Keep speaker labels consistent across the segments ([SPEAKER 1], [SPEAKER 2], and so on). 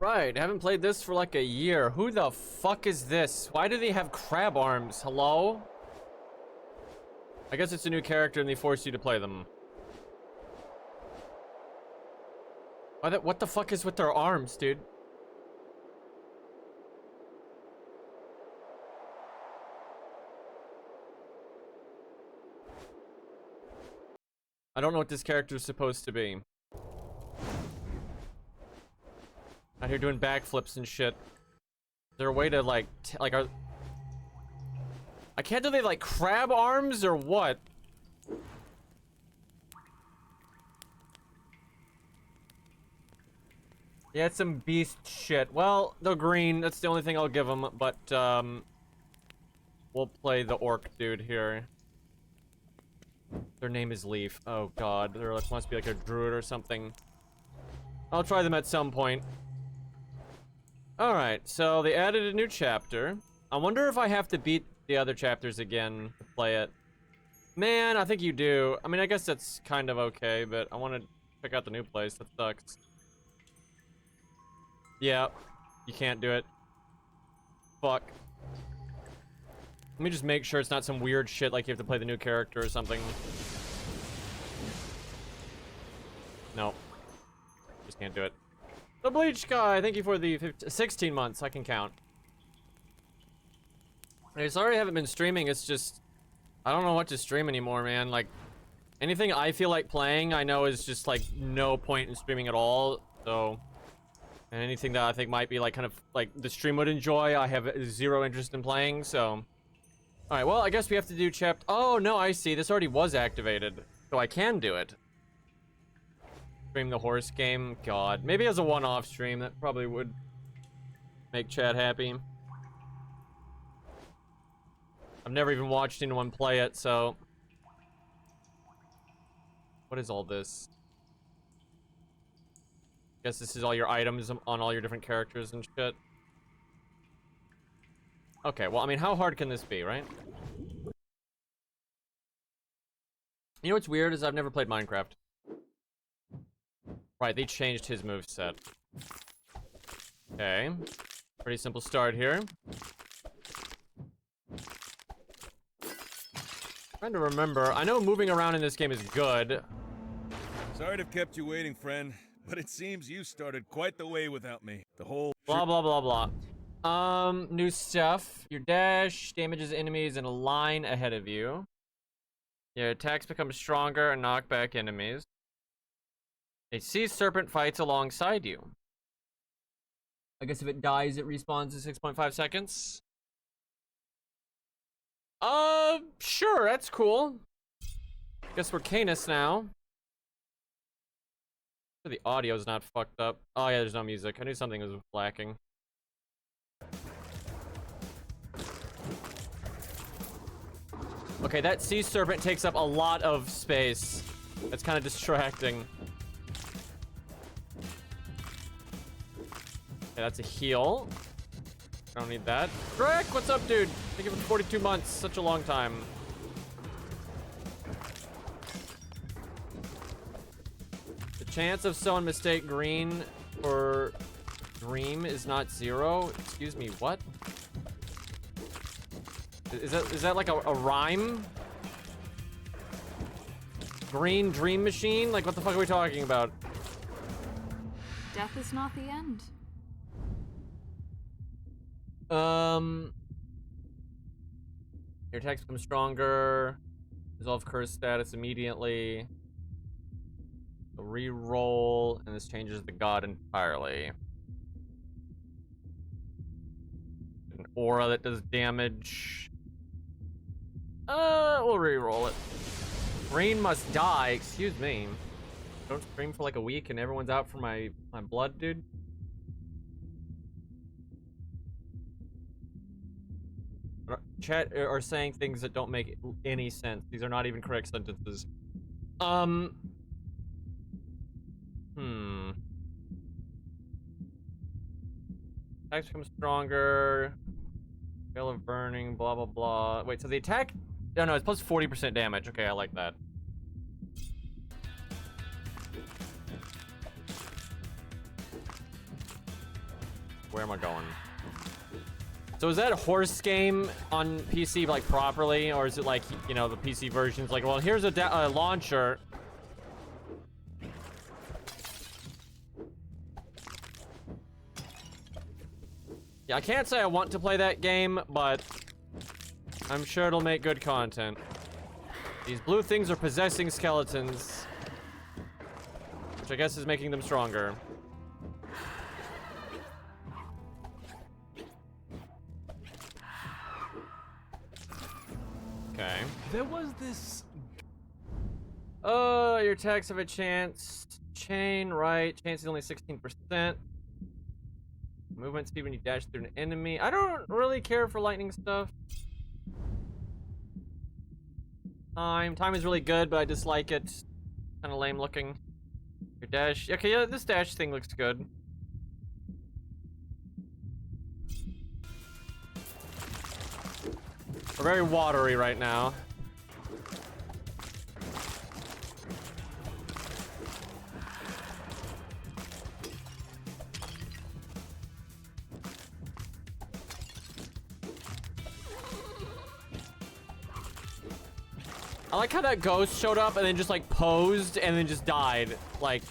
[SPEAKER 1] Right, haven't played this for like a year. Who the fuck is this? Why do they have crab arms? Hello? I guess it's a new character and they force you to play them. What the fuck is with their arms, dude? I don't know what this character is supposed to be. Out here doing backflips and shit. Is there a way to like, I can't do they like crab arms or what? Yeah, it's some beast shit. Well, they're green. That's the only thing I'll give them. But we'll play the orc dude here. Their name is Leaf. Oh god, there must be like a druid or something. I'll try them at some point. Alright, so they added a new chapter. I wonder if I have to beat the other chapters again to play it. Man, I think you do. I mean, I guess that's kind of okay, but I want to check out the new place. That sucks. Yeah, you can't do it. Fuck. Let me just make sure it's not some weird shit like you have to play the new character or something. No. Just can't do it. The Bleach Guy, thank you for the 16 months. I can count. Hey, sorry I haven't been streaming. It's just, I don't know what to stream anymore, man. Like, anything I feel like playing, I know is just like no point in streaming at all. So, and anything that I think might be like kind of like the stream would enjoy, I have zero interest in playing. So, all right. Well, I guess we have to do chapter. Oh no, I see. This already was activated, so I can do it. Stream the horse game. God, maybe as a one-off stream, that probably would make Chad happy. I've never even watched anyone play it, so. What is all this? Guess this is all your items on all your different characters and shit. Okay, well, I mean, how hard can this be, right? You know what's weird is I've never played Minecraft. Right, they changed his moveset. Okay. Pretty simple start here. Trying to remember. I know moving around in this game is good.
[SPEAKER 2] Sorry to have kept you waiting, friend, but it seems you started quite the way without me. The whole
[SPEAKER 1] blah blah blah blah. New stuff. Your dash damages enemies in a line ahead of you. Your attacks become stronger and knock back enemies. A sea serpent fights alongside you. I guess if it dies, it respawns in 6.5 seconds. Sure, that's cool. Guess we're Canis now. The audio's not fucked up. Oh yeah, there's no music. I knew something was lacking. Okay, that sea serpent takes up a lot of space. That's kind of distracting. Okay, that's a heal. Don't need that. Drek, what's up, dude? Thank you for 42 months. Such a long time. The chance of someone mistake green for dream is not 0. Excuse me, what? Is that like a rhyme? Green dream machine? Like, what the fuck are we talking about?
[SPEAKER 3] Death is not the end.
[SPEAKER 1] Your attacks become stronger. Resolve curse status immediately. Reroll, and this changes the god entirely. An aura that does damage. We'll reroll it. Green must die. Excuse me. Don't stream for like a week and everyone's out for my blood, dude. Chat are saying things that don't make any sense. These are not even correct sentences. Attacks become stronger. Veil of burning, blah blah blah. Wait, so the attack? No, it's plus 40% damage. Okay, I like that. Where am I going? So is that a horse game on PC like properly, or is it like, you know, the PC version's like, well, here's a launcher. Yeah, I can't say I want to play that game, but I'm sure it'll make good content. These blue things are possessing skeletons, which I guess is making them stronger. Okay.
[SPEAKER 3] There was this.
[SPEAKER 1] Your attacks have a chance. Chain, right. Chance is only 16%. Movement speed when you dash through an enemy. I don't really care for lightning stuff. Time is really good, but I dislike it. Kind of lame looking. Your dash. Okay, yeah, this dash thing looks good. We're very watery right now. I like how that ghost showed up and then just like posed and then just died. Like,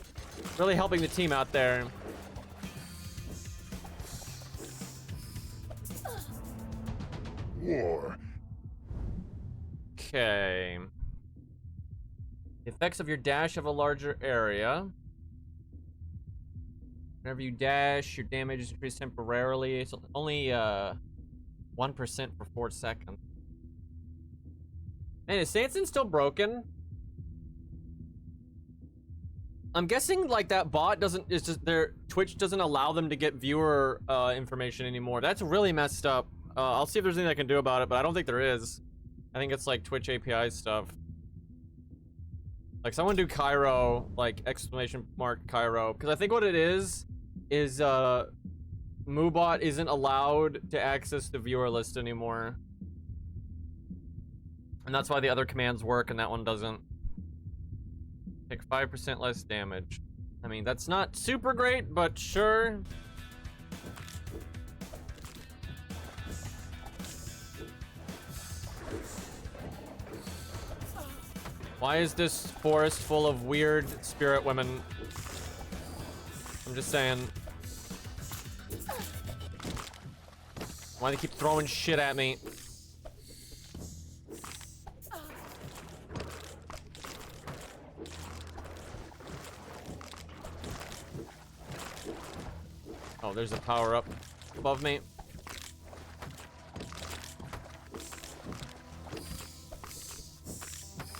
[SPEAKER 1] really helping the team out there.
[SPEAKER 2] War.
[SPEAKER 1] Okay. The effects of your dash have a larger area. Whenever you dash, your damage is increased temporarily. It's only 1% for 4 seconds. Man, is Sanson still broken? I'm guessing like that bot doesn't, it's just their Twitch doesn't allow them to get viewer information anymore. That's really messed up. I'll see if there's anything I can do about it, but I don't think there is. I think it's like Twitch API stuff. Like someone do Cairo, like exclamation mark Cairo, because I think what it is Moobot isn't allowed to access the viewer list anymore. And that's why the other commands work and that one doesn't. Take 5% less damage. I mean, that's not super great, but sure. Why is this forest full of weird spirit women? I'm just saying. Why do they keep throwing shit at me? Oh, there's a power up above me.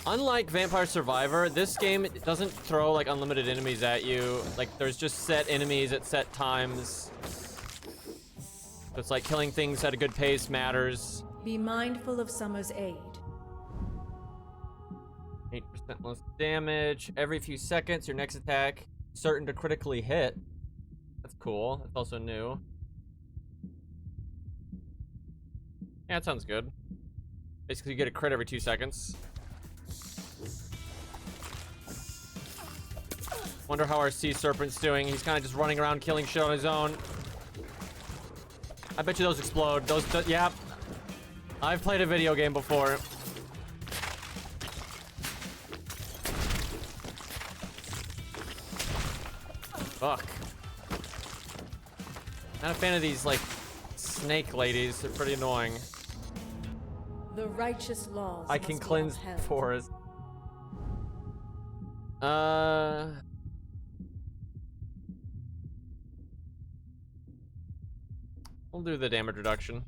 [SPEAKER 1] Unlike Vampire Survivor, this game doesn't throw like unlimited enemies at you. Like there's just set enemies at set times. So it's like killing things at a good pace matters.
[SPEAKER 4] Be mindful of Summer's aid.
[SPEAKER 1] 8% less damage. Every few seconds, your next attack certain to critically hit. That's cool. That's also new. Yeah, that sounds good. Basically, you get a crit every 2 seconds. Wonder how our Sea Serpent's doing. He's kind of just running around killing shit on his own. I bet you those explode. Yeah. I've played a video game before. Fuck. Not a fan of these, like, snake ladies. They're pretty annoying.
[SPEAKER 4] The righteous laws
[SPEAKER 1] I can
[SPEAKER 4] must be
[SPEAKER 1] cleanse
[SPEAKER 4] upheld.
[SPEAKER 1] forest. We'll do the damage reduction.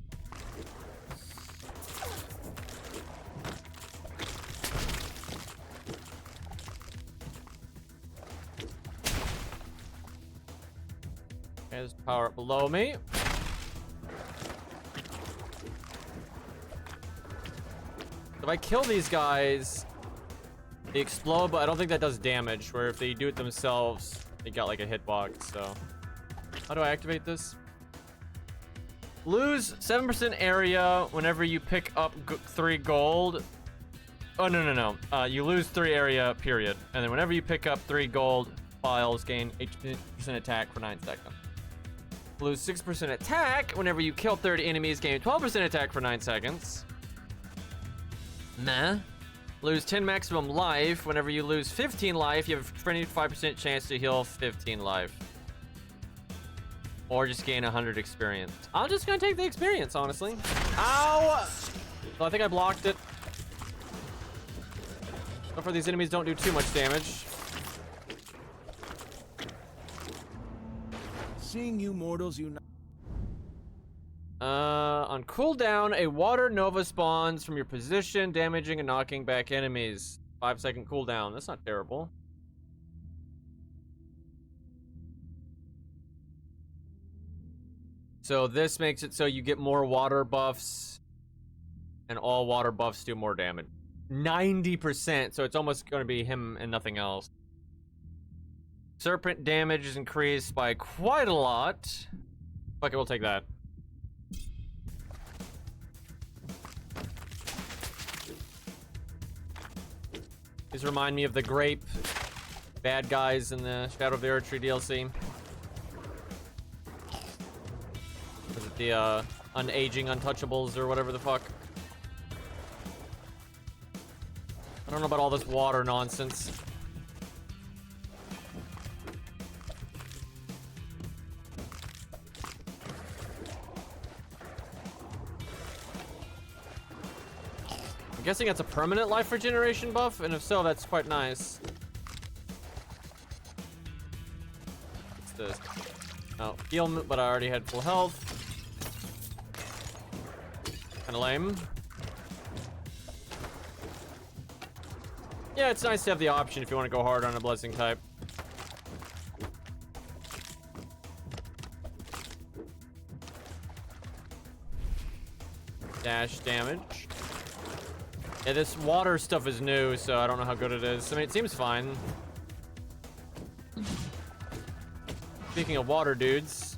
[SPEAKER 1] Okay, there's power up below me. If I kill these guys, they explode, but I don't think that does damage, where if they do it themselves, they got like a hitbox, so. How do I activate this? Lose 7% area whenever you pick up 3 gold. Oh, no. You lose 3 area, period. And then whenever you pick up 3 gold files, gain 8% attack for 9 seconds. Lose 6% attack whenever you kill 30 enemies. Gain 12% attack for 9 seconds. Nah. Lose 10 maximum life. Whenever you lose 15 life, you have a 25% chance to heal 15 life. Or just gain 100 experience. I'm just gonna take the experience, honestly. Ow! Well, I think I blocked it. So far, these enemies don't do too much damage.
[SPEAKER 2] Seeing you mortals unite.
[SPEAKER 1] On cooldown, a water nova spawns from your position, damaging and knocking back enemies. 5-second cooldown. That's not terrible. So this makes it so you get more water buffs, and all water buffs do more damage. 90%, so it's almost going to be him and nothing else. Serpent damage is increased by quite a lot. Fuck it, we'll take that. These remind me of the grape bad guys in the Shadow of the Erdtree DLC. Was it the unaging untouchables or whatever the fuck? I don't know about all this water nonsense. I'm guessing that's a permanent life regeneration buff, and if so, that's quite nice. What's this? Oh, heal, but I already had full health. Kinda lame. Yeah, it's nice to have the option if you want to go hard on a blessing type. Dash damage. Yeah, this water stuff is new, so I don't know how good it is. I mean, it seems fine. Speaking of water dudes.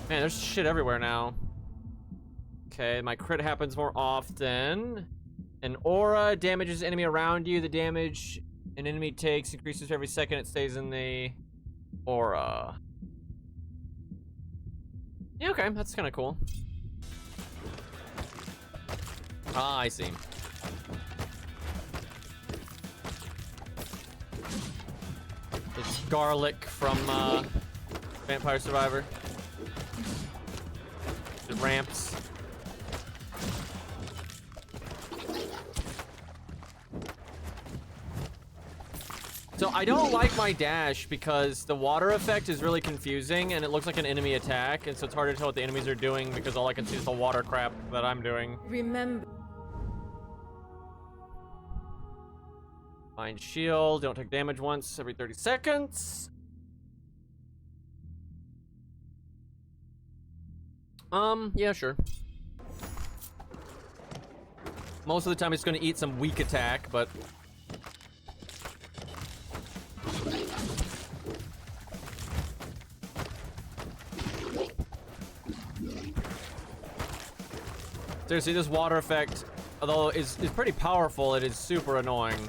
[SPEAKER 1] Man, there's shit everywhere now. Okay, my crit happens more often. An aura damages enemy around you. The damage an enemy takes increases for every second it stays in the aura. Yeah, okay, that's kind of cool. Ah, I see. It's garlic from Vampire Survivor. It ramps. So I don't like my dash because the water effect is really confusing and it looks like an enemy attack, and so it's hard to tell what the enemies are doing because all I can see is the water crap that I'm doing.
[SPEAKER 4] Remember.
[SPEAKER 1] Find shield, don't take damage once every 30 seconds. Yeah, sure. Most of the time it's gonna eat some weak attack, but seriously, this water effect, although is pretty powerful, it is super annoying.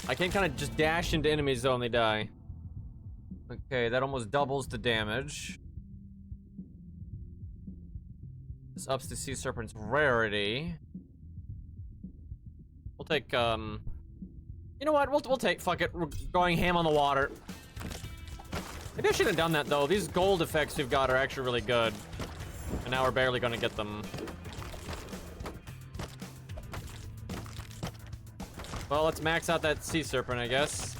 [SPEAKER 1] I can kind of just dash into enemies though and they die. Okay, that almost doubles the damage. This ups the Sea Serpent's rarity. We'll take, you know what? We'll take, fuck it. We're going ham on the water. Maybe I shouldn't have done that though. These gold effects we've got are actually really good. And now we're barely gonna get them. Well, let's max out that Sea Serpent, I guess.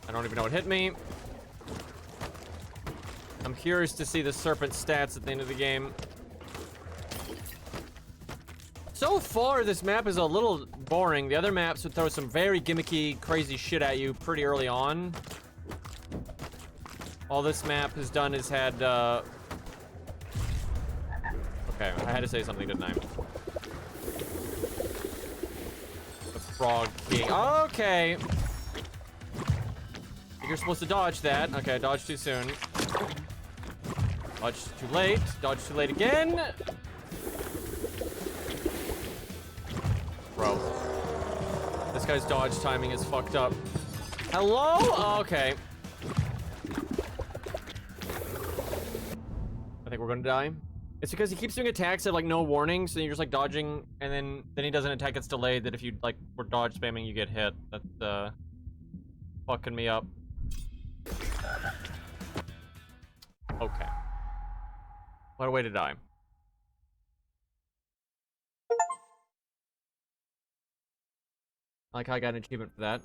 [SPEAKER 1] I don't even know what hit me. I'm curious to see the Serpent stats at the end of the game. So far, this map is a little boring. The other maps would throw some very gimmicky, crazy shit at you pretty early on. All this map has done is had, okay, I had to say something, didn't I? The Frog King. Okay. you're supposed to dodge that. Okay, dodge too soon. Dodge too late. Dodge too late again. Bro. This guy's dodge timing is fucked up. Hello? Oh, okay. I think we're gonna die. It's because he keeps doing attacks at like no warning, so you're just like dodging, and then he does an attack that's delayed that if you like were dodge spamming, you get hit. That's fucking me up. Okay. What a way to die. I like how I got an achievement for that.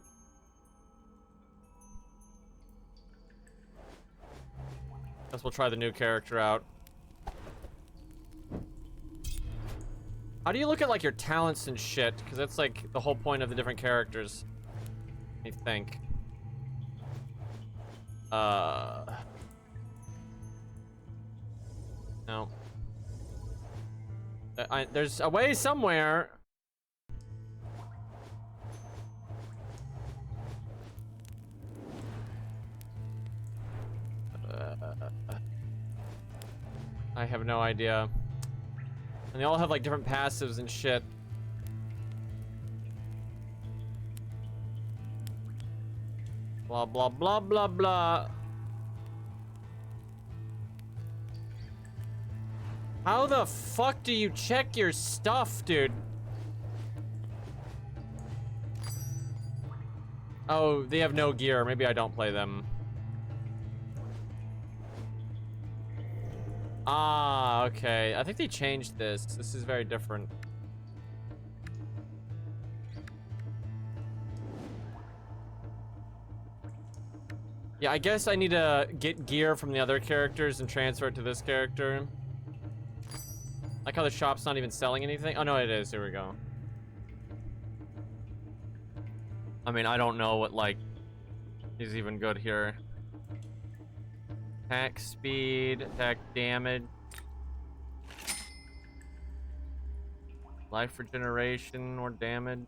[SPEAKER 1] Guess we'll try the new character out. How do you look at like your talents and shit? Because that's like the whole point of the different characters. I think. No. There's a way somewhere. I have no idea. And they all have like different passives and shit. Blah, blah, blah, blah, blah. How the fuck do you check your stuff, dude? Oh, they have no gear. Maybe I don't play them. Ah, okay. I think they changed this. This is very different. Yeah, I guess I need to get gear from the other characters and transfer it to this character. Like how the shop's not even selling anything. Oh, no, it is. Here we go. I mean, I don't know what, like, is even good here. Attack speed, attack damage. Life regeneration or damage.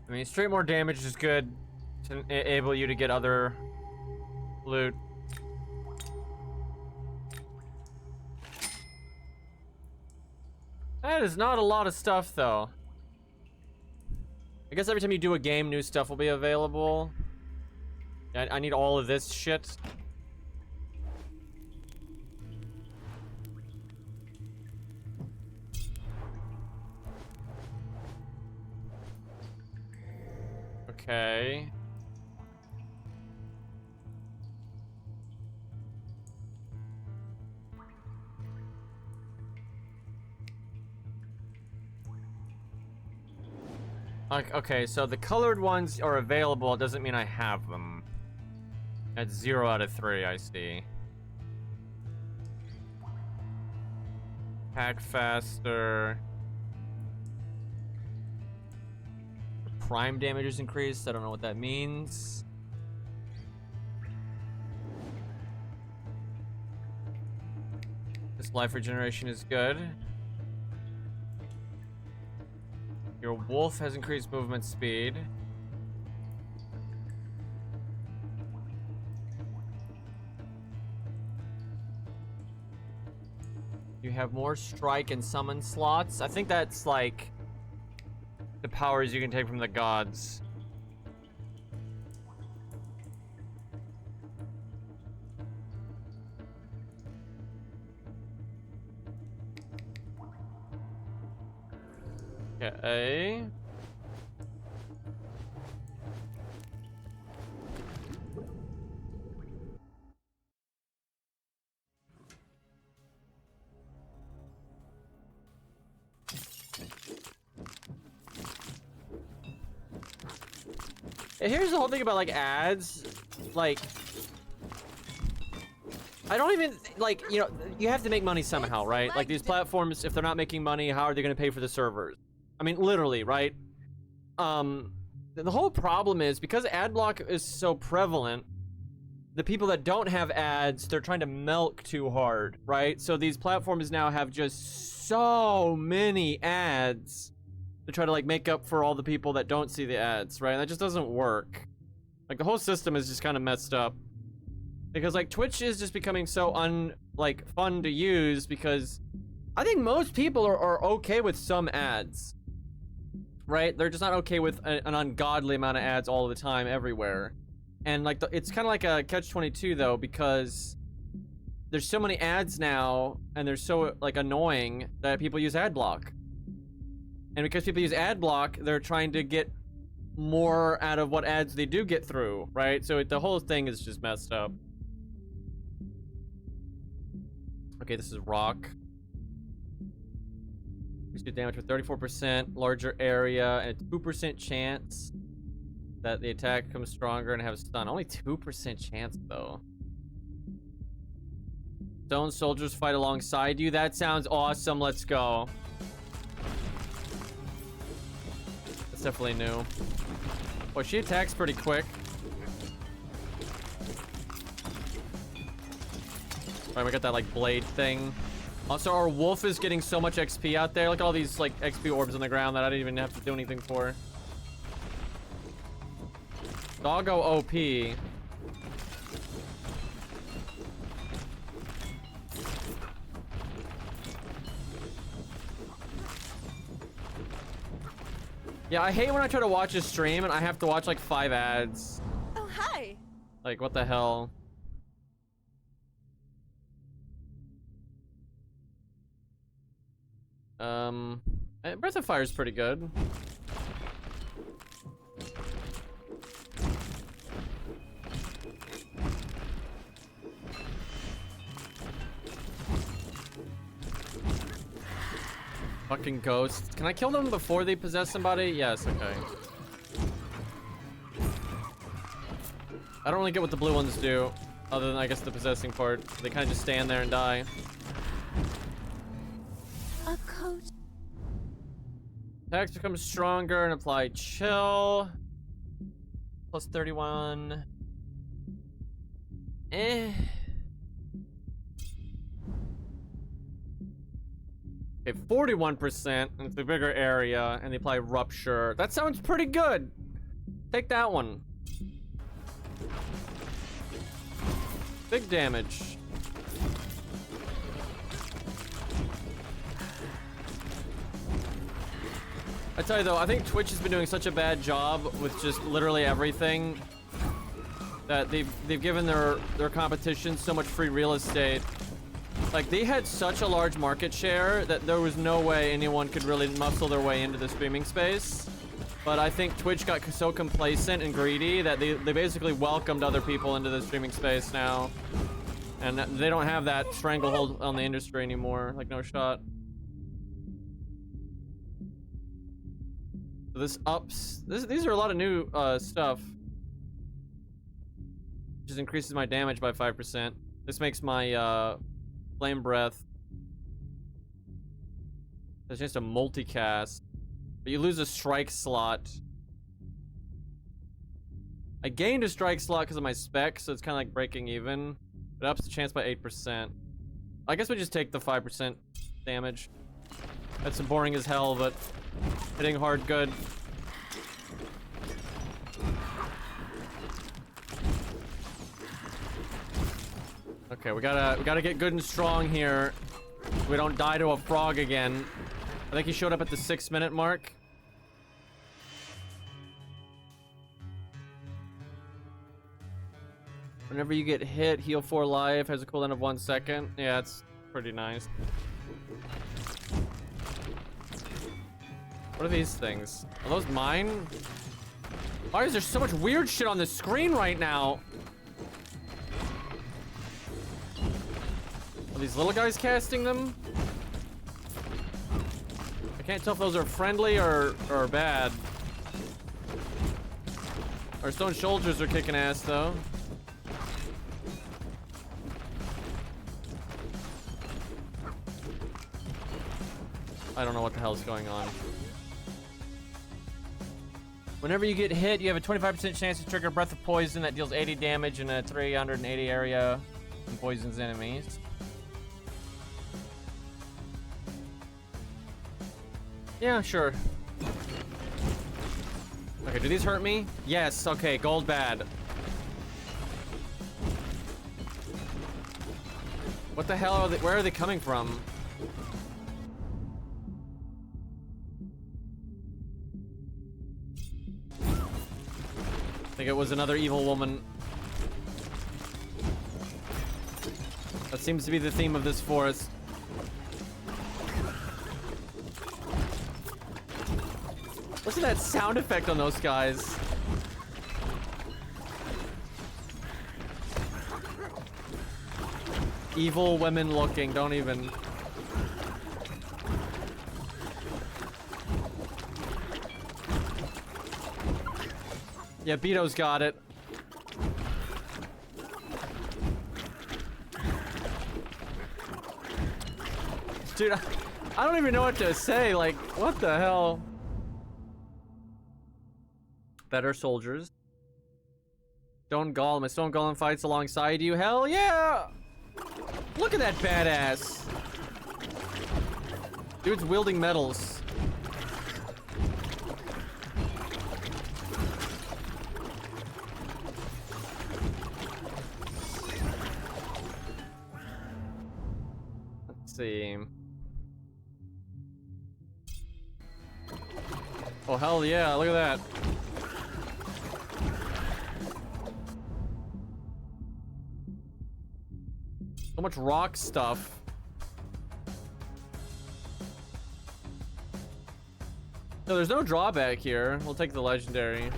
[SPEAKER 1] I mean, straight more damage is good to enable you to get other loot. That is not a lot of stuff, though. I guess every time you do a game, new stuff will be available. I need all of this shit. Okay. Okay, so the colored ones are available. It doesn't mean I have them. That's 0 out of 3, I see. Hack faster. Prime damage is increased. I don't know what that means. This life regeneration is good. Your wolf has increased movement speed. You have more strike and summon slots. I think that's like the powers you can take from the gods. Okay. Here's the whole thing about like ads. Like, I don't even like, you know, you have to make money somehow, right? Like these platforms, if they're not making money, how are they going to pay for the servers? I mean, literally, right? The whole problem is because ad block is so prevalent, the people that don't have ads, they're trying to milk too hard, right? So these platforms now have just so many ads to try to like make up for all the people that don't see the ads, right? And that just doesn't work. Like the whole system is just kind of messed up. Because like Twitch is just becoming so fun to use because I think most people are okay with some ads, right? They're just not okay with an ungodly amount of ads all the time everywhere. And like it's kind of like a catch-22 though, because there's so many ads now and they're so like annoying that people use ad block. And because people use ad block, they're trying to get more out of what ads they do get through, right? So the whole thing is just messed up. Okay, this is rock. Increase damage with 34%, larger area, and a 2% chance that the attack becomes stronger and have stun. Only 2% chance though. Stone soldiers fight alongside you. That sounds awesome. Let's go. That's definitely new. Well, she attacks pretty quick. Alright, we got that like blade thing. Also, our wolf is getting so much XP out there. Look at all these like XP orbs on the ground that I didn't even have to do anything for. Doggo OP. Yeah, I hate when I try to watch a stream and I have to watch like 5 ads.
[SPEAKER 3] Oh, hi.
[SPEAKER 1] Like, what the hell? Breath of Fire is pretty good. Fucking ghosts. Can I kill them before they possess somebody? Yes, okay. I don't really get what the blue ones do, other than I guess the possessing part. They kind of just stand there and die.
[SPEAKER 3] A coat.
[SPEAKER 1] Attacks become stronger and apply chill. Plus 31. Eh. Okay, 41%. And it's a bigger area, and they apply rupture. That sounds pretty good. Take that one. Big damage. I tell you though, I think Twitch has been doing such a bad job with just literally everything that they've given their competition so much free real estate. Like, they had such a large market share that there was no way anyone could really muscle their way into the streaming space. But I think Twitch got so complacent and greedy that they basically welcomed other people into the streaming space now. And they don't have that stranglehold on the industry anymore. Like, no shot. So this ups... These are a lot of new stuff. Just increases my damage by 5%. This makes my flame breath. There's just a multicast. But you lose a strike slot. I gained a strike slot because of my spec, so it's kind of like breaking even. It ups the chance by 8%. I guess we just take the 5% damage. That's boring as hell, but hitting hard good. Okay, we gotta get good and strong here. So we don't die to a frog again. I think he showed up at the 6-minute mark. Whenever you get hit, heal 4 life, has a cooldown of 1 second. Yeah, it's pretty nice. What are these things? Are those mine? Why is there so much weird shit on the screen right now? Are these little guys casting them? I can't tell if those are friendly or bad. Our stone soldiers are kicking ass though. I don't know what the hell's going on. Whenever you get hit, you have a 25% chance to trigger Breath of Poison that deals 80 damage in a 380 area and poisons enemies. Yeah, sure. Okay, do these hurt me? Yes, okay, gold bad. What the hell are they, where are they coming from? I think it was another evil woman. That seems to be the theme of this forest. Listen to that sound effect on those guys. Evil women looking, don't even. Yeah, Beto's got it. Dude, I don't even know what to say. Like, what the hell? Better soldiers. Stone Golem. A Stone Golem fights alongside you. Hell yeah! Look at that badass. Dude's wielding medals. Let's see. Oh, hell yeah, look at that. So much rock stuff. No, there's no drawback here. We'll take the legendary.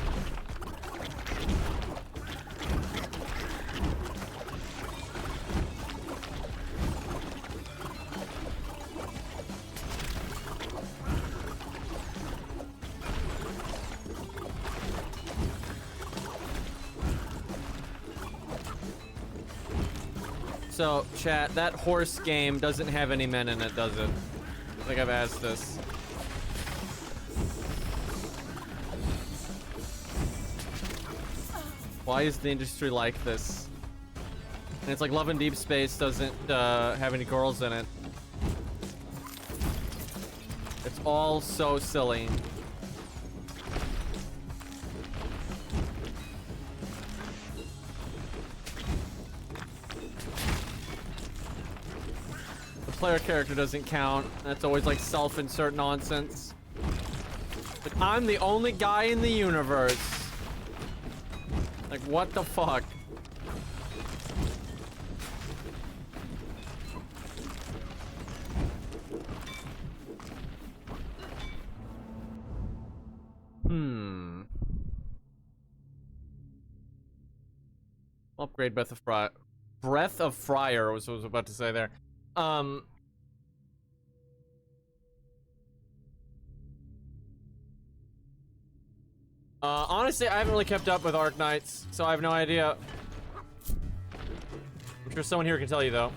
[SPEAKER 1] So, chat, that horse game doesn't have any men in it, does it? I think I've asked this. Why is the industry like this? And it's like Love in Deep Space doesn't have any girls in it. It's all so silly. Player character doesn't count. That's always like self-insert nonsense. But I'm the only guy in the universe. Like, what the fuck? Upgrade Breath of Fire. Breath of Fire was what I was about to say there. Honestly, I haven't really kept up with Arknights, so I have no idea. I'm sure someone here can tell you, though.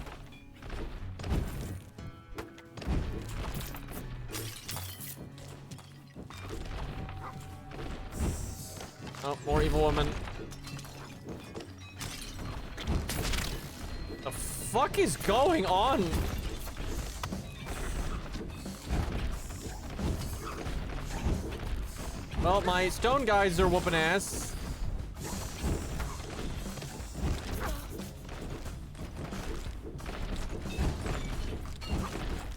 [SPEAKER 1] Oh, more evil woman. The fuck is going on? Well, my stone guys are whooping ass.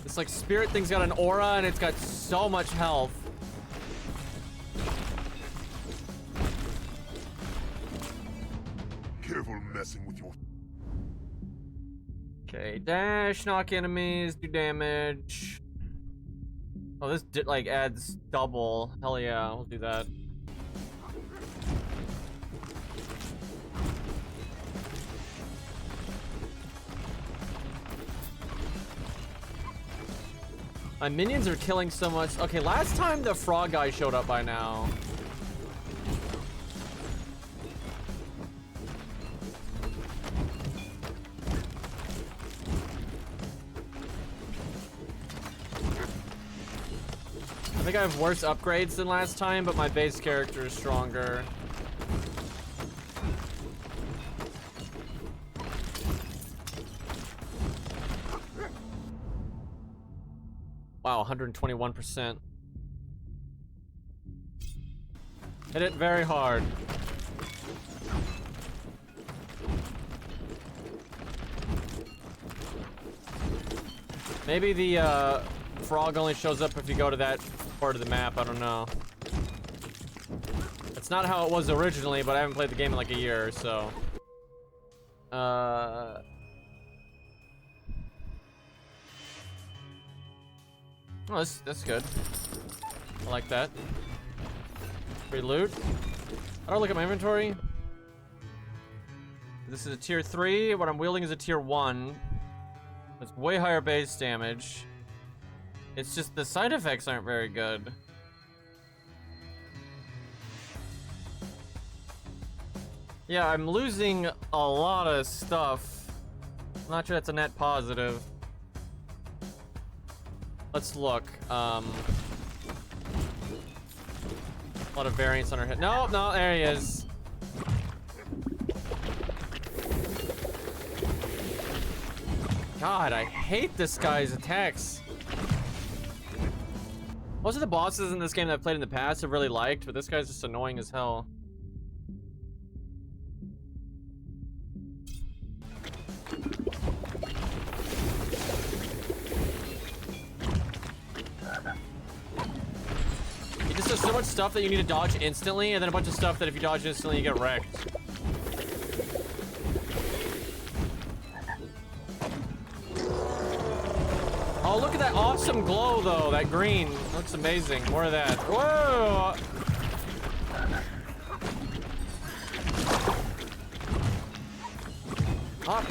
[SPEAKER 1] This like spirit thing's got an aura and it's got so much health.
[SPEAKER 5] Careful messing with your...
[SPEAKER 1] Okay, dash, knock enemies, do damage. Oh, this like adds double. Hell yeah, we'll do that. My minions are killing so much. Okay, last time the frog guy showed up by now. I think I have worse upgrades than last time, but my base character is stronger. Wow, 121%. Hit it very hard. Maybe the frog only shows up if you go to that part of the map. I don't know. It's not how it was originally, but I haven't played the game in like a year, so. Oh, that's good. I like that. Free loot. I don't look at my inventory. This is a tier 3. What I'm wielding is a tier 1. It's way higher base damage. It's just the side effects aren't very good. Yeah, I'm losing a lot of stuff. I'm not sure that's a net positive. Let's look. A lot of variance on her head. No, no, there he is. God, I hate this guy's attacks. Most of the bosses in this game that I've played in the past I've really liked, but this guy's just annoying as hell. He just does so much stuff that you need to dodge instantly, and then a bunch of stuff that if you dodge instantly, you get wrecked. Oh, look at that awesome glow, though. That green looks amazing. More of that. Whoa! Fuck.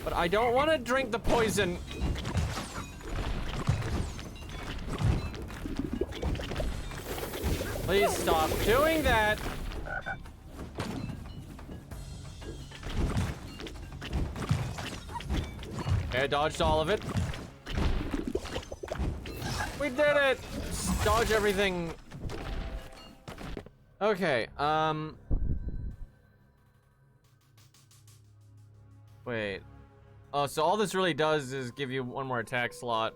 [SPEAKER 1] But I don't want to drink the poison. Please stop doing that. Okay, I dodged all of it. We did it! Just dodge everything. Okay, wait. Oh, so all this really does is give you one more attack slot.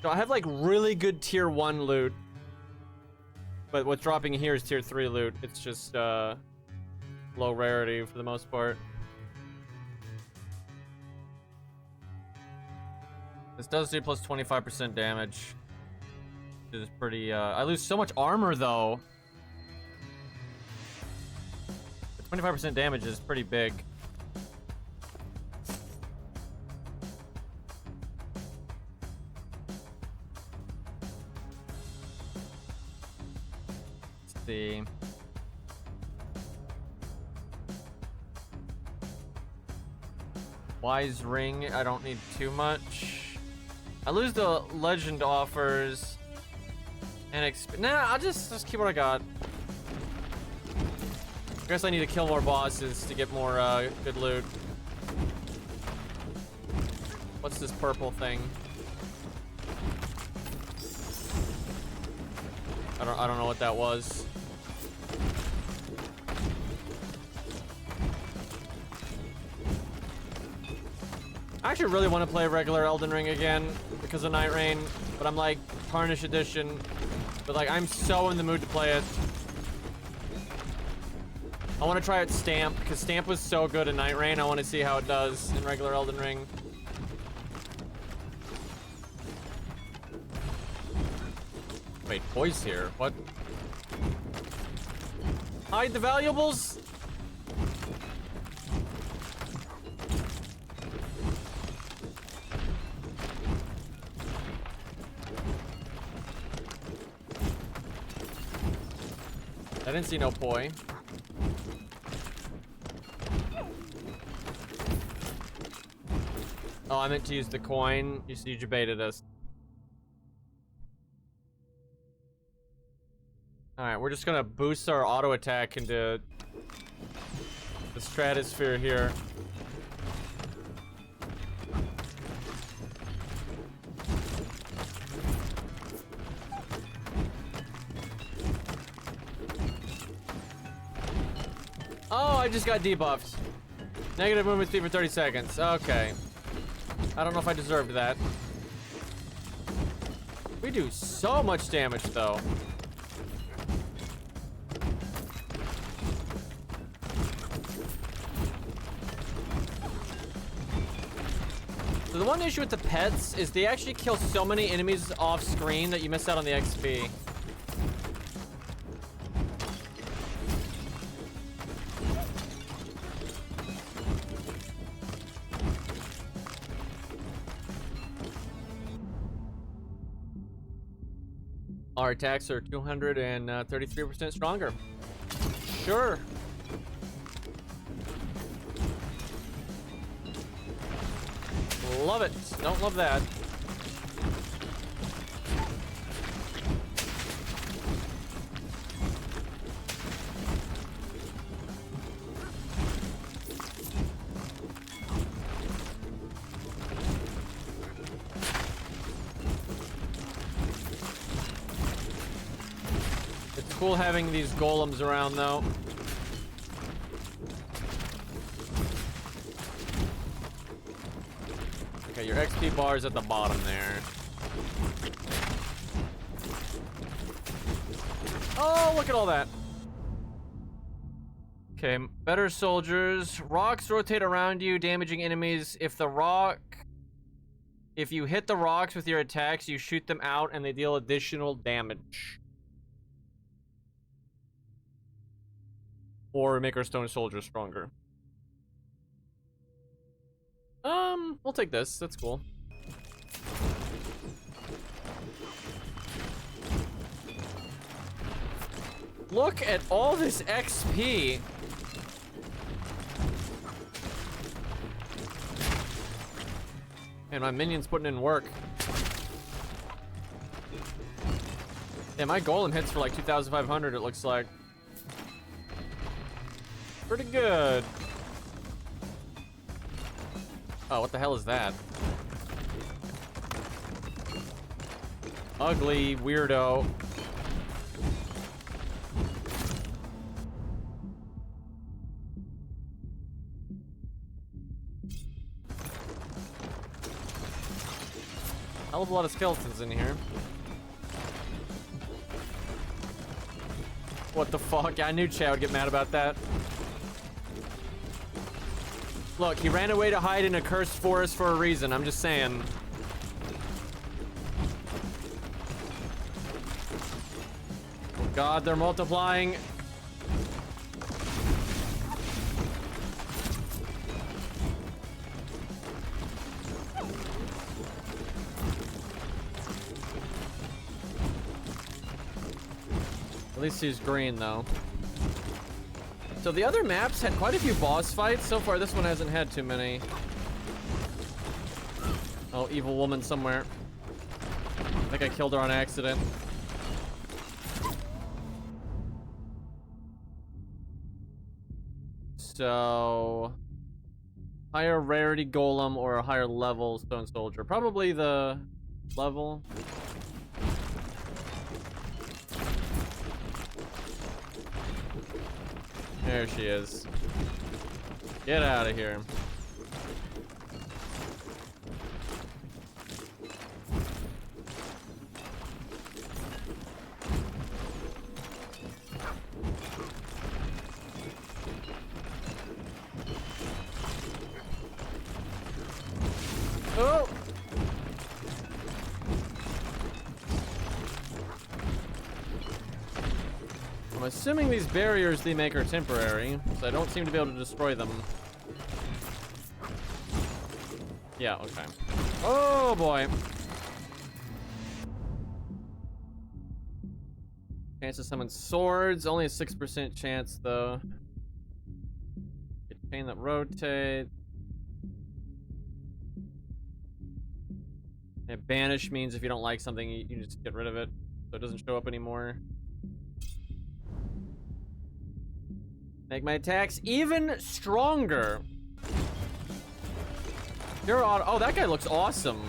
[SPEAKER 1] So I have like really good tier 1 loot. But what's dropping here is tier 3 loot. It's just, low rarity for the most part. This does do plus 25% damage. Which is pretty, I lose so much armor though. 25% damage is pretty big. Let's see. Wise ring, I don't need too much. I lose the legend offers and nah, I'll just keep what I got. I guess I need to kill more bosses to get more good loot. What's this purple thing? I don't know what that was. I actually really want to play regular Elden Ring again because of Night Rain, but I'm like Tarnish Edition. But like I'm so in the mood to play it. I want to try out Stamp because Stamp was so good in Night Rain. I want to see how it does in regular Elden Ring. Wait, boy's here. What? Hide the valuables? I didn't see no poi. Oh, I meant to use the coin. You see, you baited us. Alright, we're just gonna boost our auto attack into the stratosphere here. Oh, I just got debuffed. Negative movement speed for 30 seconds. Okay. I don't know if I deserved that. We do so much damage, though. So the one issue with the pets is they actually kill so many enemies off screen that you miss out on the XP. Our attacks are 233% stronger. Sure. Love it. Don't love that. It's cool having these golems around, though. Okay, your XP bar is at the bottom there. Oh, look at all that. Okay, better soldiers. Rocks rotate around you, damaging enemies. If you hit the rocks with your attacks, you shoot them out and they deal additional damage. Or make our stone soldiers stronger. We'll take this. That's cool. Look at all this XP. And my minion's putting in work. Yeah, my golem hits for like 2,500, it looks like. Pretty good. Oh, what the hell is that? Ugly weirdo. Hell of a lot of skeletons in here. What the fuck? I knew Chad would get mad about that. Look, he ran away to hide in a cursed forest for a reason. I'm just saying. Oh God, they're multiplying. At least he's green, though. So the other maps had quite a few boss fights. So far, this one hasn't had too many. Oh, evil woman somewhere. I think I killed her on accident. So... higher rarity golem or a higher level stone soldier. Probably the level. There she is. Get out of here. Oh! I'm assuming these barriers they make are temporary, so I don't seem to be able to destroy them. Yeah, okay. Oh boy. Chance to summon swords, only a 6% chance though. Get a chain that rotates. And banish means if you don't like something, you just get rid of it, so it doesn't show up anymore. Make my attacks even stronger. You're on. Oh, that guy looks awesome.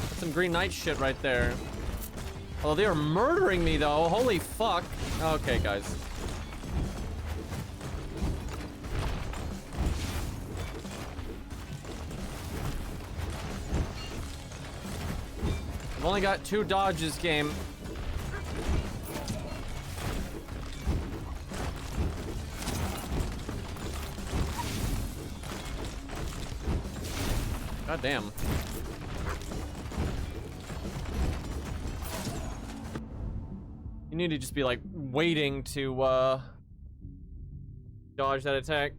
[SPEAKER 1] That's some Green Knight shit right there. Oh, they are murdering me though. Holy fuck. Okay, guys. I've only got 2 dodges, game. God damn. You need to just be like waiting to dodge that attack.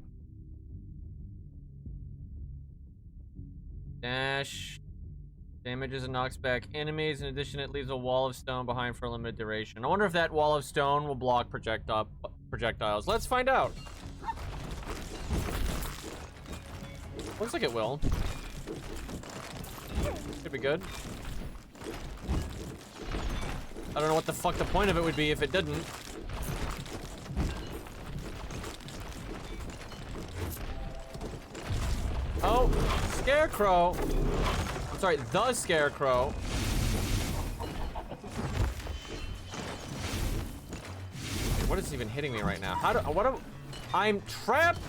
[SPEAKER 1] Dash. Damages and knocks back enemies. In addition, it leaves a wall of stone behind for a limited duration. I wonder if that wall of stone will block projectiles. Let's find out. Looks like it will. Could be good. I don't know what the fuck the point of it would be if it didn't. Oh, Scarecrow. I'm sorry, the Scarecrow. What is even hitting me right now? I'm trapped.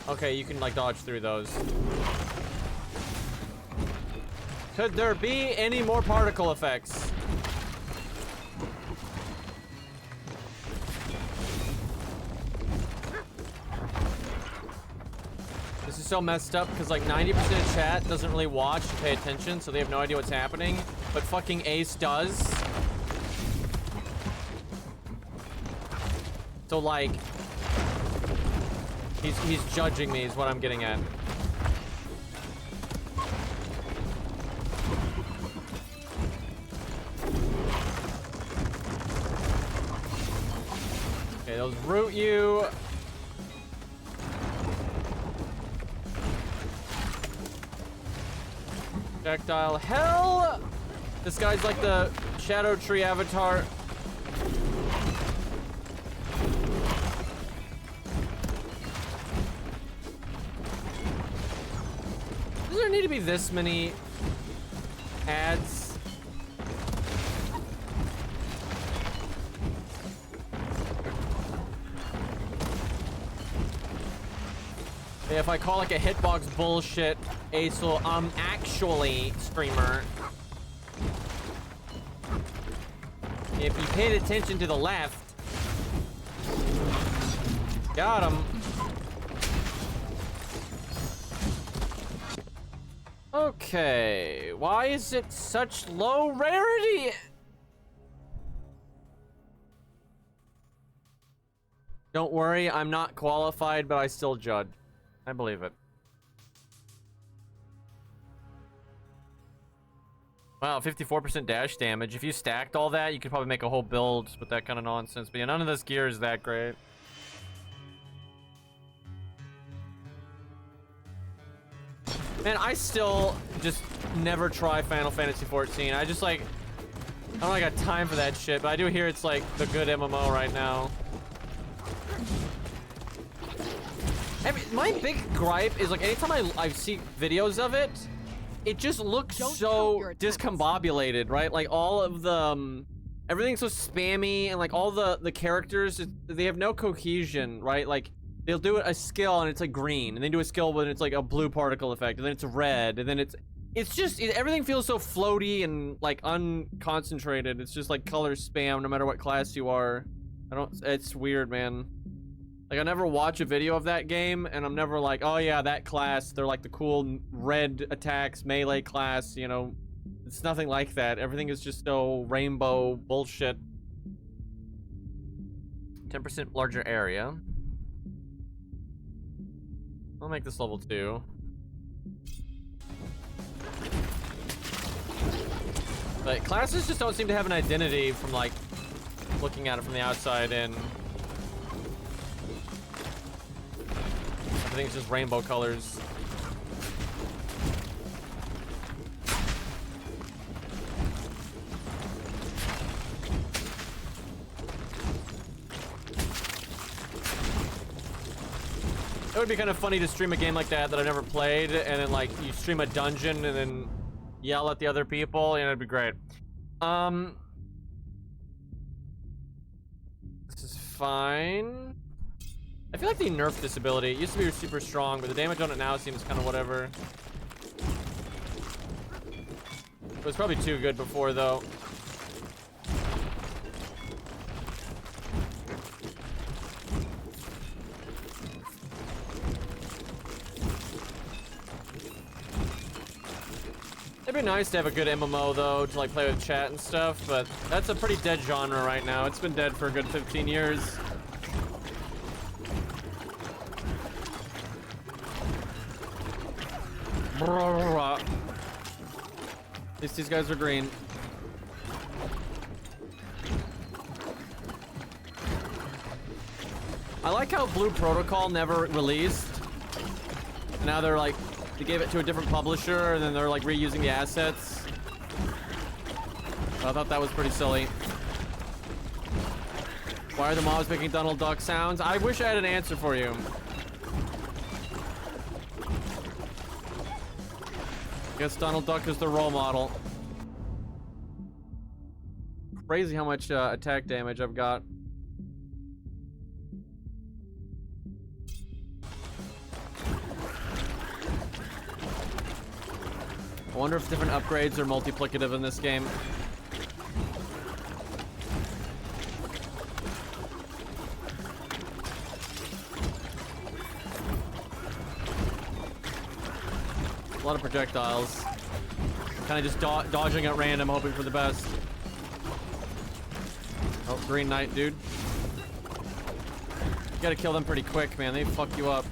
[SPEAKER 1] Okay, you can like dodge through those. Could there be any more particle effects? This is so messed up because like 90% of chat doesn't really watch and pay attention, so they have no idea what's happening. But fucking Ace does. So like, he's judging me is what I'm getting at. Okay, those root you. Projectile hell! This guy's like the Shadow Tree avatar. Does there need to be this many ads? Yeah, if I call like a hitbox bullshit, Acel, I'm actually streamer. If you paid attention to the left, got him. Okay, why is it such low rarity? Don't worry, I'm not qualified, but I still judge. I believe it. Wow, 54% dash damage. If you stacked all that, you could probably make a whole build with that kind of nonsense. But yeah, none of this gear is that great. Man, I still just never try Final Fantasy 14. I just like, I don't got time for that shit, but I do hear it's like the good MMO right now. I mean, my big gripe is like anytime I see videos of it, it just looks so discombobulated, right? Like all of the everything's so spammy, and like all the characters, they have no cohesion, right? Like they'll do a skill and it's like green, and then do a skill when it's like a blue particle effect, and then it's red, and then it's just everything feels so floaty and like unconcentrated. It's just like color spam no matter what class you are. It's weird, man. Like I never watch a video of that game, and I'm never like, oh yeah, that class, they're like the cool red attacks melee class, you know. It's nothing like that. Everything is just so rainbow bullshit. 10% larger area. I'll make this level 2. But classes just don't seem to have an identity from like looking at it from the outside in. Everything's just rainbow colors. It would be kind of funny to stream a game like that I never played, and then like you stream a dungeon and then yell at the other people, and it'd be great. This is fine. I feel like they nerfed this ability. It used to be super strong, but the damage on it now seems kind of whatever. It was probably too good before, though. It'd be nice to have a good MMO, though, to like play with chat and stuff, but that's a pretty dead genre right now. It's been dead for a good 15 years. At least these guys are green. I like how Blue Protocol never released. Now they're like, they gave it to a different publisher and then they're like reusing the assets. I thought that was pretty silly. Why are the mobs making Donald Duck sounds? I wish I had an answer for you. Guess Donald Duck is the role model. Crazy how much attack damage I've got. I wonder if different upgrades are multiplicative in this game. A lot of projectiles. Kind of just dodging at random, hoping for the best. Oh, Green Knight, dude. You gotta kill them pretty quick, man. They fuck you up.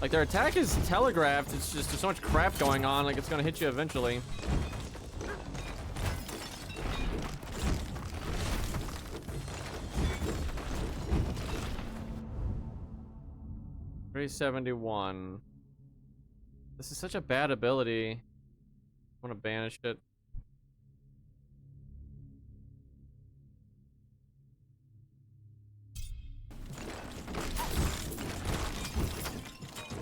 [SPEAKER 1] Like, their attack is telegraphed. It's just there's so much crap going on. Like, it's gonna hit you eventually. $371. This is such a bad ability. I want to banish it.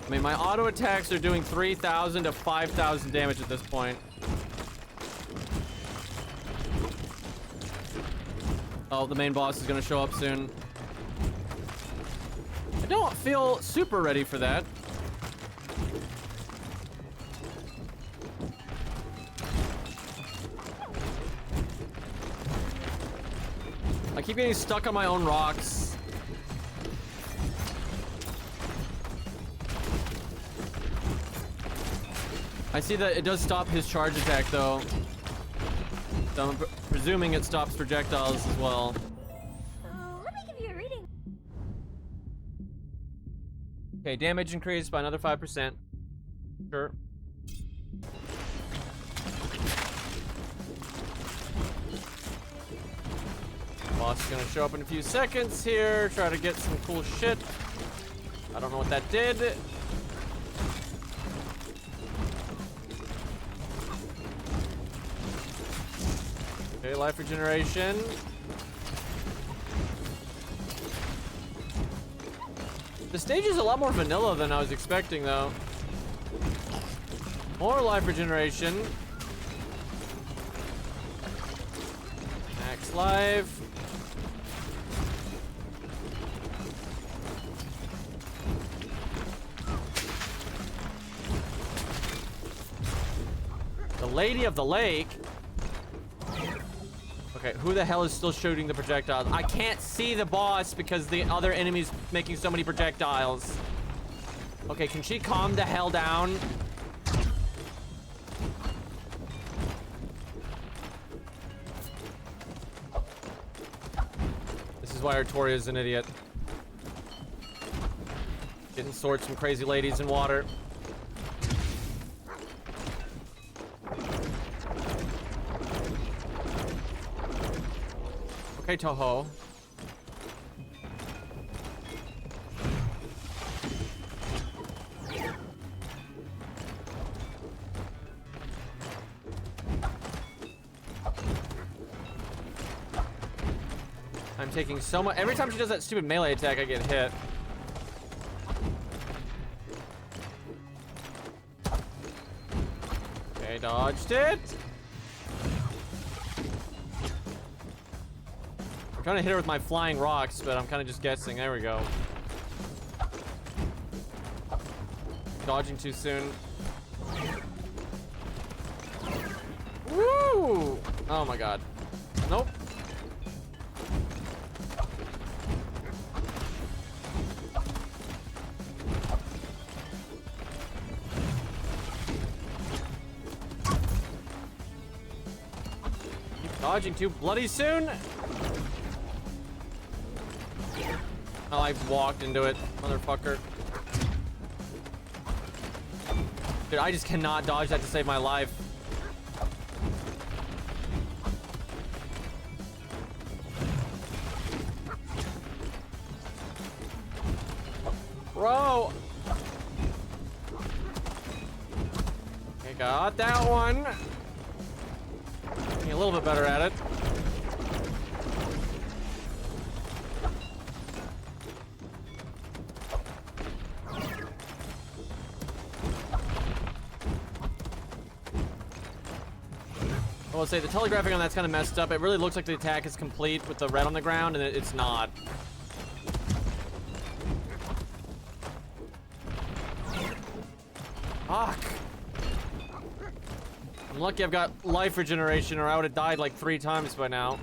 [SPEAKER 1] I mean, my auto attacks are doing 3,000 to 5,000 damage at this point. Oh, the main boss is gonna show up soon. I don't feel super ready for that. I keep getting stuck on my own rocks. I see that it does stop his charge attack, though. So I'm presuming it stops projectiles as well.
[SPEAKER 3] Let me give you a reading.
[SPEAKER 1] Okay, damage increased by another 5%. Sure. Boss is gonna show up in a few seconds here. Try to get some cool shit. I don't know what that did. Okay, life regeneration. The stage is a lot more vanilla than I was expecting, though. More life regeneration. Max life. The Lady of the Lake. Okay, who the hell is still shooting the projectiles? I can't see the boss because the other enemy's making so many projectiles. Okay, can she calm the hell down? This is why Artoria's an idiot. Getting swords from crazy ladies in water. Okay, Toho. I'm taking so much. Every time she does that stupid melee attack, I get hit. Okay, dodged it. I'm trying to hit her with my flying rocks, but I'm kind of just guessing. There we go. Dodging too soon. Woo! Oh my god. Nope. Keep dodging too bloody soon. Oh, I walked into it, motherfucker. Dude, I just cannot dodge that to save my life. Bro! Okay, got that one. Getting a little bit better at it. I will say the telegraphing on that's kind of messed up. It really looks like the attack is complete with the red on the ground, and it's not. Fuck. I'm lucky I've got life regeneration, or I would have died like 3 times by now.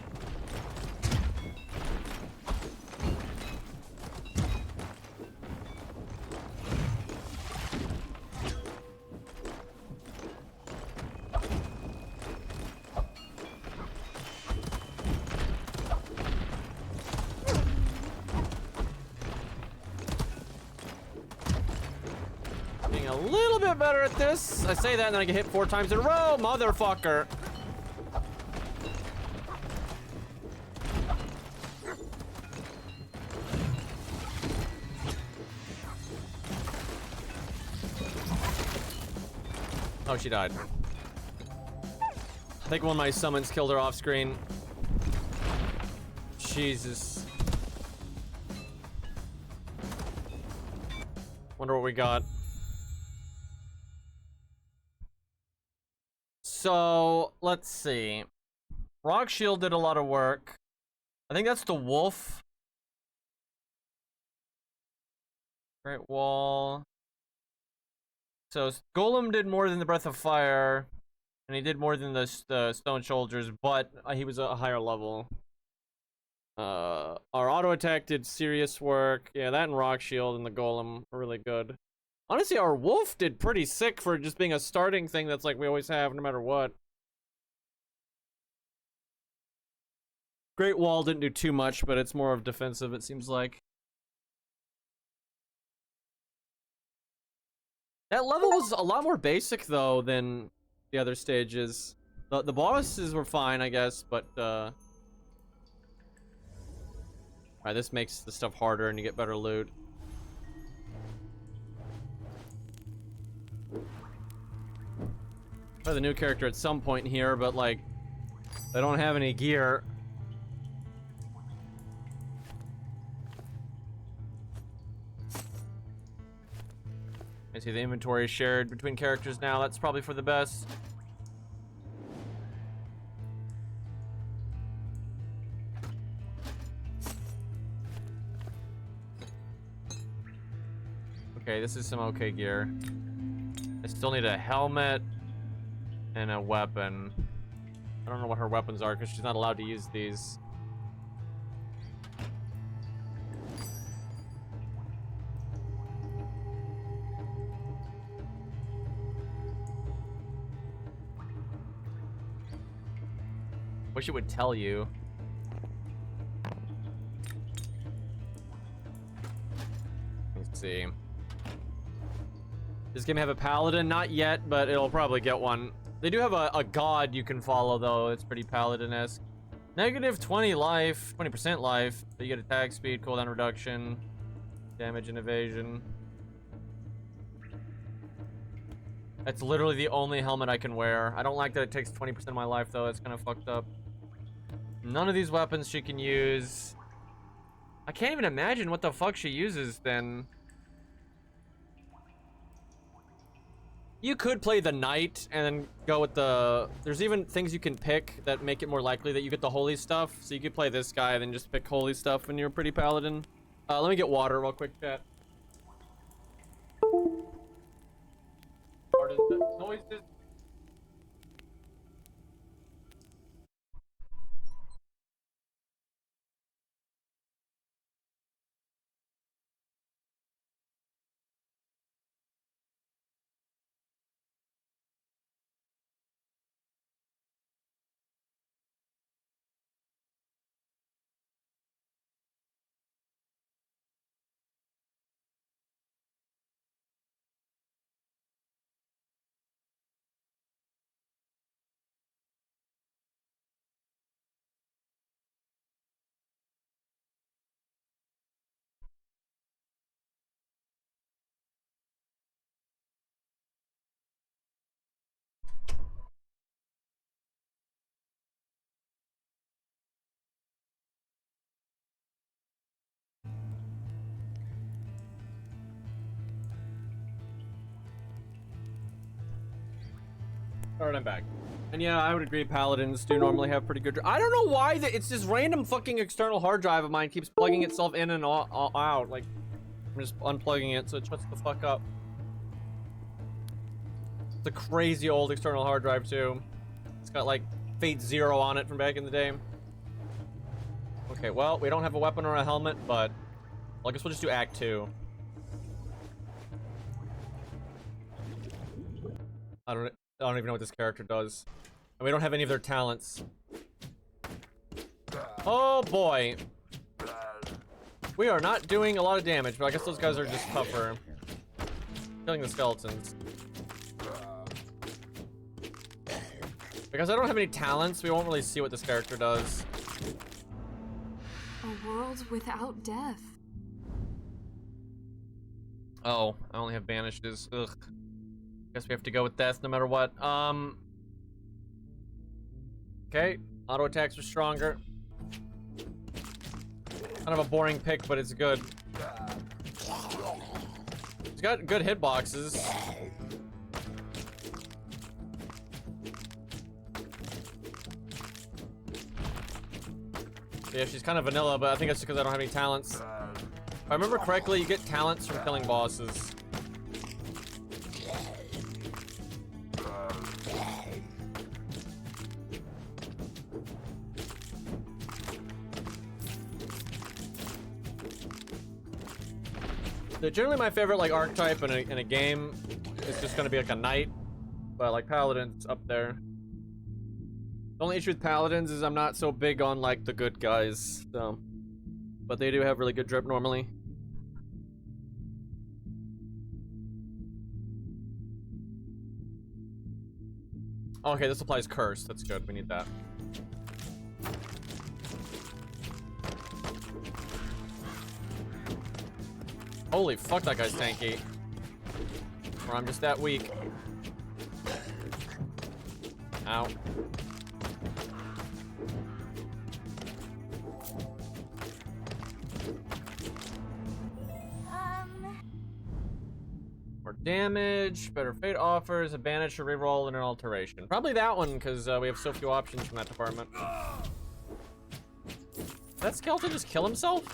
[SPEAKER 1] Being a little bit better at this. I say that and then I get hit 4 times in a row, motherfucker. Oh, she died. I think one of my summons killed her off screen. Jesus. Wonder what we got. So, let's see. Rock Shield did a lot of work. I think that's the wolf. Great Wall. So, Golem did more than the Breath of Fire. And he did more than the Stone Soldiers, but he was a higher level. Our auto attack did serious work. Yeah, that and Rock Shield and the Golem were really good. Honestly, our wolf did pretty sick for just being a starting thing that's like we always have no matter what. Great Wall didn't do too much, but it's more of defensive, it seems like. That level was a lot more basic, though, than the other stages. The bosses were fine, I guess, but, Alright, this makes the stuff harder and you get better loot. Probably the new character at some point here, but, like, they don't have any gear. I see the inventory is shared between characters now. That's probably for the best. Okay, this is some okay gear. I still need a helmet and a weapon. I don't know what her weapons are because she's not allowed to use these. Wish it would tell you. Let's see. Does this game have a paladin? Not yet, but it'll probably get one. They do have a god you can follow, though. It's pretty paladin-esque. Negative 20 life, 20% life. But you get attack speed, cooldown reduction, damage and evasion. That's literally the only helmet I can wear. I don't like that it takes 20% of my life, though. It's kind of fucked up. None of these weapons she can use. I can't even imagine what the fuck she uses, then. You could play the knight and then go with the... There's even things you can pick that make it more likely that you get the holy stuff. So you could play this guy and then just pick holy stuff when you're a pretty paladin. Let me get water real quick, chat. What is that noises? Alright, I'm back. And yeah, I would agree paladins do normally have pretty good... I don't know why it's this random fucking external hard drive of mine keeps plugging itself in and out. Like, I'm just unplugging it so it shuts the fuck up. It's a crazy old external hard drive too. It's got like Fate Zero on it from back in the day. Okay, well, we don't have a weapon or a helmet, but I guess we'll just do Act 2. I don't even know what this character does. And we don't have any of their talents. Oh boy. We are not doing a lot of damage, but I guess those guys are just tougher. Killing the skeletons. Because I don't have any talents, we won't really see what this character does.
[SPEAKER 5] A world without death.
[SPEAKER 1] Oh, I only have banishes. Ugh. Guess we have to go with death no matter what. Okay, auto attacks are stronger. Kind of a boring pick, but it's good. He's got good hitboxes. Yeah, she's kind of vanilla, but I think that's because I don't have any talents. If I remember correctly, you get talents from killing bosses. Generally, my favorite like archetype in a game is just gonna be like a knight, but like paladins up there. The only issue with paladins is I'm not so big on like the good guys, so, but they do have really good drip normally. Okay, this applies curse. That's good. We need that. Holy fuck, that guy's tanky. Or I'm just that weak. Ow. More damage, better fate offers, a banish, a reroll, and an alteration. Probably that one, because we have so few options from that department. Did that skeleton just kill himself?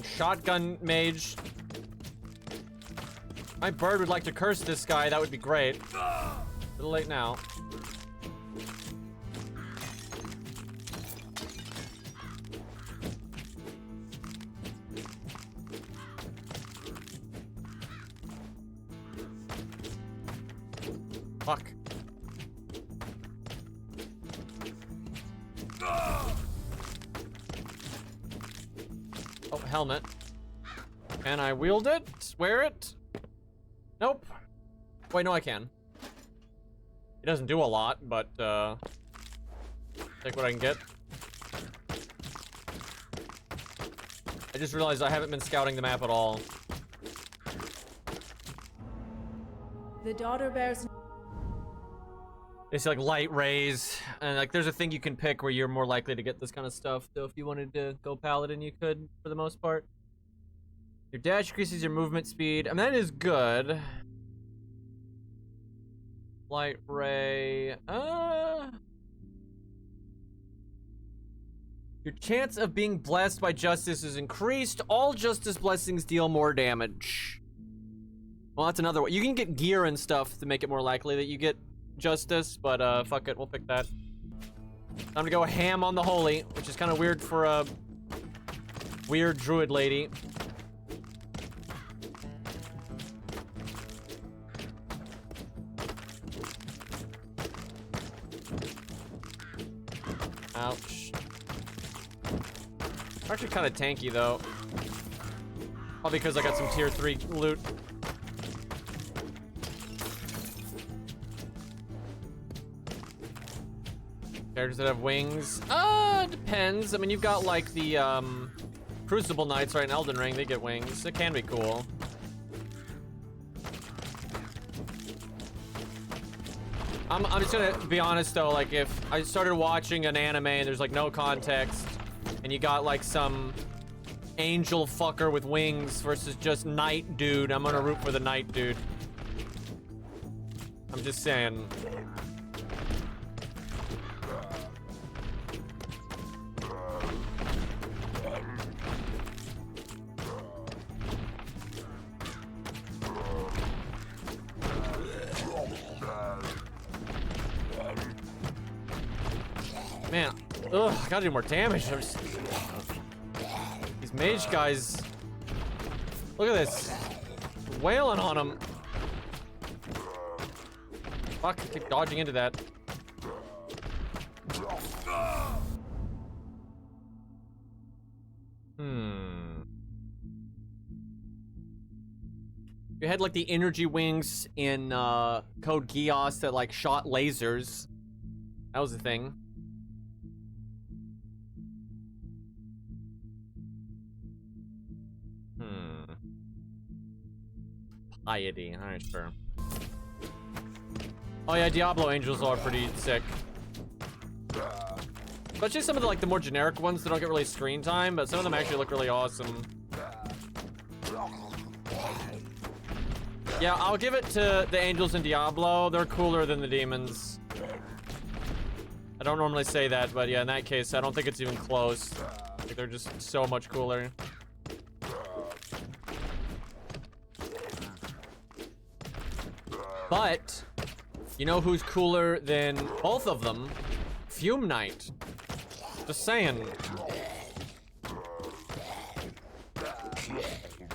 [SPEAKER 1] Shotgun mage. My bird would like to curse this guy. That would be great. A little late now. Fuck. Oh, helmet. Can I wield it? Wear it? Nope. Wait, no, I can. It doesn't do a lot, but, take what I can get. I just realized I haven't been scouting the map at all.
[SPEAKER 4] The daughter bears...
[SPEAKER 1] It's like light rays, and like there's a thing you can pick where you're more likely to get this kind of stuff. So if you wanted to go paladin, you could for the most part. Your dash increases your movement speed. I mean, that is good. Light ray. Your chance of being blessed by justice is increased. All justice blessings deal more damage. Well, that's another way. You can get gear and stuff to make it more likely that you get justice, but fuck it, we'll pick that. Time to go ham on the holy, which is kind of weird for a weird druid lady. Ouch. Actually kind of tanky though. Probably because I got some tier 3 loot. Characters that have wings? Depends. I mean, you've got like the Crucible Knights, right, in Elden Ring. They get wings. It can be cool. I'm just gonna be honest though, like if I started watching an anime and there's like no context, and you got like some angel fucker with wings versus just knight dude, I'm gonna root for the knight dude. I'm just saying. Man, ugh, I gotta do more damage. These mage guys. Look at this. Wailing on them. Fuck, I keep dodging into that. You had like the energy wings in Code Geass that like shot lasers. That was the thing. Piety. Alright, sure. Oh yeah, Diablo Angels are pretty sick. Especially some of the like the more generic ones that don't get really screen time, but some of them actually look really awesome. Yeah, I'll give it to the Angels in Diablo. They're cooler than the demons. I don't normally say that, but yeah, in that case, I don't think it's even close. Like, they're just so much cooler. But, you know who's cooler than both of them? Fume Knight. Just saying.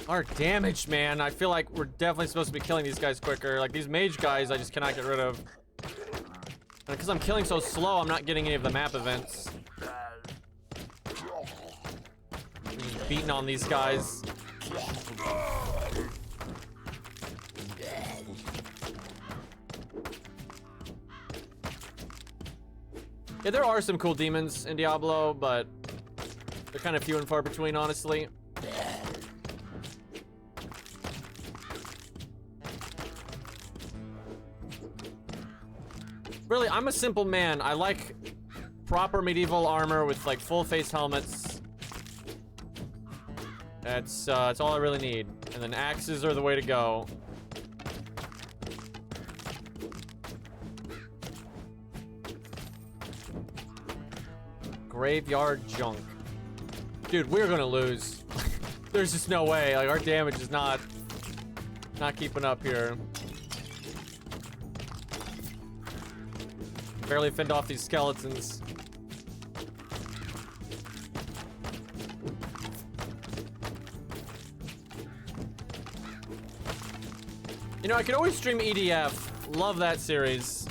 [SPEAKER 1] Our damage, man. I feel like we're definitely supposed to be killing these guys quicker. Like, these mage guys, I just cannot get rid of. And because I'm killing so slow, I'm not getting any of the map events. I'm just beating on these guys. Yeah, there are some cool demons in Diablo, but they're kind of few and far between, honestly. Really, I'm a simple man. I like proper medieval armor with like full face helmets. That's all I really need. And then axes are the way to go. Graveyard junk. Dude, we're gonna lose. There's just no way. Like, our damage is not keeping up here. Barely fend off these skeletons. You know, I could always stream EDF. Love that series.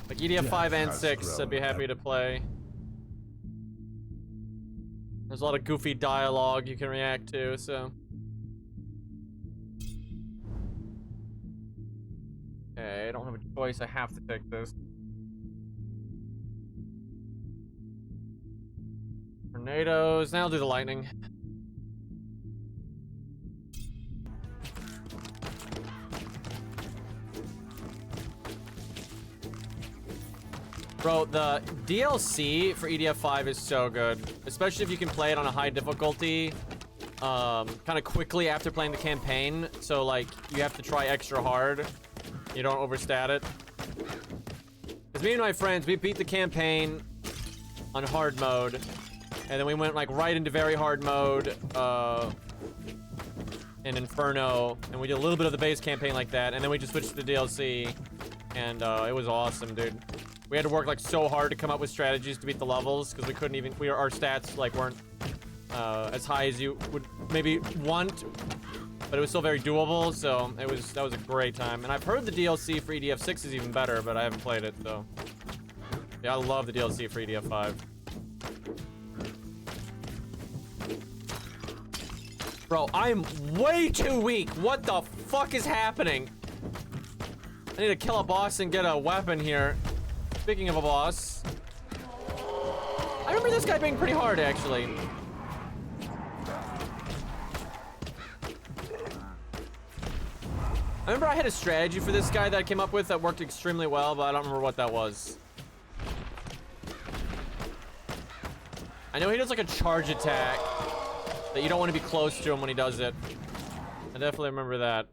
[SPEAKER 1] Like EDF 5 and 6, I'd be happy to play. There's a lot of goofy dialogue you can react to, so. Okay, I don't have a choice, I have to take this. Tornadoes, now I'll do the lightning. Bro, the DLC for EDF 5 is so good, especially if you can play it on a high difficulty, kind of quickly after playing the campaign. So like you have to try extra hard. You don't overstat it. Because me and my friends, we beat the campaign on hard mode, and then we went like right into very hard mode in Inferno, and we did a little bit of the base campaign like that, and then we just switched to the DLC, and it was awesome, dude. We had to work like so hard to come up with strategies to beat the levels because we couldn't even. Our stats like weren't as high as you would maybe want, but it was still very doable. So that was a great time. And I've heard the DLC for EDF 6 is even better, but I haven't played it. So yeah, I love the DLC for EDF 5. Bro, I'm way too weak. What the fuck is happening? I need to kill a boss and get a weapon here. Speaking of a boss, I remember this guy being pretty hard, actually. I remember I had a strategy for this guy that I came up with that worked extremely well, but I don't remember what that was. I know he does like a charge attack that you don't want to be close to him when he does it. I definitely remember that.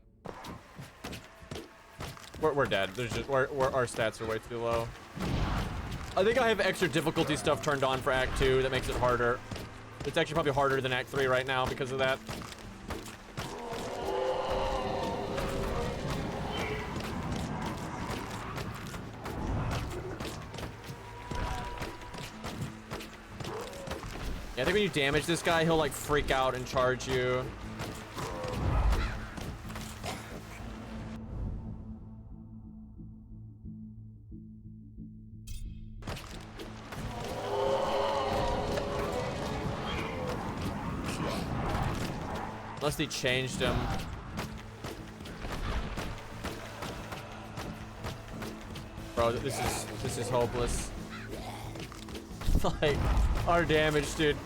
[SPEAKER 1] We're dead. There's just our stats are way too low. I think I have extra difficulty stuff turned on for Act 2 that makes it harder. It's actually probably harder than Act 3 right now because of that. Yeah, I think when you damage this guy, he'll like freak out and charge you. Unless they changed him. Bro, this is hopeless. Like, our damage, dude.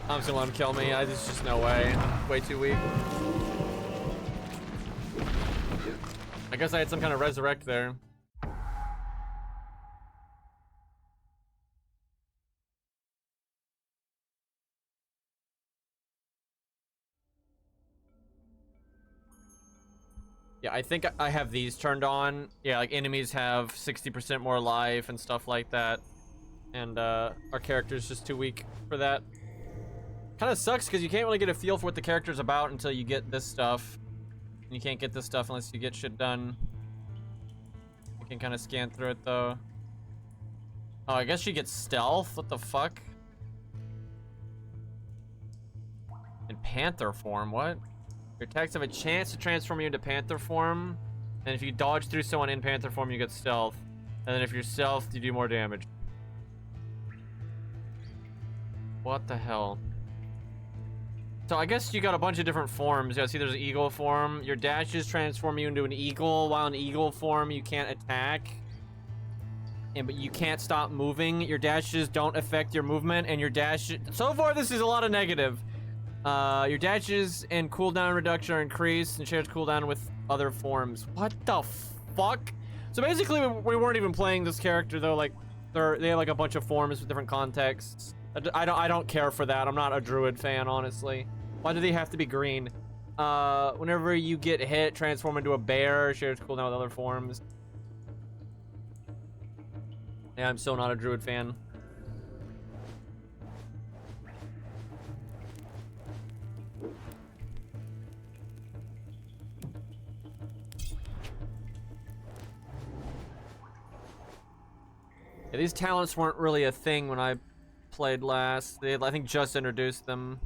[SPEAKER 1] I'm just gonna let him kill me. There's just no way. I'm way too weak. I guess I had some kind of resurrect there. Yeah, I think I have these turned on. Yeah, like enemies have 60% more life and stuff like that. And our character's just too weak for that. Kind of sucks because you can't really get a feel for what the character's about until you get this stuff. And you can't get this stuff unless you get shit done. You can kind of scan through it though. Oh, I guess she gets stealth? What the fuck? In panther form, what? Your attacks have a chance to transform you into panther form, and if you dodge through someone in panther form, you get stealth. And then if you're stealthed, you do more damage. What the hell? So I guess you got a bunch of different forms. Yeah, see there's an eagle form. Your dashes transform you into an eagle, while in eagle form you can't attack. But you can't stop moving. Your dashes don't affect your movement, and your dash... So far, this is a lot of negative. Your dashes and cooldown reduction are increased and shares cooldown with other forms. What the fuck? So basically, we weren't even playing this character though. Like, they have like a bunch of forms with different contexts. I don't care for that. I'm not a druid fan, honestly. Why do they have to be green? Whenever you get hit, transform into a bear. Shares cooldown with other forms. Yeah, I'm still not a druid fan. Yeah, these talents weren't really a thing when I played last. They, I think, just introduced them.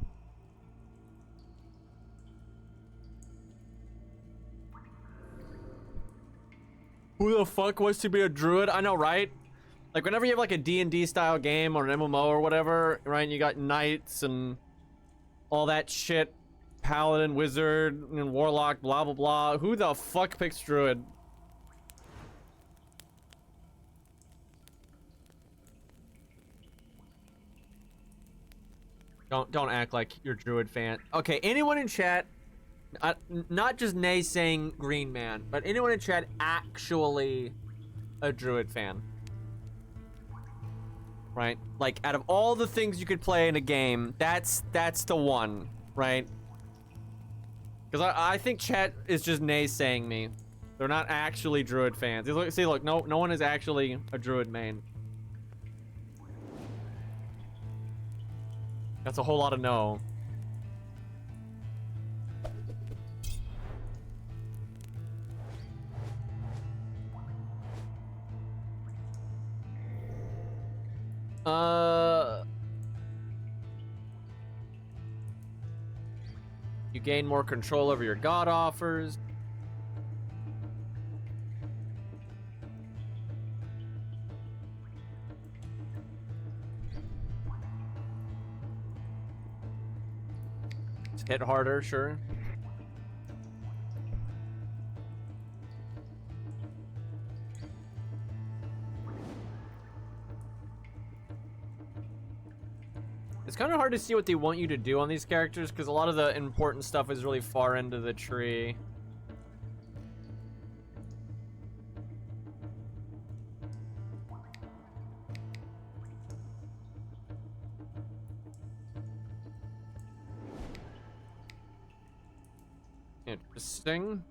[SPEAKER 1] Who the fuck wants to be a druid? I know, right? Like, whenever you have like a D&D style game or an MMO or whatever, right? And you got knights and all that shit. Paladin, wizard, and warlock, blah, blah, blah. Who the fuck picks druid? Don't act like you're druid fan. Okay, anyone in chat not just naysaying Green Man, but anyone in chat actually a Druid fan. Right? Like, out of all the things you could play in a game, that's the one, right? Because I think chat is just naysaying me. They're not actually Druid fans. See, look, no one is actually a Druid main. That's a whole lot of no. You gain more control over your god offers. Hit harder, sure. It's kind of hard to see what they want you to do on these characters because a lot of the important stuff is really far into the tree. Interesting.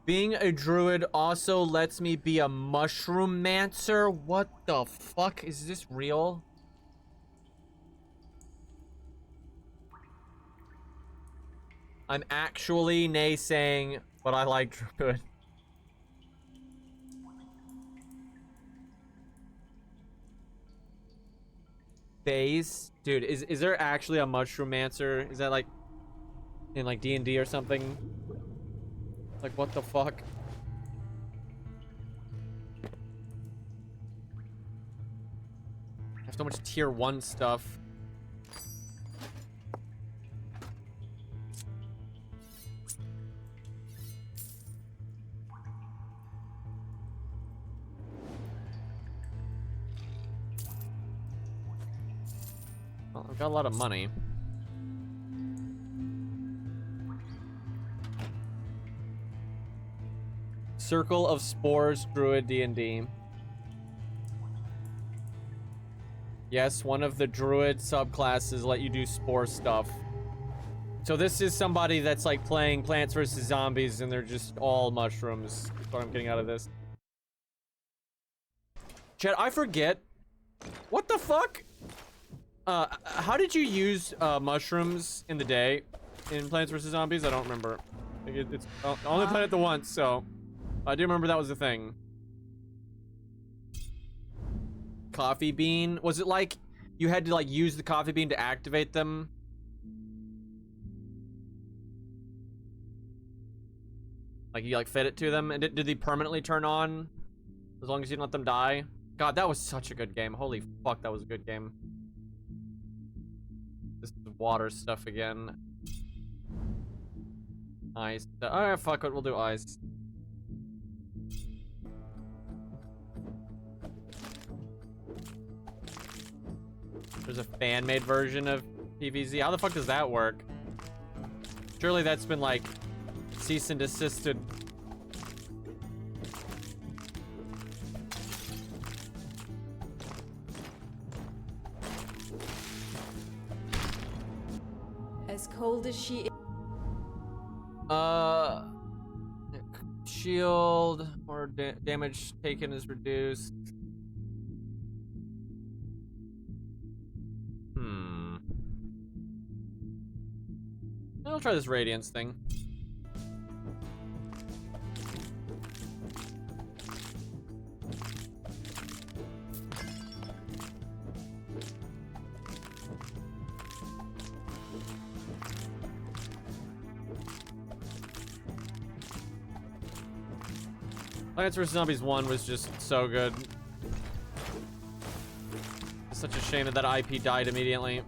[SPEAKER 1] Being a druid also lets me be a mushroom mancer. What the fuck? Is this real? I'm actually naysaying, but I like druid. Phase? Dude, is there actually a mushroom mancer? Is that like in like D&D or something? Like, what the fuck? I have so much tier 1 stuff. Well, I've got a lot of money. Circle of Spores, Druid D&D. Yes, one of the Druid subclasses let you do spore stuff. So this is somebody that's like playing Plants vs. Zombies and they're just all mushrooms. That's what I'm getting out of this. Chat, I forget. What the fuck? How did you use mushrooms in the day in Plants vs. Zombies? I don't remember. It's I only played it the once, so I do remember that was a thing. Coffee bean. Was it like you had to like use the coffee bean to activate them? Like you like fed it to them, and did they permanently turn on as long as you didn't let them die? God, that was such a good game. Holy fuck, that was a good game. This is water stuff again. Ice. Alright, fuck it, we'll do ice. There's a fan-made version of PvZ. How the fuck does that work? Surely that's been like cease and desisted.
[SPEAKER 4] As cold as she is.
[SPEAKER 1] Shield or damage taken is reduced. I'll try this Radiance thing. Plants vs. Zombies 1 was just so good. It's such a shame that that IP died immediately.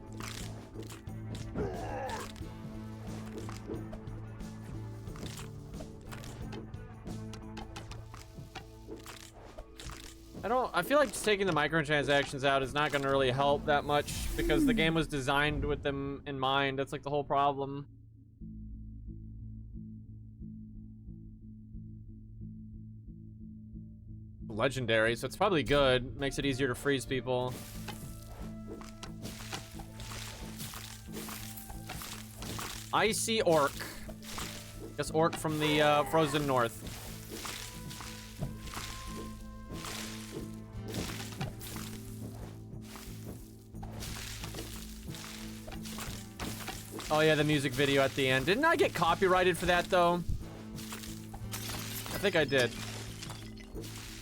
[SPEAKER 1] I feel like just taking the microtransactions out is not going to really help that much because the game was designed with them in mind. That's like the whole problem. Legendary, so it's probably good. Makes it easier to freeze people. Icy Orc. Guess Orc from the Frozen North. Oh yeah, the music video at the end. Didn't I get copyrighted for that though? I think I did.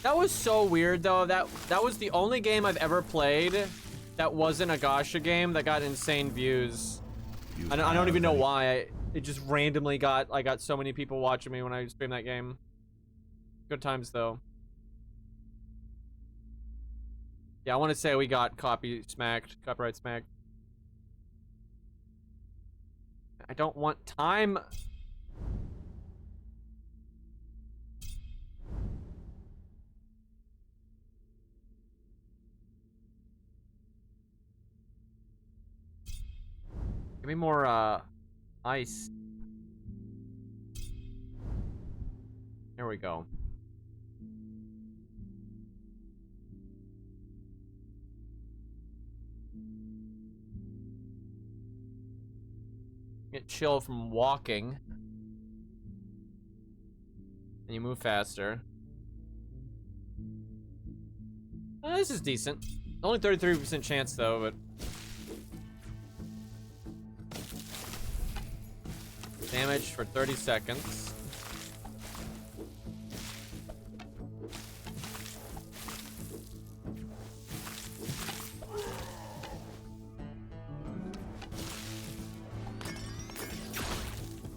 [SPEAKER 1] That was so weird though. That was the only game I've ever played that wasn't a gacha game that got insane views. I don't even know why. It just randomly I got so many people watching me when I streamed that game. Good times though. Yeah, I want to say we got copyright smacked. I don't want time. Give me more ice. There we go. Get chill from walking. And you move faster. This is decent. Only 33% chance though, but damage for 30 seconds.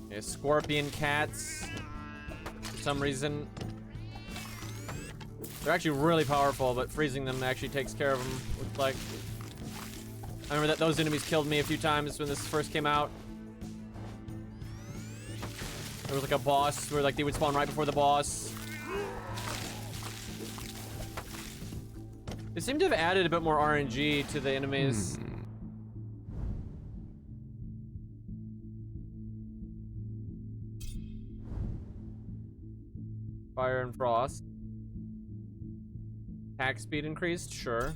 [SPEAKER 1] Okay, scorpion cats. For some reason. They're actually really powerful, but freezing them actually takes care of them, looks like. I remember that those enemies killed me a few times when this first came out. There was like a boss where like they would spawn right before the boss. They seem to have added a bit more RNG to the enemies. Fire and frost. Attack speed increased, sure.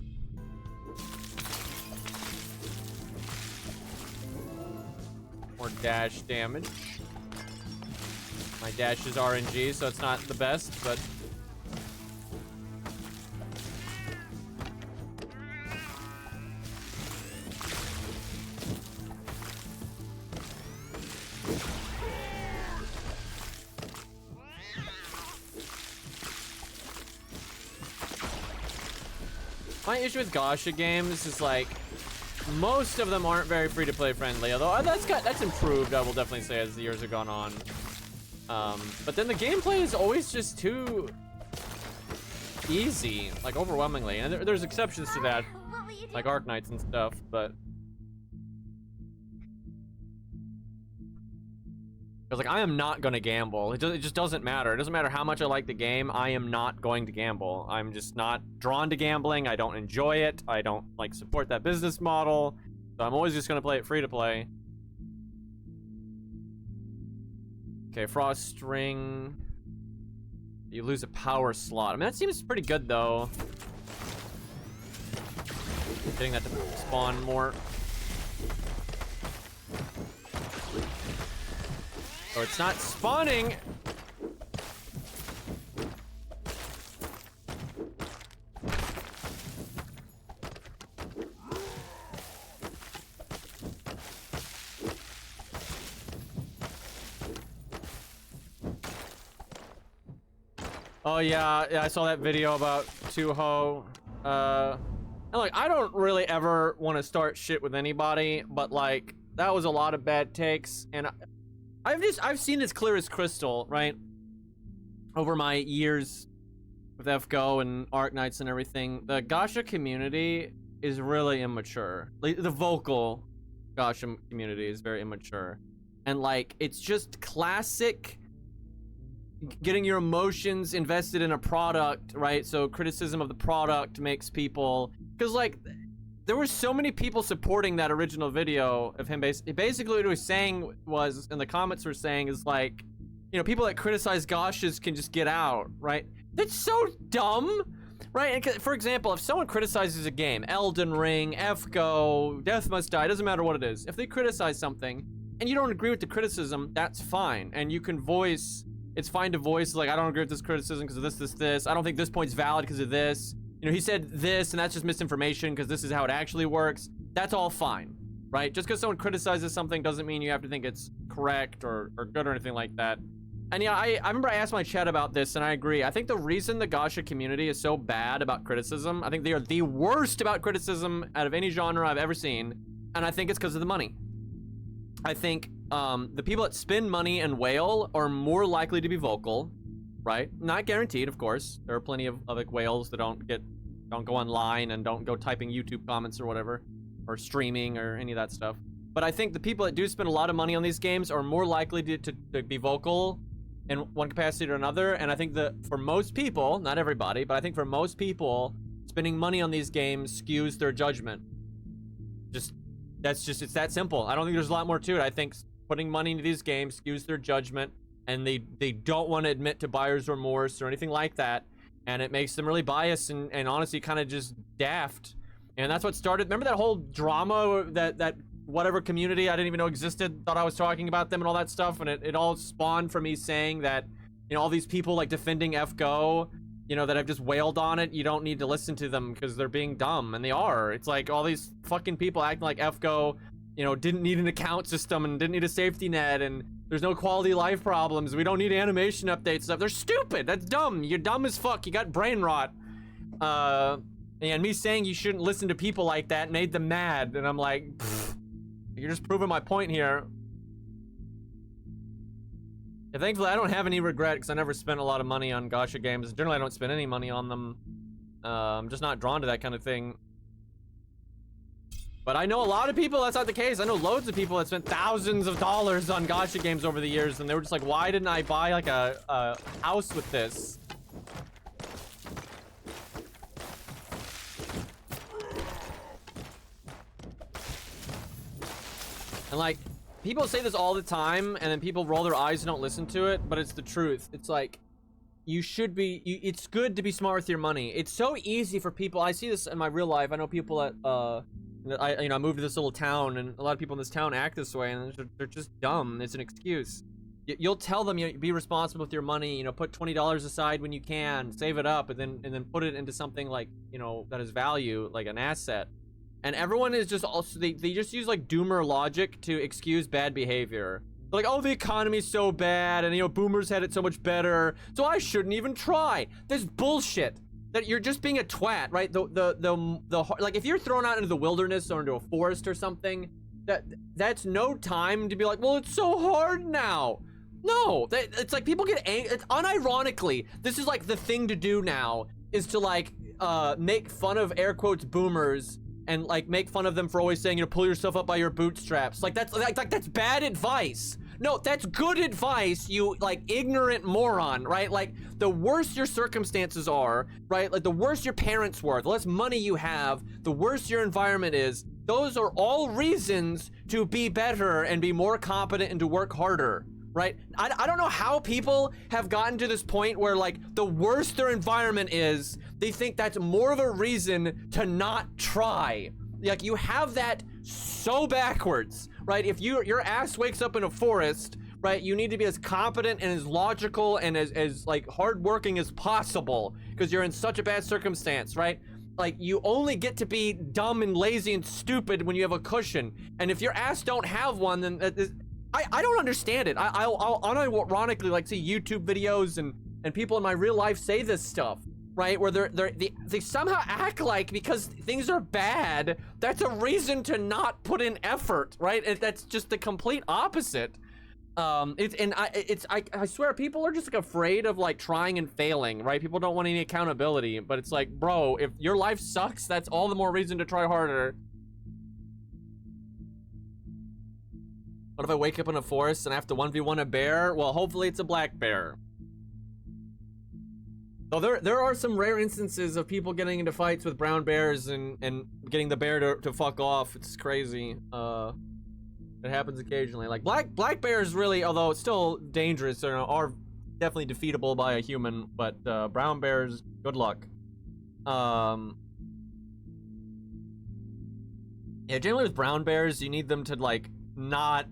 [SPEAKER 1] More dash damage. My dash is RNG, so it's not the best, but my issue with gacha games is like most of them aren't very free-to-play friendly, although that's improved, I will definitely say, as the years have gone on. But then the gameplay is always just too easy, like overwhelmingly, and there's exceptions to that,
[SPEAKER 3] What will you do?
[SPEAKER 1] like Arknights and stuff, but because like I am not gonna gamble. It just doesn't matter. It doesn't matter how much I like the game. I am not going to gamble. I'm just not drawn to gambling. I don't enjoy it. I don't like support that business model. So I'm always just gonna play it free to play. Okay, frost ring. You lose a power slot. I mean, that seems pretty good though. Getting that to spawn more. So it's not spawning. Oh yeah, I saw that video about Tuho. And like, I don't really ever want to start shit with anybody, but like, that was a lot of bad takes, and I've seen this clear as crystal, right? Over my years with FGO and Arknights and everything, the gacha community is really immature. Like, the vocal gacha community is very immature, and like, it's just classic getting your emotions invested in a product, right? So criticism of the product makes people, because like there were so many people supporting that original video of him. Basically what he was saying was, in the comments were saying, is like, you know, people that criticize Gashas can just get out, right? That's so dumb, right? And for example, if someone criticizes a game, Elden Ring, FGO, Death Must Die, doesn't matter what it is. If they criticize something and you don't agree with the criticism, that's fine. And you can voice, it's fine to voice, like, I don't agree with this criticism because of this. I don't think this point's valid because of this. You know, he said this and that's just misinformation because this is how it actually works. That's all fine, right? Just because someone criticizes something doesn't mean you have to think it's correct or good or anything like that. And yeah, I remember I asked my chat about this, and I agree. I think the reason the Gacha community is so bad about criticism, I think they are the worst about criticism out of any genre I've ever seen, and I think it's because of the money. I think the people that spend money and whale are more likely to be vocal, right? Not guaranteed, of course. There are plenty of like whales that don't go online and don't go typing YouTube comments or whatever, or streaming or any of that stuff. But I think the people that do spend a lot of money on these games are more likely to be vocal in one capacity or another. And I think that for most people, not everybody, but I think for most people, spending money on these games skews their judgment. It's that simple. I don't think there's a lot more to it. I think putting money into these games skews their judgment, and they don't want to admit to buyer's remorse or anything like that. And it makes them really biased and honestly kind of just daft. And that's what started, remember that whole drama that whatever community I didn't even know existed thought I was talking about them and all that stuff, and it all spawned from me saying that, you know, all these people like defending FGO, you know, that have just wailed on it, you don't need to listen to them because they're being dumb, and they are. It's like all these fucking people acting like FGO, you know, didn't need an account system and didn't need a safety net, and there's no quality of life problems, we don't need animation updates stuff. They're stupid. That's dumb. You're dumb as fuck. You got brain rot. And me saying you shouldn't listen to people like that made them mad, and I'm like, you're just proving my point here. And thankfully, I don't have any regret because I never spent a lot of money on Gacha games. Generally, I don't spend any money on them. I'm just not drawn to that kind of thing. But I know a lot of people that's not the case. I know loads of people that spent thousands of dollars on Gacha games over the years, and they were just like, why didn't I buy like a house with this? And like, people say this all the time, and then people roll their eyes and don't listen to it, but it's the truth. It's like, you should be, it's good to be smart with your money. It's so easy for people, I see this in my real life, I know people that, I moved to this little town, and a lot of people in this town act this way, and they're just dumb. It's an excuse. You'll tell them, you know, be responsible with your money, you know, put $20 aside when you can, save it up, and then put it into something like, you know, that has value, like an asset. And everyone is just also, they just use like doomer logic to excuse bad behavior. They're like, oh, the economy's so bad, and you know, boomers had it so much better, so I shouldn't even try. That's bullshit. That you're just being a twat, right? Like if you're thrown out into the wilderness or into a forest or something, that's no time to be like, well, it's so hard now. No, it's like people get angry. Unironically, this is like the thing to do now, is to like make fun of air quotes boomers and like make fun of them for always saying, you know, pull yourself up by your bootstraps. Like that's bad advice. No, that's good advice, you like ignorant moron, right? Like the worse your circumstances are, right? Like the worse your parents were, the less money you have, the worse your environment is. Those are all reasons to be better and be more competent and to work harder, right? I don't know how people have gotten to this point where like the worse their environment is, they think that's more of a reason to not try. Like you have that so backwards, right? If your ass wakes up in a forest, right, you need to be as competent and as logical and as like hardworking as possible because you're in such a bad circumstance, right? Like you only get to be dumb and lazy and stupid when you have a cushion. And if your ass don't have one, then I don't understand it. I'll unironically like see YouTube videos and people in my real life say this stuff, right? Where they somehow act like because things are bad, that's a reason to not put in effort, right? And that's just the complete opposite. I swear people are just like afraid of like trying and failing, right? People don't want any accountability, but it's like, bro, if your life sucks, that's all the more reason to try harder. What if I wake up in a forest and I have to 1v1 a bear? Well, hopefully it's a black bear. Though there are some rare instances of people getting into fights with brown bears and getting the bear to fuck off. It's crazy. It happens occasionally. Like black bears really, although it's still dangerous, are definitely defeatable by a human. But brown bears, good luck. Yeah, generally with brown bears, you need them to like not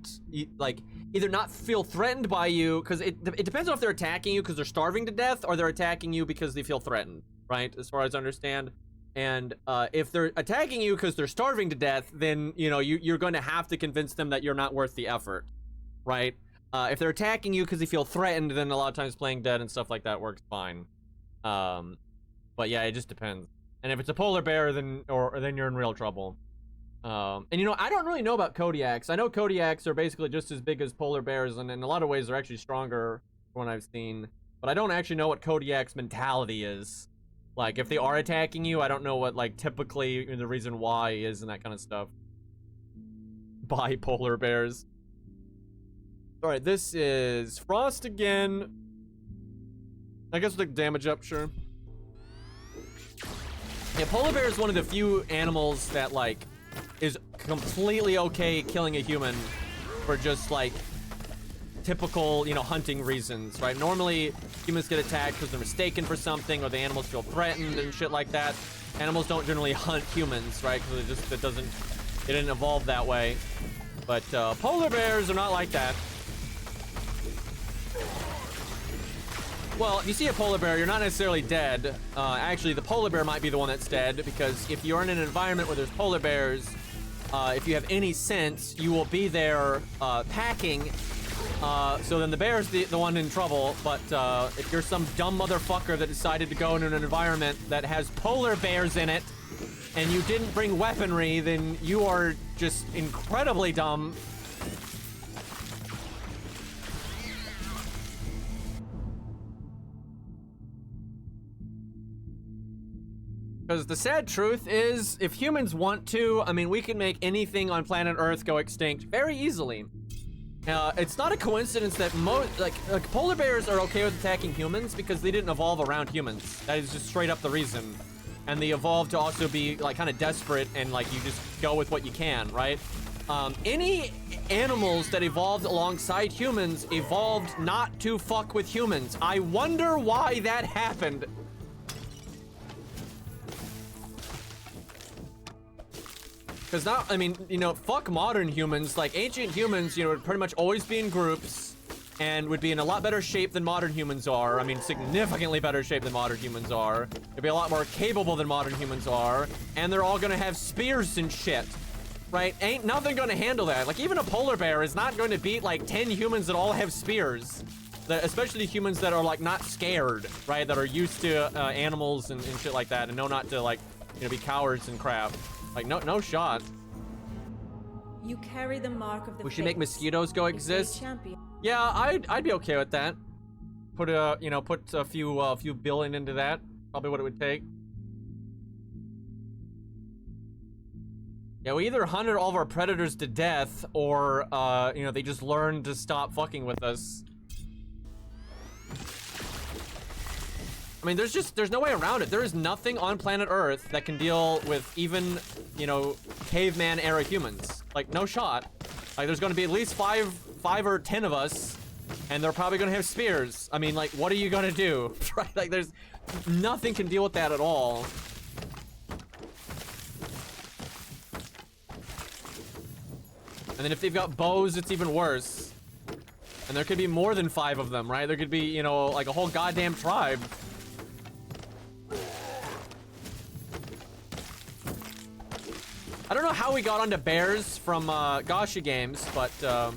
[SPEAKER 1] either not feel threatened by you, because it depends on if they're attacking you because they're starving to death or they're attacking you because they feel threatened, right? As far as I understand. And if they're attacking you because they're starving to death, then you're going to have to convince them that you're not worth the effort, right? If they're attacking you because they feel threatened, then a lot of times playing dead and stuff like that works fine. But yeah, it just depends. And if it's a polar bear, then you're in real trouble. And I don't really know about Kodiaks. I know Kodiaks are basically just as big as polar bears, and in a lot of ways they're actually stronger from what I've seen. But I don't actually know what Kodiak's mentality is. Like, if they are attacking you, I don't know what, like, typically the reason why is and that kind of stuff. By polar bears. Alright, this is Frost again. I guess we'll take damage up, sure. Yeah, polar bear is one of the few animals that, like, is completely okay killing a human for just, like, typical, hunting reasons, right? Normally, humans get attacked because they're mistaken for something, or the animals feel threatened and shit like that. Animals don't generally hunt humans, right? Because it didn't evolve that way. But polar bears are not like that. Well, if you see a polar bear, you're not necessarily dead. Actually, the polar bear might be the one that's dead, because if you're in an environment where there's polar bears, if you have any sense, you will be there packing. So then the bear's the one in trouble. But if you're some dumb motherfucker that decided to go in an environment that has polar bears in it, and you didn't bring weaponry, then you are just incredibly dumb. Because the sad truth is, if humans want to, I mean, we can make anything on planet Earth go extinct very easily. It's not a coincidence that like polar bears are okay with attacking humans because they didn't evolve around humans. That is just straight up the reason. And they evolved to also be like kind of desperate, and like you just go with what you can, right? Any animals that evolved alongside humans evolved not to fuck with humans. I wonder why that happened. Because now, I mean, fuck modern humans. Like, ancient humans, would pretty much always be in groups and would be in a lot better shape than modern humans are. I mean, significantly better shape than modern humans are. They'd be a lot more capable than modern humans are. And they're all gonna have spears and shit, right? Ain't nothing gonna handle that. Like, even a polar bear is not going to beat, like, 10 humans that all have spears. Especially humans that are, like, not scared, right? That are used to animals and shit like that and know not to, like, be cowards and crap. Like, no shot.
[SPEAKER 4] You carry the mark of the
[SPEAKER 1] We should make
[SPEAKER 4] fates.
[SPEAKER 1] mosquitoes go
[SPEAKER 4] If they
[SPEAKER 1] exist.
[SPEAKER 4] champion-
[SPEAKER 1] Yeah, I'd be okay with that. Put a few billion into that. Probably what it would take. Yeah, we either hunted all of our predators to death, or they just learned to stop fucking with us. I mean, there's no way around it. There is nothing on planet Earth that can deal with even, caveman era humans. Like, no shot. Like, there's gonna be at least five or 10 of us, and they're probably gonna have spears. I mean, like, what are you gonna do? Right? Like, there's nothing can deal with that at all. And then if they've got bows, it's even worse. And there could be more than 5 of them, right? There could be, like a whole goddamn tribe. I don't know how we got onto bears from Gacha games, but yeah,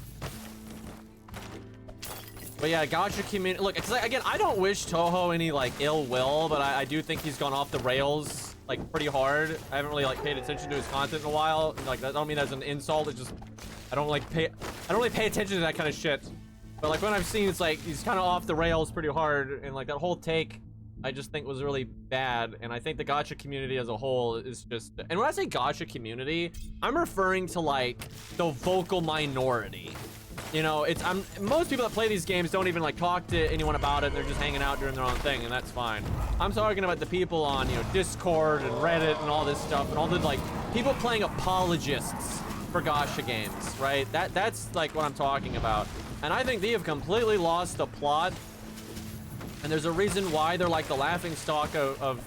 [SPEAKER 1] Gacha community. Look, again, I don't wish Toho any like ill will, but I do think he's gone off the rails like pretty hard. I haven't really like paid attention to his content in a while. Like, I don't mean that as an insult. It's just I don't really pay attention to that kind of shit. But like when I've seen, it's like he's kind of off the rails pretty hard, and like that whole take, I just think was really bad. And I think the Gacha community as a whole is just, and when I say Gacha community, I'm referring to like the vocal minority, You know, most people that play these games don't even like talk to anyone about it. They're just hanging out doing their own thing, and that's fine. I'm talking about the people on, you know, Discord and Reddit and all this stuff, and all the like people playing apologists for gacha games, right? That's like what I'm talking about. And I think they have completely lost the plot. And there's a reason why they're like the laughingstock of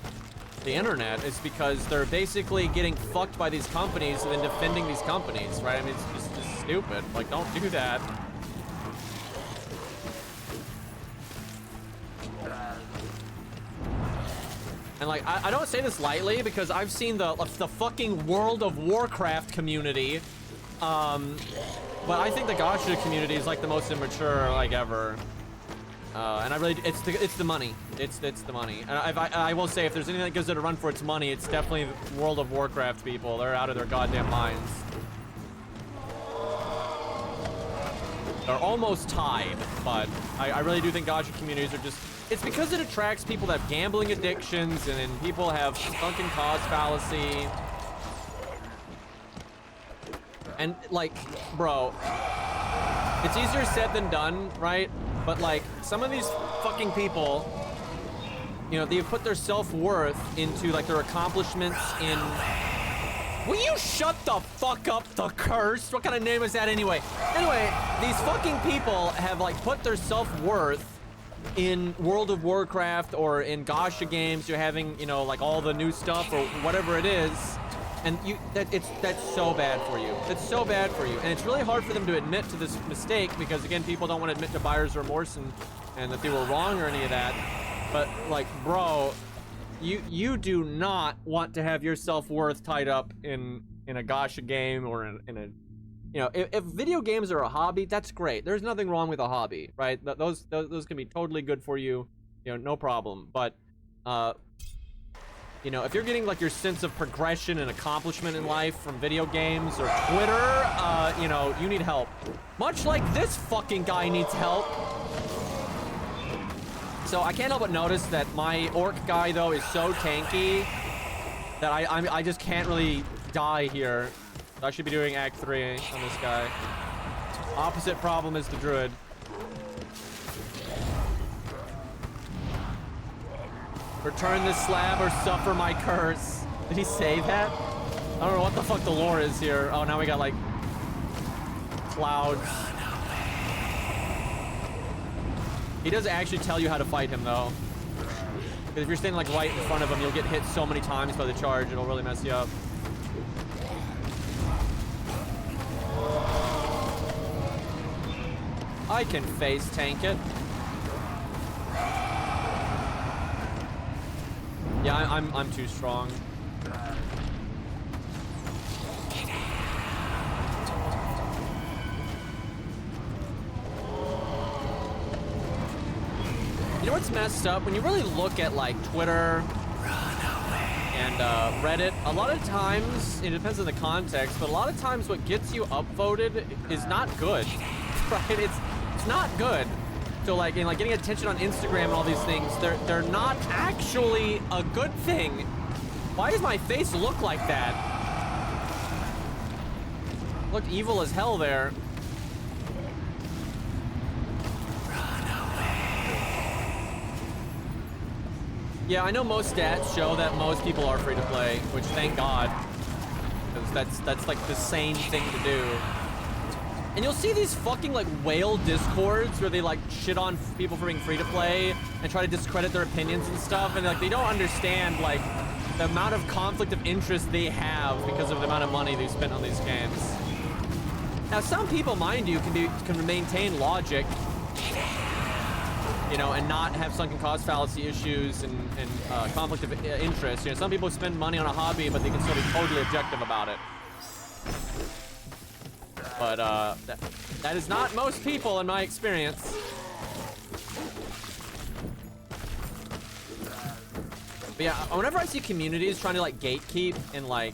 [SPEAKER 1] the internet. Is because they're basically getting fucked by these companies and then defending these companies, right? I mean, it's just stupid. Like, don't do that. And like, I don't say this lightly because I've seen the fucking World of Warcraft community. But I think the gacha community is like the most immature like ever. And I really, it's the money. It's the money. And I will say, if there's anything that gives it a run for its money, it's definitely World of Warcraft people. They're out of their goddamn minds. They're almost tied, but I really do think gacha communities are just, it's because it attracts people that have gambling addictions, and then people have sunken cost fallacy. And like, bro, it's easier said than done, right? But like, some of these fucking people, you know, they've put their self-worth into like their accomplishments in... Will you shut the fuck up, the curse? What kind of name is that anyway? Anyway, these fucking people have like put their self-worth in World of Warcraft or in gacha games. You're having, you know, like all the new stuff or whatever it is. And that's so bad for you. It's so bad for you. And it's really hard for them to admit to this mistake because, again, people don't want to admit to buyer's remorse and that they were wrong or any of that. But like, bro, you do not want to have your self-worth tied up in a gacha game or in a, you know, if video games are a hobby, that's great. There's nothing wrong with a hobby, right? Those can be totally good for you, you know, no problem. But you know, if you're getting like your sense of progression and accomplishment in life from video games or Twitter, you know, you need help. Much like this fucking guy needs help. So I can't help but notice that my orc guy though is so tanky that I just can't really die here. So I should be doing Act 3 on this guy. Opposite problem is the druid. Return this slab or suffer my curse. Did he say that? I don't know what the fuck the lore is here. Oh, now we got like clouds. He does actually tell you how to fight him though. Because if you're standing like right in front of him, you'll get hit so many times by the charge, it'll really mess you up. I can face tank it. Yeah, I'm too strong. You know what's messed up? When you really look at like Twitter and Reddit, a lot of times, it depends on the context, but a lot of times what gets you upvoted is not good, right? It's not good. So like, in like getting attention on Instagram and all these things, they're not actually a good thing. Why does my face look like that? Looked evil as hell there. Yeah, I know most stats show that most people are free to play, which thank God, because that's like the sane thing to do. And you'll see these fucking like whale discords where they like shit on people for being free to play and try to discredit their opinions and stuff, and like they don't understand like the amount of conflict of interest they have because of the amount of money they spent on these games. Now some people, mind you, can maintain logic, you know, and not have sunken cost fallacy issues and conflict of interest. You know, some people spend money on a hobby, but they can still be totally objective about it. But that is not most people in my experience. But yeah, whenever I see communities trying to like gatekeep and like,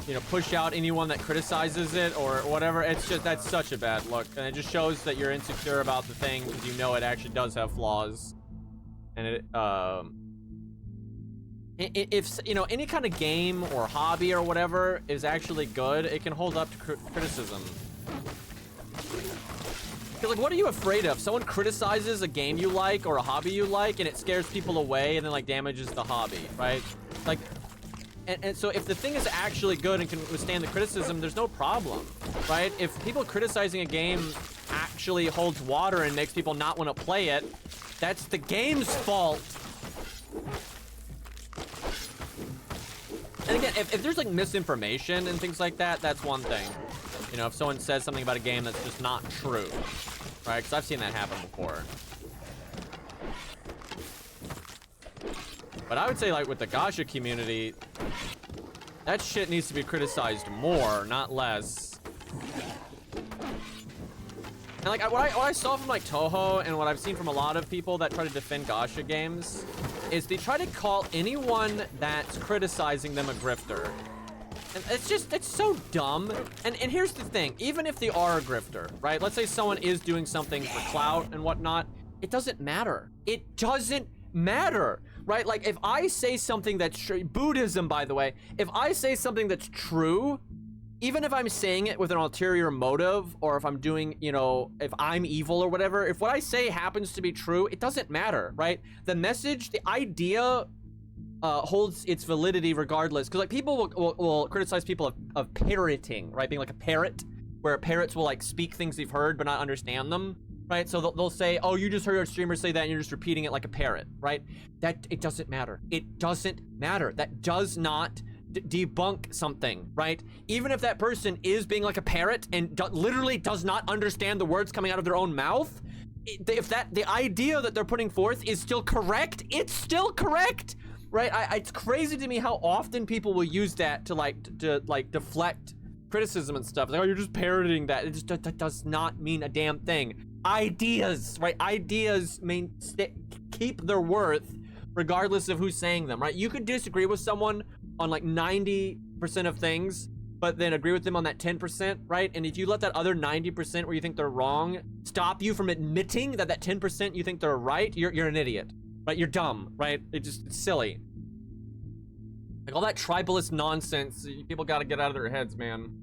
[SPEAKER 1] you know, push out anyone that criticizes it or whatever, it's just, that's such a bad look. And it just shows that you're insecure about the thing because you know it actually does have flaws. And if you know, any kind of game or hobby or whatever is actually good, it can hold up to criticism. Because, like, what are you afraid of? Someone criticizes a game you like or a hobby you like, and it scares people away and then, like, damages the hobby, right? Like, and so if the thing is actually good and can withstand the criticism, there's no problem, right? If people criticizing a game actually holds water and makes people not want to play it, that's the game's fault. And again, if there's, like, misinformation and things like that, that's one thing. You know, if someone says something about a game that's just not true, right? Because I've seen that happen before. But I would say, like, with the gacha community, that shit needs to be criticized more, not less. And, like, what I saw from, like, Toho and what I've seen from a lot of people that try to defend gacha games is they try to call anyone that's criticizing them a grifter. And it's so dumb. And here's the thing, even if they are a grifter, right? Let's say someone is doing something for clout and whatnot, it doesn't matter. It doesn't matter, right? Like, if I say something that's true, Buddhism, by the way, if I say something that's true, even if I'm saying it with an ulterior motive, or if I'm doing, you know, if I'm evil or whatever, if what I say happens to be true, it doesn't matter, right? The message, the idea holds its validity regardless. Because, like, people will criticize people of parroting, right? Being like a parrot, where parrots will, like, speak things they've heard but not understand them, right? So they'll say, oh, you just heard a streamer say that and you're just repeating it like a parrot, right? That, it doesn't matter. It doesn't matter. That does not debunk something, right? Even if that person is being like a parrot and literally does not understand the words coming out of their own mouth, if the idea that they're putting forth is still correct, it's still correct, right? It's crazy to me how often people will use that to deflect criticism and stuff. Like, oh, you're just parroting that. It just that does not mean a damn thing. Ideas, right? Ideas keep their worth regardless of who's saying them, right? You could disagree with someone on like 90% of things, but then agree with them on that 10%, right? And if you let that other 90% where you think they're wrong stop you from admitting that 10% you think they're right, you're an idiot, right? You're dumb, right? It's silly. Like, all that tribalist nonsense, people gotta get out of their heads, man.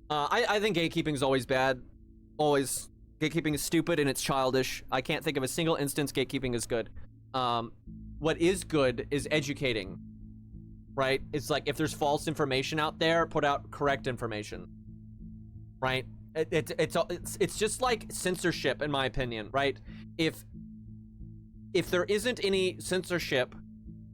[SPEAKER 1] I think gatekeeping is always bad. Always. Gatekeeping is stupid and it's childish. I can't think of a single instance gatekeeping is good. What is good is educating, right? It's like, if there's false information out there, put out correct information, right? It's just like censorship, in my opinion, right? If there isn't any censorship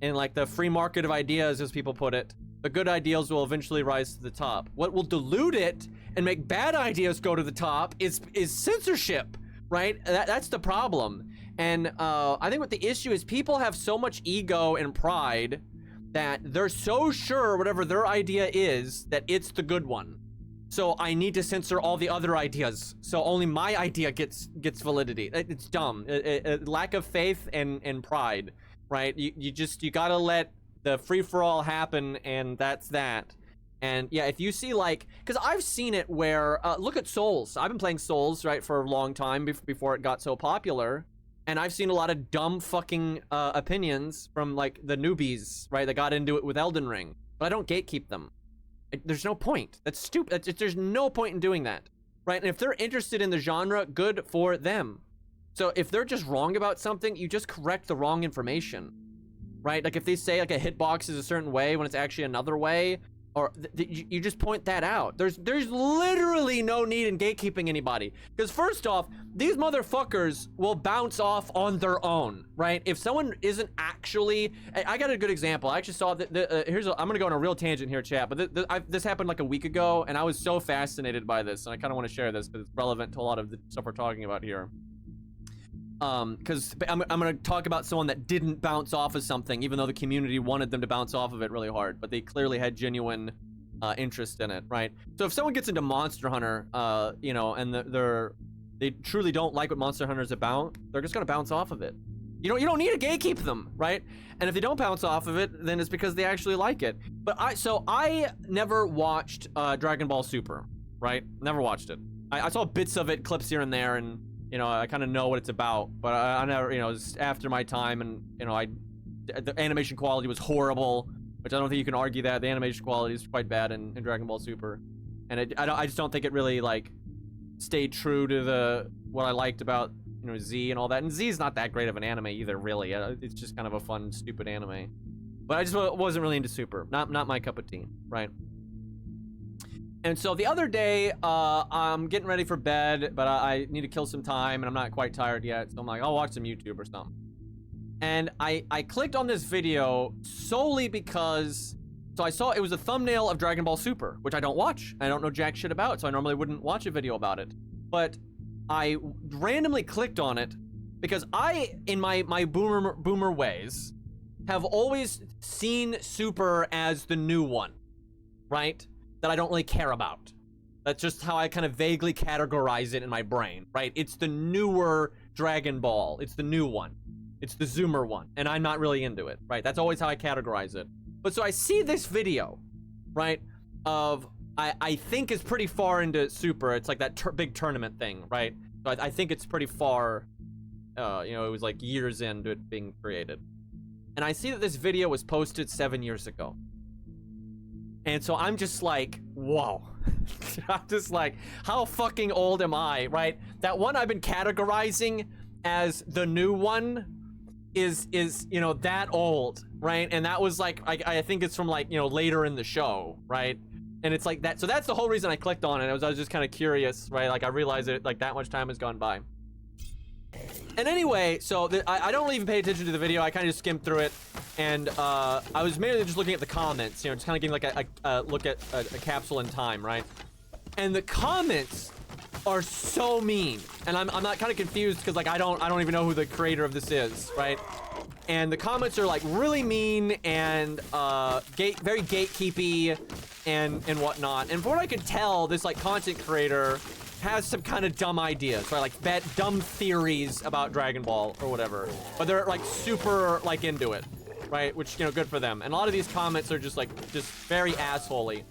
[SPEAKER 1] in, like, the free market of ideas, as people put it, the good ideas will eventually rise to the top. What will dilute it and make bad ideas go to the top is censorship, right? That's the problem. And I think what the issue is, people have so much ego and pride that they're so sure whatever their idea is that it's the good one. So I need to censor all the other ideas, so only my idea gets validity. It's dumb. Lack of faith and pride, right? You gotta let the free-for-all happen, and that's that. And yeah, if you see, like, because I've seen it where, look at Souls. I've been playing Souls, right, for a long time before it got so popular. And I've seen a lot of dumb fucking opinions from, like, the newbies, right, that got into it with Elden Ring. But I don't gatekeep them. There's no point. That's stupid. There's no point in doing that, right? And if they're interested in the genre, good for them. So if they're just wrong about something, you just correct the wrong information, right? Like, if they say, like, a hitbox is a certain way when it's actually another way, or you just point that out. There's literally no need in gatekeeping anybody, because first off, these motherfuckers will bounce off on their own, right? If someone isn't actually, I got a good example. I actually saw that. I'm gonna go on a real tangent here, chat, but this happened like a week ago, and I was so fascinated by this, and I kind of want to share this because it's relevant to a lot of the stuff we're talking about here. Because I'm gonna talk about someone that didn't bounce off of something, even though the community wanted them to bounce off of it really hard, but they clearly had genuine interest in it, right? So if someone gets into Monster Hunter, you know, and they truly don't like what Monster Hunter is about, they're just gonna bounce off of it. You don't need to gatekeep them, right? And if they don't bounce off of it, then it's because they actually like it. But I never watched Dragon Ball Super, right? Never watched it. I saw bits of it, clips here and there, and you know, I kind of know what it's about, but I never, you know, it's after my time, and you know, the animation quality was horrible. which I don't think you can argue that. The animation quality is quite bad in Dragon Ball Super. And I just don't think it really, like, stayed true to what I liked about, you know, Z and all that. And Z is not that great of an anime either, really. It's just kind of a fun, stupid anime. But I just wasn't really into Super. Not my cup of tea, right? And so the other day, I'm getting ready for bed, but I need to kill some time, and I'm not quite tired yet. So I'm like, I'll watch some YouTube or something. And I clicked on this video solely because... So I saw it was a thumbnail of Dragon Ball Super, which I don't watch. I don't know jack shit about, so I normally wouldn't watch a video about it. But I randomly clicked on it because I, in my boomer ways, have always seen Super as the new one, right? That I don't really care about. That's just how I kind of vaguely categorize it in my brain, right? It's the newer Dragon Ball. It's the new one. It's the Zoomer one, and I'm not really into it, right? That's always how I categorize it. But so I see this video, right, of, I think it's pretty far into Super. It's like that big tournament thing, right? So I think it's pretty far, you know, it was like years into it being created. And I see that this video was posted 7 years ago. And so I'm just like, whoa. I'm just like, how fucking old am I, right? That one I've been categorizing as the new one is you know, that old, right? And that was like, I think it's from like, you know, later in the show, right? And it's like that. So that's the whole reason I clicked on it. I was just kind of curious, right? Like I realized it, like that much time has gone by. And anyway, so I don't really even pay attention to the video. I kind of just skimmed through it. And I was mainly just looking at the comments, you know, just kind of getting like a look at a capsule in time, right? And the comments are so mean. And I'm not kind of confused because like I don't even know who the creator of this is, right? And the comments are like really mean and very gatekeepy and whatnot. And from what I can tell, this like content creator has some kind of dumb ideas, right? Like dumb theories about Dragon Ball or whatever. But they're like super like into it, right? Which, you know, good for them. And a lot of these comments are just very assholey.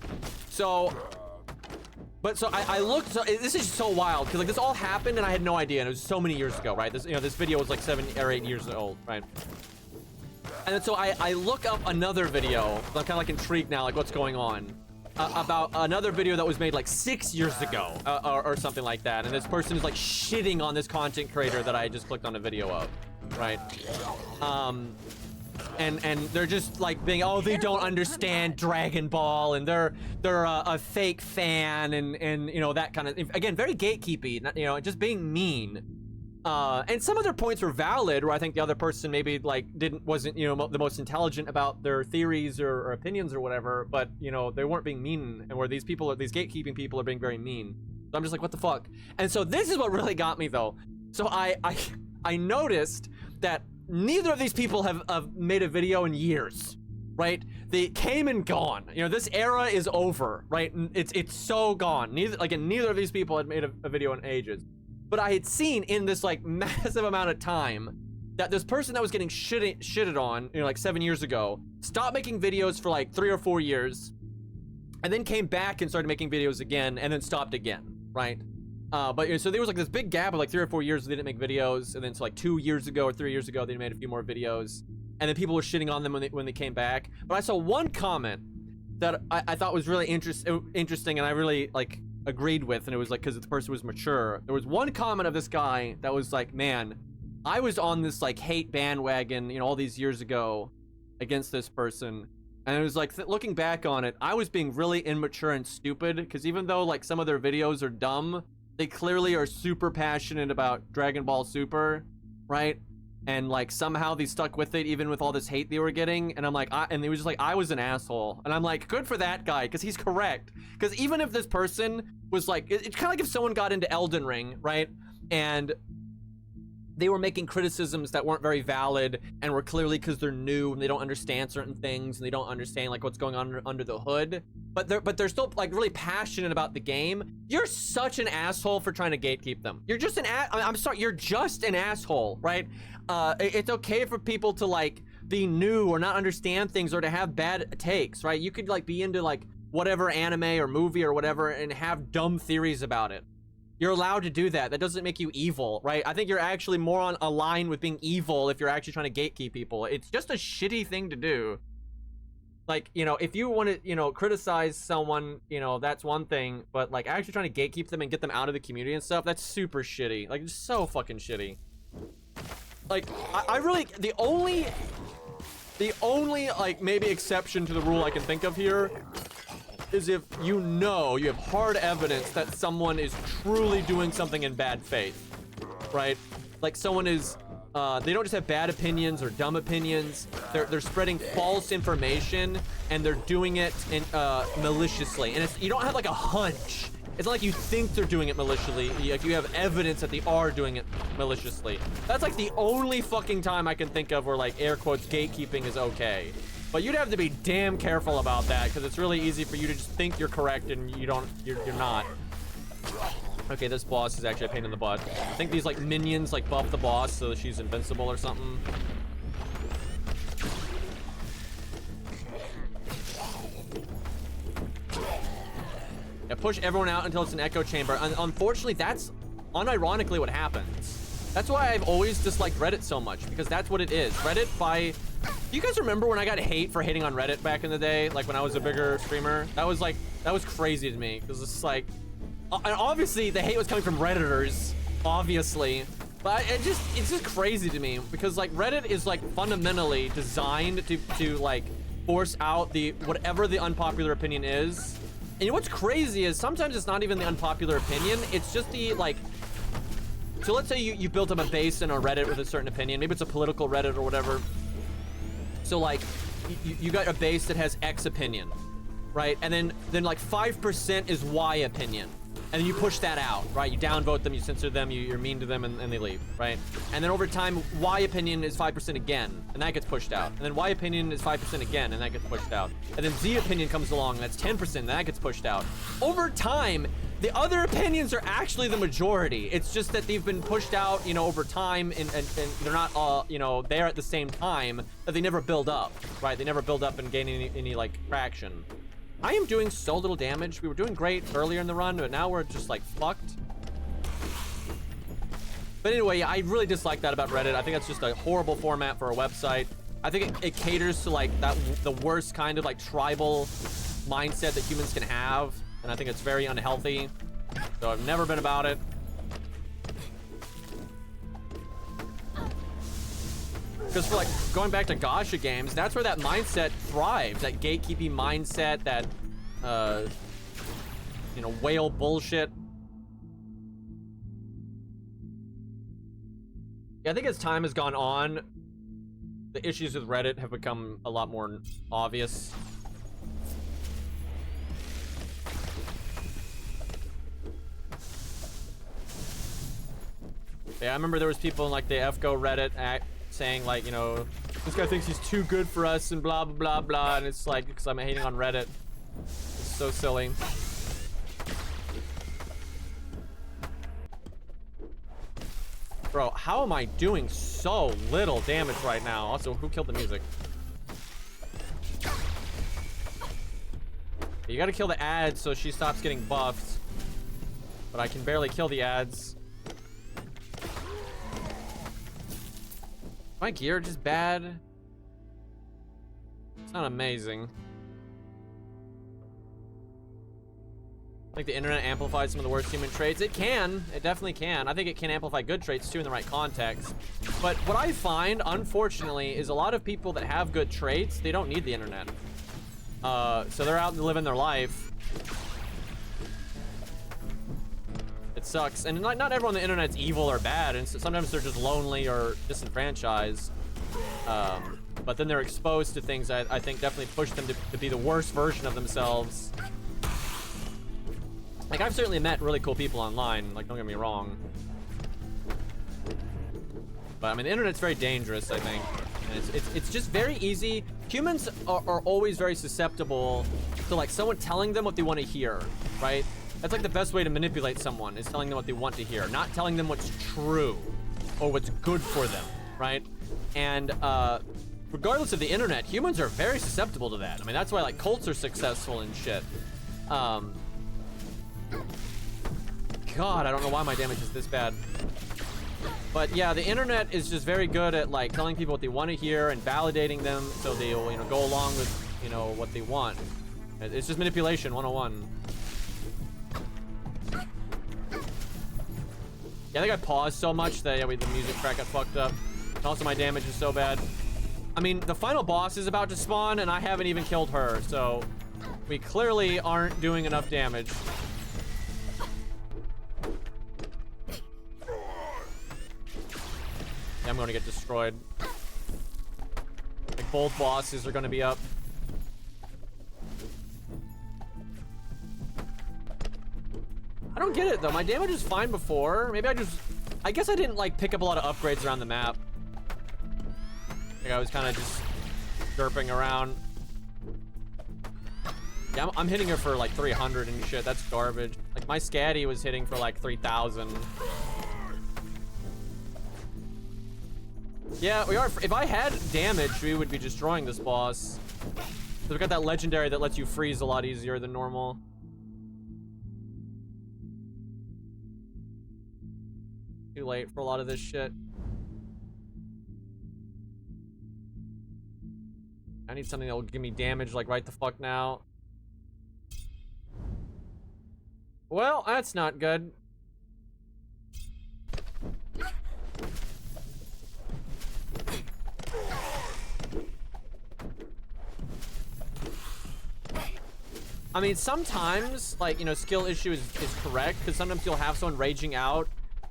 [SPEAKER 1] So, but so I looked, so this is so wild because like this all happened and I had no idea, and it was so many years ago, right? This, you know, this video was like 7 or 8 years old, right? And then so I look up another video. I'm kind of like intrigued now, like what's going on. About another video that was made like 6 years ago or something like that. And this person is like shitting on this content creator that I just clicked on a video of, right? And they're just like being, oh, they don't understand Dragon Ball, and they're a fake fan, and you know, that kind of, again, very gatekeepy, you know, just being mean. And some of their points were valid, where I think the other person maybe like wasn't, you know, the most intelligent about their theories or opinions or whatever, but you know, they weren't being mean, and where these gatekeeping people are being very mean. So I'm just like, what the fuck? And so this is what really got me though. So I noticed that neither of these people have made a video in years, right? They came and gone. You know, this era is over, right? It's so gone. Neither of these people had made a video in ages. But I had seen in this like massive amount of time that this person that was getting shitted on, you know, like 7 years ago, stopped making videos for like 3 or 4 years, and then came back and started making videos again, and then stopped again, right? But you know, so there was like this big gap of like 3 or 4 years they didn't make videos, and then so like 2 years ago or 3 years ago they made a few more videos, and then people were shitting on them when they came back. But I saw one comment that I thought was really interesting, and I really like agreed with, and it was like, because the person was mature. There was one comment of this guy that was like, man, I was on this like hate bandwagon, you know, all these years ago against this person, and it was like, looking back on it, I was being really immature and stupid, because even though like some of their videos are dumb, they clearly are super passionate about Dragon Ball Super, right? And like somehow they stuck with it even with all this hate they were getting. And I'm like, and they was just like, I was an asshole. And I'm like, good for that guy, because he's correct. Because even if this person was like, it's kind of like if someone got into Elden Ring, right? And they were making criticisms that weren't very valid and were clearly because they're new and they don't understand certain things and they don't understand like what's going on under the hood. But they're still like really passionate about the game. You're such an asshole for trying to gatekeep them. You're just I'm sorry, you're just an asshole, right? It's okay for people to like be new or not understand things or to have bad takes, right? You could like be into like whatever anime or movie or whatever and have dumb theories about it. You're allowed to do that. That doesn't make you evil, right? I think you're actually more on a line with being evil if you're actually trying to gatekeep people. It's just a shitty thing to do. Like, you know, if you want to, you know, criticize someone, you know, that's one thing, but like actually trying to gatekeep them and get them out of the community and stuff, that's super shitty. Like, it's so fucking shitty. Like, I really, the only like maybe exception to the rule I can think of here is if you know, you have hard evidence that someone is truly doing something in bad faith, right? Like someone is, they don't just have bad opinions or dumb opinions. They're spreading false information and they're doing it maliciously. And you don't have like a hunch. It's not like you think they're doing it maliciously. Like you have evidence that they are doing it maliciously. That's like the only fucking time I can think of where like air quotes gatekeeping is okay. But you'd have to be damn careful about that because it's really easy for you to just think you're correct and you're not. Okay, this boss is actually a pain in the butt. I think these like minions like buff the boss so she's invincible or something. Yeah, push everyone out until it's an echo chamber. And unfortunately, that's unironically what happens. That's why I've always disliked Reddit so much, because that's what it is. Reddit by... Do you guys remember when I got hate for hating on Reddit back in the day? Like when I was a bigger streamer? That was crazy to me, because it's like... And obviously, the hate was coming from Redditors, obviously. But it's just crazy to me, because like Reddit is like fundamentally designed to like force out whatever the unpopular opinion is. And what's crazy is sometimes it's not even the unpopular opinion, it's just the like... So let's say you built up a base in a Reddit with a certain opinion, maybe it's a political Reddit or whatever. So like, you got a base that has X opinion, right? And then like 5% is Y opinion. And then you push that out, right? You downvote them, you censor them, you're mean to them, and they leave, right? And then over time, Y opinion is 5% again, and that gets pushed out. And then Y opinion is 5% again, and that gets pushed out. And then Z opinion comes along, and that's 10%, and that gets pushed out. Over time, the other opinions are actually the majority. It's just that they've been pushed out, you know, over time, and they're not all, you know, there at the same time, that they never build up, right? They never build up and gain any like, traction. I am doing so little damage. We were doing great earlier in the run, but now we're just like fucked. But anyway, yeah, I really dislike that about Reddit. I think that's just a horrible format for a website. I think it caters to like the worst kind of like tribal mindset that humans can have. And I think it's very unhealthy. So I've never been about it. Because for like going back to gacha games, that's where that mindset thrives. That gatekeeping mindset, that you know, whale bullshit. Yeah, I think as time has gone on, the issues with Reddit have become a lot more obvious. Yeah, I remember there was people in like the FGO Reddit saying like, you know, this guy thinks he's too good for us and blah, blah, blah, blah. And it's like, because I'm hating on Reddit. It's so silly. Bro, how am I doing so little damage right now? Also, who killed the music? You gotta kill the ads so she stops getting buffed. But I can barely kill the ads. My gear just bad. It's not amazing. I think the internet amplifies some of the worst human traits. It can. It definitely can. I think it can amplify good traits too in the right context. But what I find, unfortunately, is a lot of people that have good traits, they don't need the internet. So they're out living their life. It sucks. And not everyone on the internet's evil or bad, and sometimes they're just lonely or disenfranchised. But then they're exposed to things that I think definitely push them to be the worst version of themselves. Like, I've certainly met really cool people online, like, don't get me wrong. But I mean, the internet's very dangerous, I think. And it's just very easy. Humans are always very susceptible to like someone telling them what they want to hear, right? That's like the best way to manipulate someone, is telling them what they want to hear, not telling them what's true or what's good for them, right? And regardless of the internet, humans are very susceptible to that. I mean, that's why like cults are successful and shit. God, I don't know why my damage is this bad. But yeah, the internet is just very good at like telling people what they want to hear and validating them so they'll, you know, go along with you know, what they want. It's just manipulation 101. Yeah, I think I paused so much that, yeah, the music track got fucked up. And also my damage is so bad. I mean, the final boss is about to spawn, and I haven't even killed her, so we clearly aren't doing enough damage. Yeah, I'm gonna get destroyed. Like, both bosses are gonna be up. I don't get it though. My damage was fine before. Maybe I guess I didn't like pick up a lot of upgrades around the map. Like I was kind of just derping around. Yeah, I'm hitting her for like 300 and shit. That's garbage. Like my Scatty was hitting for like 3,000. Yeah, we are. If I had damage, we would be destroying this boss. So we've got that legendary that lets you freeze a lot easier than normal. Too late for a lot of this shit. I need something that will give me damage like right the fuck now. Well, that's not good. I mean, sometimes, like, you know, skill issue is correct, because sometimes you'll have someone raging out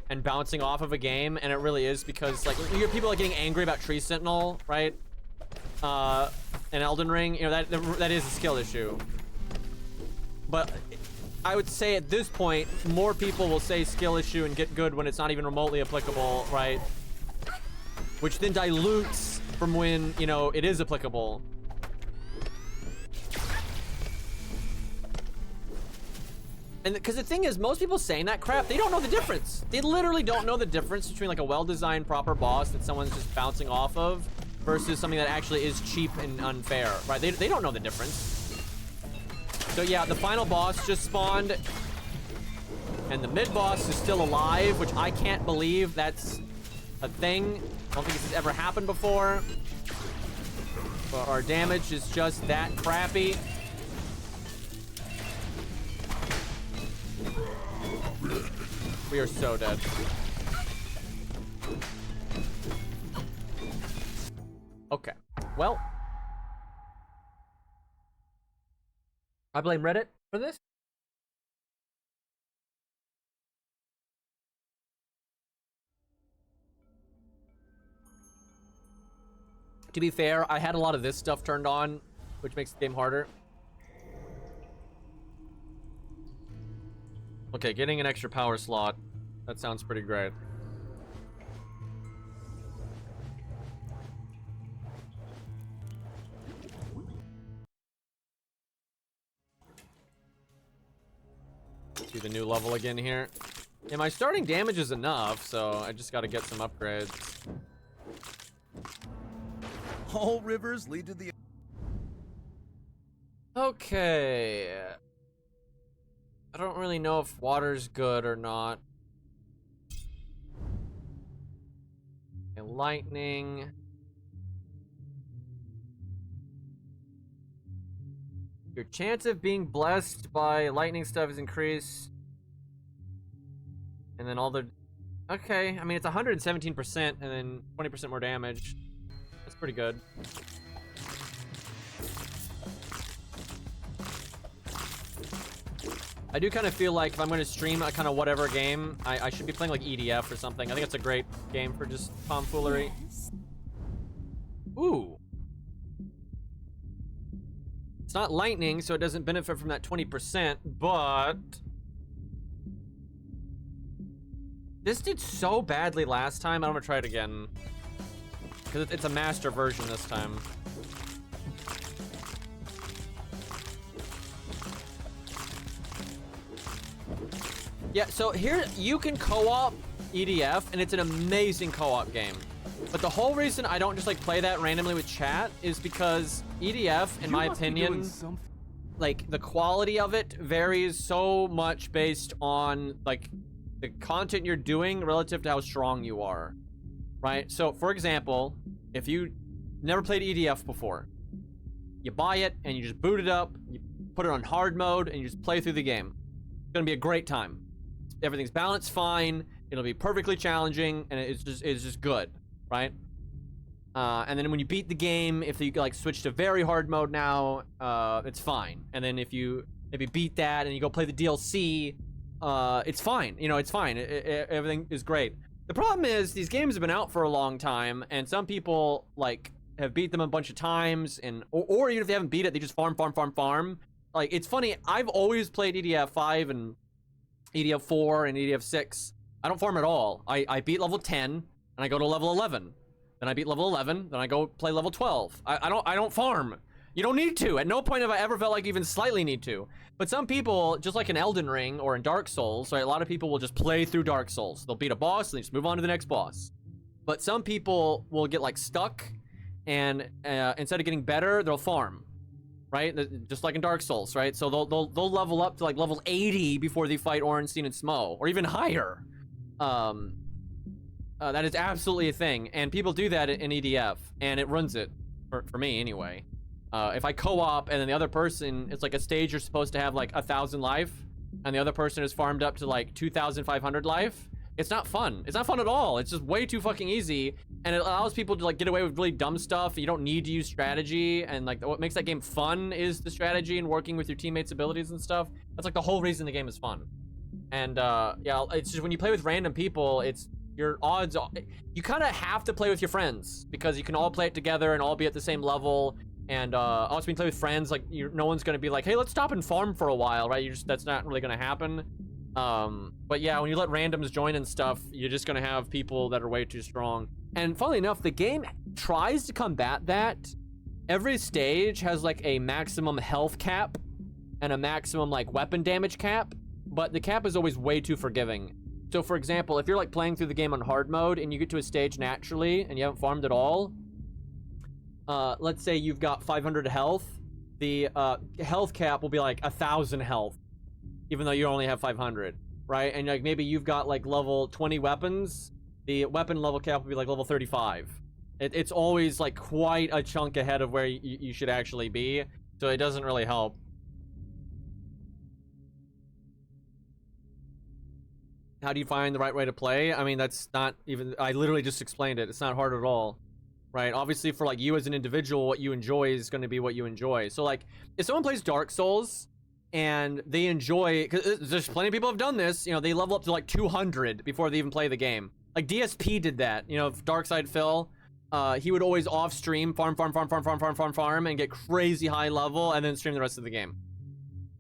[SPEAKER 1] and bouncing off of a game, and it really is because, like, you hear people like getting angry about Tree Sentinel, right? And Elden Ring, you know, that is a skill issue. But I would say at this point, more people will say skill issue and get good when it's not even remotely applicable, right? Which then dilutes from when, you know, it is applicable. And because the thing is, most people saying that crap, they don't know the difference. They literally don't know the difference between like a well-designed proper boss that someone's just bouncing off of versus something that actually is cheap and unfair, right? They don't know the difference. So yeah, the final boss just spawned and the mid-boss is still alive, which I can't believe that's a thing. I don't think this has ever happened before. But our damage is just that crappy. We are so dead. Okay. Well, I blame Reddit for this. To be fair, I had a lot of this stuff turned on, which makes the game harder. Okay, getting an extra power slot. That sounds pretty great. Do the new level again here. Yeah, my starting damage is enough, so I just gotta get some upgrades.
[SPEAKER 2] All rivers lead to the...
[SPEAKER 1] Okay. I don't really know if water's good or not. Okay, lightning. Your chance of being blessed by lightning stuff is increased. And then all the... Okay, I mean, it's 117% and then 20% more damage. That's pretty good. I do kind of feel like if I'm going to stream a kind of whatever game, I should be playing like EDF or something. I think it's a great game for just tomfoolery.
[SPEAKER 3] Yes.
[SPEAKER 1] Ooh. It's not lightning, so it doesn't benefit from that 20%, but... This did so badly last time, I'm going to try it again. Because it's a master version this time. Yeah, so here you can co-op EDF, and it's an amazing co-op game. But the whole reason I don't just like play that randomly with chat is because EDF, in my opinion, like the quality of it varies so much based on like the content you're doing relative to how strong you are, right? So for example, if you never played EDF before, You buy it and you just boot it up, you put it on hard mode, and you just play through the game. It's gonna be a great time. Everything's balanced fine. It'll be perfectly challenging, and it's just good, right? And then when you beat the game, if you like switch to very hard mode now, it's fine. And then if you maybe beat that and you go play the DLC, it's fine. You know, it's fine. Everything is great. The problem is these games have been out for a long time, and some people like have beat them a bunch of times, and or even if they haven't beat it, they just farm. Like, it's funny. I've always played EDF 5 and EDF 4 and EDF 6. I don't farm at all. I beat level 10 and I go to level 11. Then I beat level 11. Then I go play level 12. I don't farm. You don't need to. At no point have I ever felt like even slightly need to. But some people, just like in Elden Ring or in Dark Souls, right? A lot of people will just play through Dark Souls. They'll beat a boss and they just move on to the next boss. But some people will get like stuck, and instead of getting better, they'll farm, right? Just like in Dark Souls, right? So they'll level up to like level 80 before they fight Ornstein and Smough, or even higher. That is absolutely a thing, and people do that in EDF, and it runs it for me anyway. If I co-op and then the other person, it's like a stage you're supposed to have like 1,000 life, and the other person is farmed up to like 2,500 life. It's not fun. It's not fun at all. It's just way too fucking easy, and it allows people to like get away with really dumb stuff. You don't need to use strategy, and like what makes that game fun is the strategy and working with your teammates' abilities and stuff. That's like the whole reason the game is fun. And yeah, it's just when you play with random people, it's your odds. You kind of have to play with your friends because you can all play it together and all be at the same level. And also when you play with friends, like no one's gonna be like, hey, let's stop and farm for a while, right? That's not really gonna happen. But yeah, when you let randoms join and stuff, you're just gonna have people that are way too strong. And funnily enough, the game tries to combat that. Every stage has like a maximum health cap and a maximum like weapon damage cap, but the cap is always way too forgiving. So for example, if you're like playing through the game on hard mode and you get to a stage naturally and you haven't farmed at all, let's say you've got 500 health, the health cap will be like 1,000 health, even though you only have 500, right? And like maybe you've got like level 20 weapons, the weapon level cap will be like level 35. It's always like quite a chunk ahead of where you should actually be, so it doesn't really help. How do you find the right way to play? I mean, that's not even, I literally just explained it. It's not hard at all, right? Obviously for like you as an individual, what you enjoy is going to be what you enjoy. So like if someone plays Dark Souls and they enjoy, because there's plenty of people have done this, you know, they level up to like 200 before they even play the game. Like DSP did that, you know, Darkside Phil, he would always off stream farm and get crazy high level and then stream the rest of the game,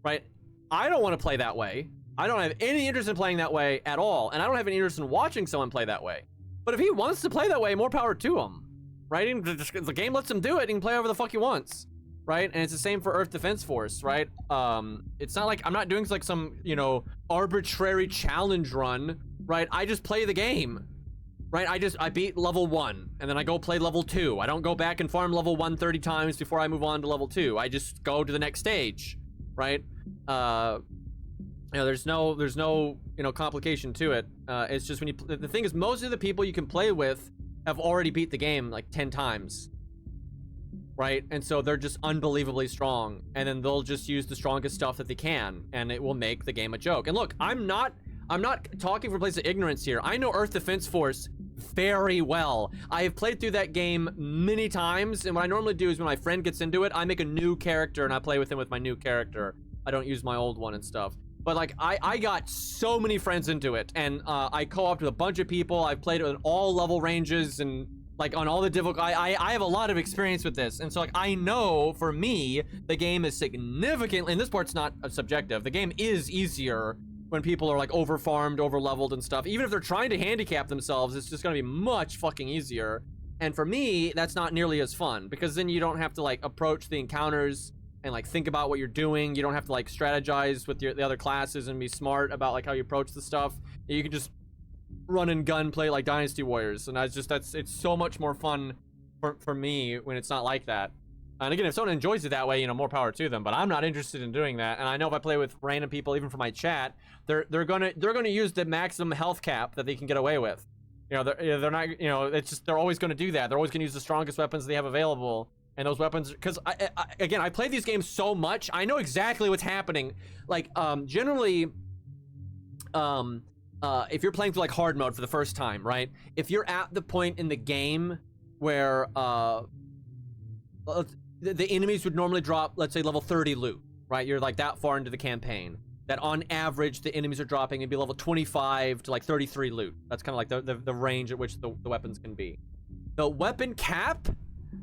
[SPEAKER 1] right? I don't want to play that way. I don't have any interest in playing that way at all, and I don't have any interest in watching someone play that way. But if he wants to play that way, more power to him, right? The game lets him do it. He can play whatever the fuck he wants, right? And it's the same for Earth Defense Force, right? It's not like I'm not doing like some, you know, arbitrary challenge run, right? I just play the game, right? I beat level 1, and then I go play level 2. I don't go back and farm level 1 30 times before I move on to level 2. I just go to the next stage, right? You know, there's no, you know, complication to it. It's just when you, the thing is, most of the people you can play with have already beat the game like 10 times, right? And so they're just unbelievably strong, and then they'll just use the strongest stuff that they can, and it will make the game a joke. And look, I'm not talking from a place of ignorance here. I know Earth Defense Force very well. I have played through that game many times, and what I normally do is when my friend gets into it, I make a new character and I play with him with my new character. I don't use my old one and stuff. But like I got so many friends into it, and I co-opted with a bunch of people. I've played it in all level ranges and like on all the difficult. I have a lot of experience with this, and so like I know for me the game is significantly, and this part's not subjective, the game is easier when people are like over farmed, over leveled and stuff. Even if they're trying to handicap themselves, it's just gonna be much fucking easier. And for me, that's not nearly as fun, because then you don't have to like approach the encounters and like think about what you're doing. You don't have to like strategize with the other classes and be smart about like how you approach the stuff. You can just run and gun play like Dynasty Warriors, and it's so much more fun for me when it's not like that. And again, if someone enjoys it that way, you know, more power to them, but I'm not interested in doing that. And I know if I play with random people, even from my chat, they're gonna use the maximum health cap that they can get away with. You know, they're not, you know, it's just, they're always gonna do that. They're always gonna use the strongest weapons they have available. And those weapons, because again, I play these games so much, I know exactly what's happening. Like, generally, if you're playing through like hard mode for the first time, right? If you're at the point in the game where the enemies would normally drop, let's say level 30 loot, right? You're like that far into the campaign that on average the enemies are dropping and be level 25 to like 33 loot. That's kind of like the range at which the weapons can be. The weapon cap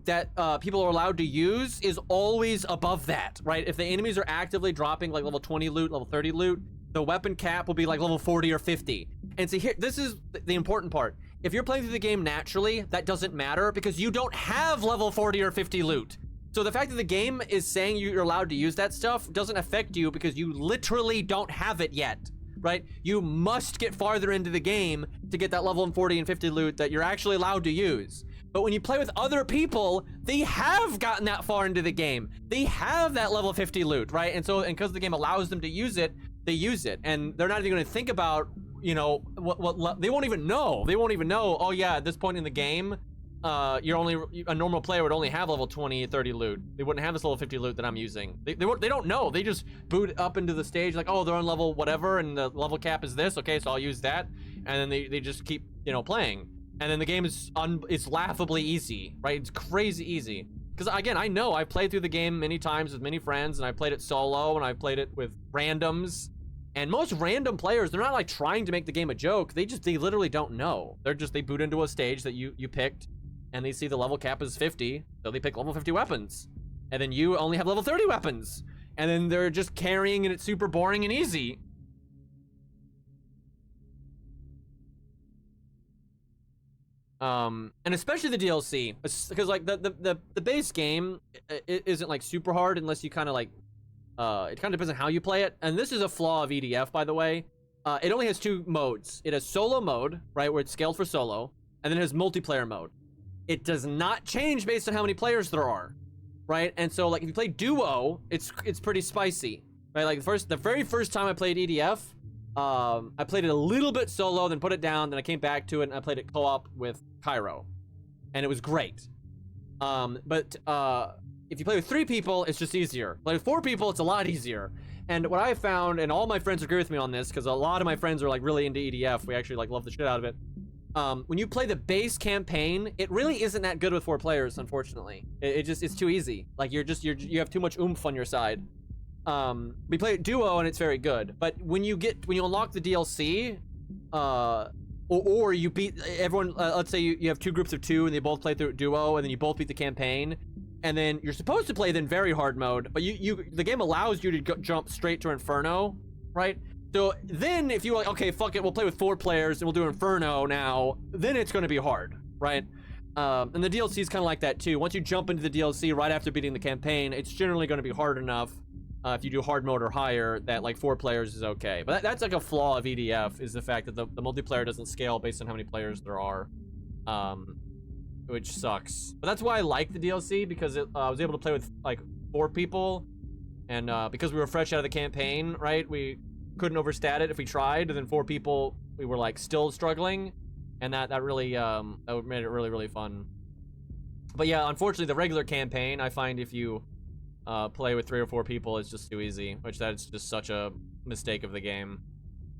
[SPEAKER 1] that people are allowed to use is always above that, right? If the enemies are actively dropping like level 20 loot, level 30 loot, the weapon cap will be like level 40 or 50. And see here, this is the important part. If you're playing through the game naturally, that doesn't matter because you don't have level 40 or 50 loot. So the fact that the game is saying you're allowed to use that stuff doesn't affect you because you literally don't have it yet, right? You must get farther into the game to get that level 40 and 50 loot that you're actually allowed to use. But when you play with other people, they have gotten that far into the game. They have that level 50 loot, right? And because the game allows them to use it, they use it. And they're not even going to think about, you know, what they won't even know. They won't even know, oh yeah, at this point in the game, a normal player would only have level 20, 30 loot. They wouldn't have this level 50 loot that I'm using. They don't know. They just boot up into the stage like, oh, they're on level whatever, and the level cap is this. Okay, so I'll use that. And then they just keep, you know, playing. And then the game is it's laughably easy, right? It's crazy easy. Because again, I know I've played through the game many times with many friends, and I played it solo, and I played it with randoms. And most random players, they're not like trying to make the game a joke. They literally don't know. They boot into a stage that you picked, and they see the level cap is 50, so they pick level 50 weapons. And then you only have level 30 weapons. And then they're just carrying, and it's super boring and easy. And especially the DLC, because like the base game it isn't like super hard unless you kind of like it kind of depends on how you play it. And this is a flaw of EDF, by the way. It only has two modes. It has solo mode, right, where it's scaled for solo, and then it has multiplayer mode. It does not change based on how many players there are, right? And so like if you play duo, it's pretty spicy, right? Like the very first time I played EDF, I played it a little bit solo, then put it down, then I came back to it and I played it co-op with Cairo, and it was great. But if you play with 3 people, it's just easier. Play with 4 people, it's a lot easier. And what I found, and all my friends agree with me on this, because a lot of my friends are like really into EDF. We actually like love the shit out of it. When you play the base campaign, it really isn't that good with 4 players, unfortunately. It's too easy. Like you have too much oomph on your side. We play it duo and it's very good, but when you unlock the DLC, or you beat everyone, let's say you have 2 groups of 2 and they both play through duo, and then you both beat the campaign, and then you're supposed to play then very hard mode, but the game allows you to jump straight to Inferno, right? So then if you're like, okay, fuck it, we'll play with 4 players and we'll do Inferno now, then it's going to be hard, right? And the DLC is kind of like that too. Once you jump into the DLC right after beating the campaign, it's generally going to be hard enough if you do hard mode or higher that like 4 players is okay. But that's like a flaw of EDF, is the fact that the multiplayer doesn't scale based on how many players there are, which sucks. But that's why I like the DLC, because I was able to play with like 4 people, and because we were fresh out of the campaign, right, we couldn't overstat it if we tried, and then 4 people we were like still struggling, and that really that made it really, really fun. But yeah, unfortunately the regular campaign, I find if you play with 3 or 4 people, it's just too easy, which that's just such a mistake of the game.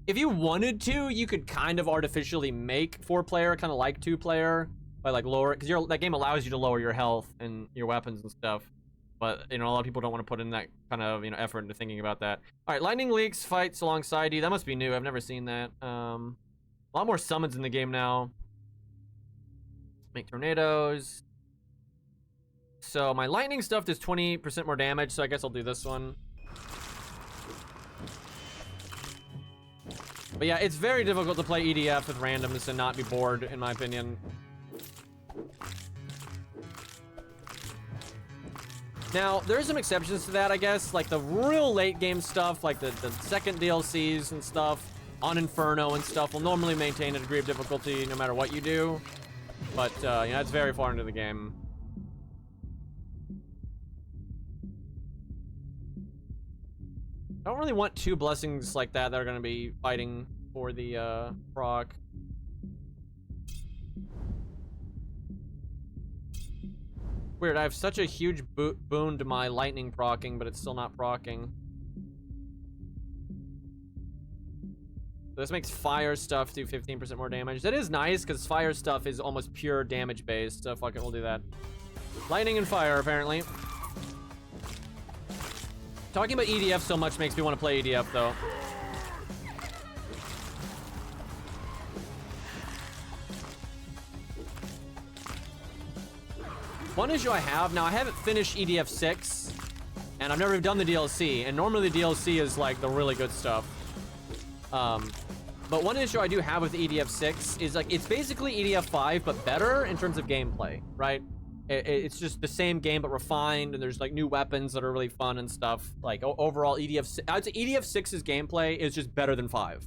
[SPEAKER 1] If you wanted to, you could kind of artificially make 4-player kind of like 2-player by like lower, because that game allows you to lower your health and your weapons and stuff. But you know, a lot of people don't want to put in that kind of, you know, effort into thinking about that. All right, Lightning Leaks fights alongside you. That must be new. I've never seen that. A lot more summons in the game now. Make tornadoes. So my lightning stuff does 20% more damage, so I guess I'll do this one. But yeah, it's very difficult to play EDF with randomness and not be bored, in my opinion. Now, there are some exceptions to that, I guess. Like the real late game stuff, like the second DLCs and stuff, on Inferno and stuff, will normally maintain a degree of difficulty no matter what you do. But, you know, it's very far into the game. I don't really want 2 blessings like that are going to be fighting for the proc. Weird, I have such a huge boon to my lightning proccing, but it's still not proccing. This makes fire stuff do 15% more damage. That is nice, because fire stuff is almost pure damage based, so fuck it, we'll do that. Lightning and fire, apparently. Talking about EDF so much makes me want to play EDF, though. One issue I have, now I haven't finished EDF 6, and I've never done the DLC, and normally the DLC is like the really good stuff. But one issue I do have with EDF 6 is like, it's basically EDF 5, but better in terms of gameplay, right? It's just the same game, but refined, and there's like new weapons that are really fun and stuff. Like overall EDF 6, I'd say EDF 6's gameplay is just better than 5.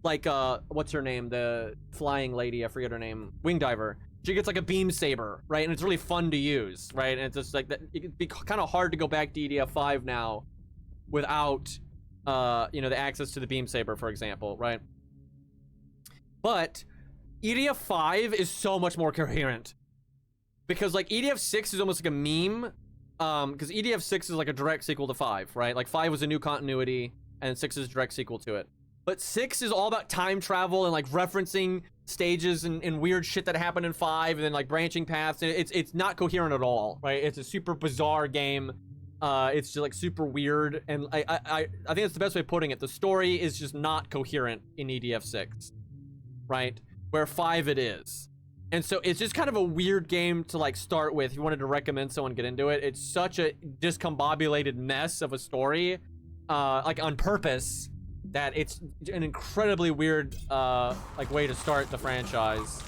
[SPEAKER 1] Like, what's her name? The flying lady, I forget her name. Wing Diver. She gets like a beam saber, right? And it's really fun to use, right? And it's just like that. It'd be kind of hard to go back to EDF 5 now without, you know, the access to the beam saber, for example, right? But EDF 5 is so much more coherent because like EDF 6 is almost like a meme, because EDF 6 is like a direct sequel to 5, right? Like 5 was a new continuity, and 6 is a direct sequel to it. But 6 is all about time travel and like referencing stages and weird shit that happened in 5, and then like branching paths. And it's not coherent at all, right? It's a super bizarre game. It's just like super weird, and I think that's the best way of putting it. The story is just not coherent in EDF 6, right? Where 5 it is. And so it's just kind of a weird game to like start with. If you wanted to recommend someone get into it, it's such a discombobulated mess of a story, like on purpose, that it's an incredibly weird like way to start the franchise.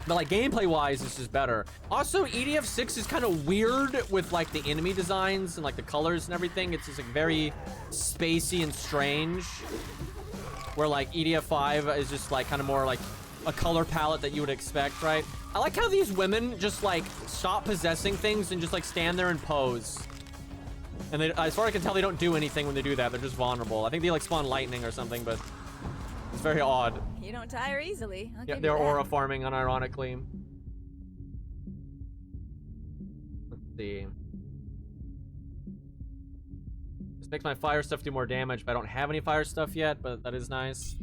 [SPEAKER 1] But like gameplay wise, it's just better. Also, EDF 6 is kind of weird with like the enemy designs and like the colors and everything. It's just like very spacey and strange. Where like EDF 5 is just like kind of more like a color palette that you would expect, right? I like how these women just like stop possessing things and just like stand there and pose. And they, as far as I can tell, they don't do anything when they do that. They're just vulnerable. I think they like spawn lightning or something, but it's very odd.
[SPEAKER 3] You don't tire easily.
[SPEAKER 1] Yeah, they're aura farming unironically. Let's see. This makes my fire stuff do more damage, but I don't have any fire stuff yet, but that is nice.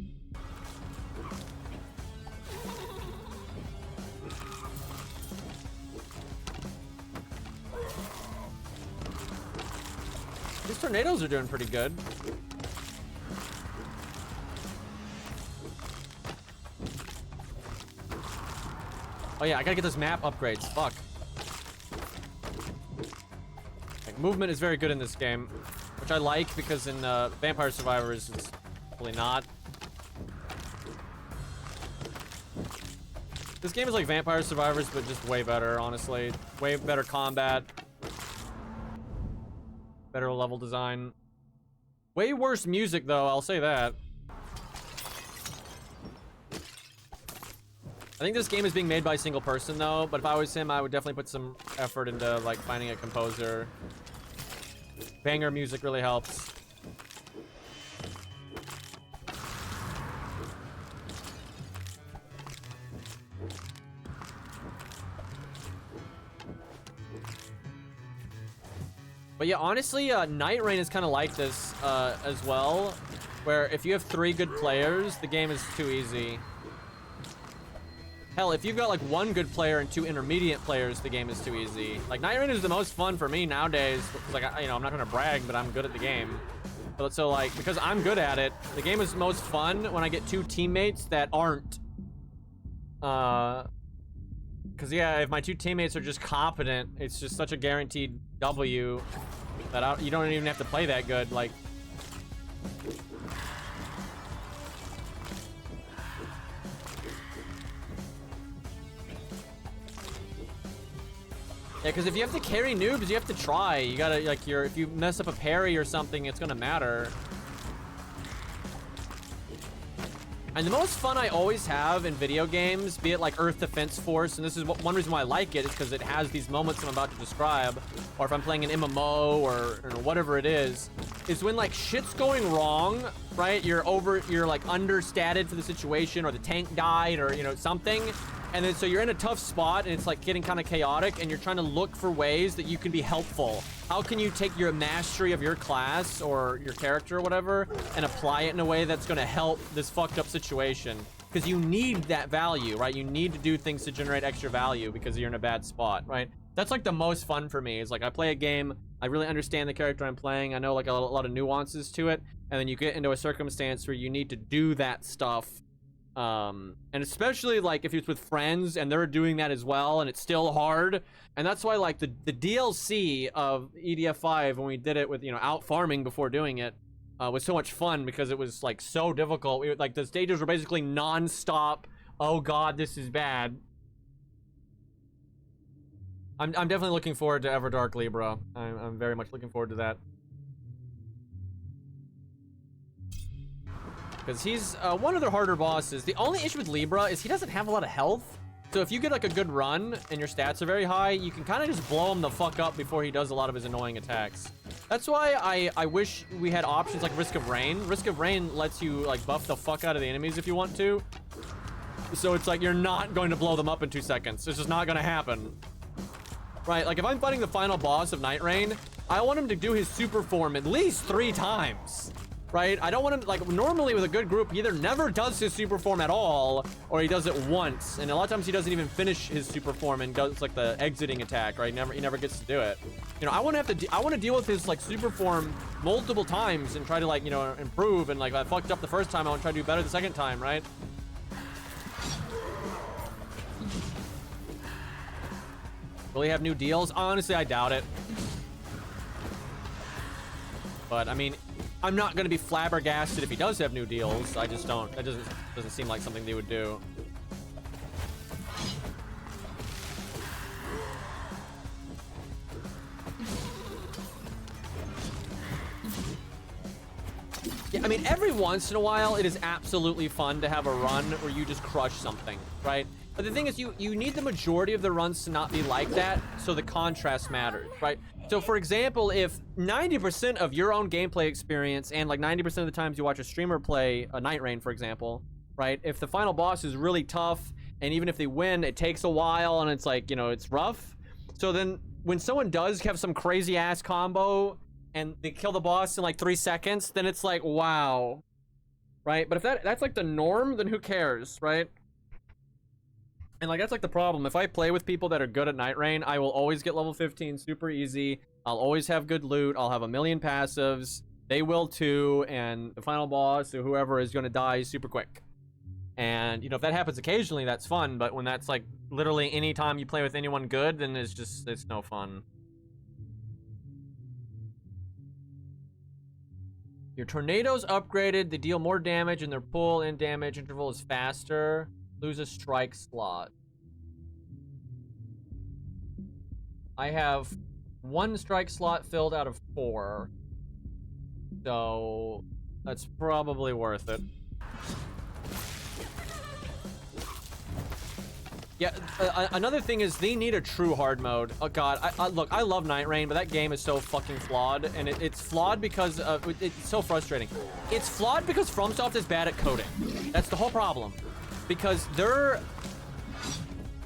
[SPEAKER 1] These tornadoes are doing pretty good. Oh yeah, I gotta get those map upgrades. Fuck. Like, movement is very good in this game, which I like because in Vampire Survivors it's really not. This game is like Vampire Survivors, but just way better, honestly. Way better combat. Better level design. Way worse music, though, I'll say that. I think this game is being made by a single person, though, but if I was him, I would definitely put some effort into, like, finding a composer. Banger music really helps. But yeah, honestly, Night Rain is kind of like this as well, where if you have 3 good players, the game is too easy. Hell, if you've got like 1 good player and 2 intermediate players, the game is too easy. Like Night Rain is the most fun for me nowadays, because like you know, I'm not gonna brag, but I'm good at the game. But so like, because I'm good at it, the game is most fun when I get 2 teammates that aren't. Because yeah, if my 2 teammates are just competent, it's just such a guaranteed W that you don't even have to play that good. Like, yeah, because if you have to carry noobs, you have to try. You gotta like if you mess up a parry or something, it's gonna matter. And the most fun I always have in video games, be it like Earth Defense Force, and this is one reason why I like it, is because it has these moments I'm about to describe, or if I'm playing an MMO or whatever it is when like shit's going wrong, right? You're like understated for the situation, or the tank died, or you know something, And then so you're in a tough spot and it's like getting kind of chaotic and you're trying to look for ways that you can be helpful. How can you take your mastery of your class or your character or whatever and apply it in a way that's going to help this fucked up situation? Because you need that value, right? You need to do things to generate extra value because you're in a bad spot, right? That's like the most fun for me. Is like I play a game, I really understand the character I'm playing, I know like a lot of nuances to it, and then you get into a circumstance where you need to do that stuff. And especially like if it's with friends and they're doing that as well and it's still hard. And that's why like the DLC of EDF 5 when we did it with, you know, out farming before doing it, was so much fun because it was like so difficult. Like the stages were basically non-stop. Oh god, this is bad. I'm definitely looking forward to Everdark Libra. I'm very much looking forward to that. Because he's one of the harder bosses. The only issue with Libra is he doesn't have a lot of health. So if you get like a good run and your stats are very high, you can kind of just blow him the fuck up before he does a lot of his annoying attacks. That's why I wish we had options like Risk of Rain. Risk of Rain lets you like buff the fuck out of the enemies if you want to. So it's like you're not going to blow them up in 2 seconds. It's just not going to happen. Right, like if I'm fighting the final boss of Night Rain, I want him to do his super form at least 3 times. Right? I don't want him to, like, normally with a good group, he either never does his super form at all, or he does it once. And a lot of times he doesn't even finish his super form and does like the exiting attack, right? He never gets to do it. You know, I want to deal with his like super form multiple times and try to like, you know, improve. And like if I fucked up the first time, I want to try to do better the second time, right? Will he have new deals? Honestly, I doubt it. But I mean, I'm not going to be flabbergasted if he does have new deals. I just don't. That doesn't seem like something they would do. Yeah, I mean, every once in a while, it is absolutely fun to have a run where you just crush something, right? But the thing is, you need the majority of the runs to not be like that, so the contrast matters, right? So for example, if 90% of your own gameplay experience and like 90% of the times you watch a streamer play a Night Rain, for example, right? If the final boss is really tough, and even if they win, it takes a while and it's like, you know, it's rough. So then when someone does have some crazy ass combo and they kill the boss in like 3 seconds, then it's like, wow, right? But if that's like the norm, then who cares, right? And like that's like the problem. If I play with people that are good at Night Rain, I will always get level 15 super easy. I'll always have good loot. I'll have a million passives. They will too, and the final boss or whoever is going to die super quick. And you know, if that happens occasionally, that's fun. But when that's like literally any time you play with anyone good, then it's no fun. Your tornadoes upgraded. They deal more damage, and their pull-in damage interval is faster. Lose a strike slot. I have 1 strike slot filled out of 4. So that's probably worth it. Yeah, another thing is they need a true hard mode. Oh god, look, I love Night Rain, but that game is so fucking flawed, and it's flawed because of, it's so frustrating. It's flawed because FromSoft is bad at coding. That's the whole problem. Because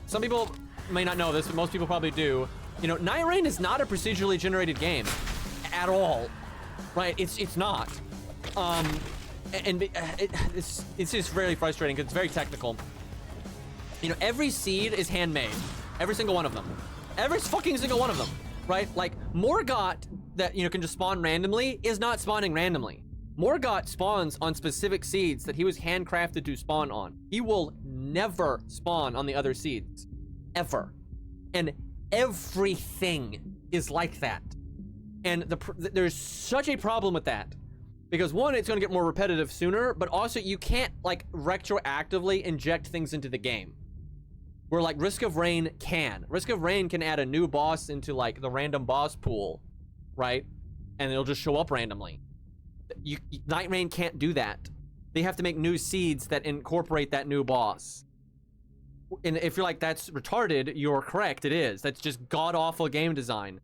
[SPEAKER 1] some people may not know this, but most people probably do. You know, Night Rain is not a procedurally generated game at all, right? It's not. It's just very frustrating because it's very technical. You know, every seed is handmade. Every single one of them. Every fucking single one of them, right? Like, Morgott that, you know, can just spawn randomly is not spawning randomly. Morgott spawns on specific seeds that he was handcrafted to spawn on. He will never spawn on the other seeds. Ever. And everything is like that. And there's such a problem with that. Because one, it's going to get more repetitive sooner, but also you can't, like, retroactively inject things into the game. Where, like, Risk of Rain can. Risk of Rain can add a new boss into, like, the random boss pool, right? And it'll just show up randomly. Night Rain can't do that. They have to make new seeds that incorporate that new boss. And if you're like, that's retarded, you're correct, it is. That's just god-awful game design.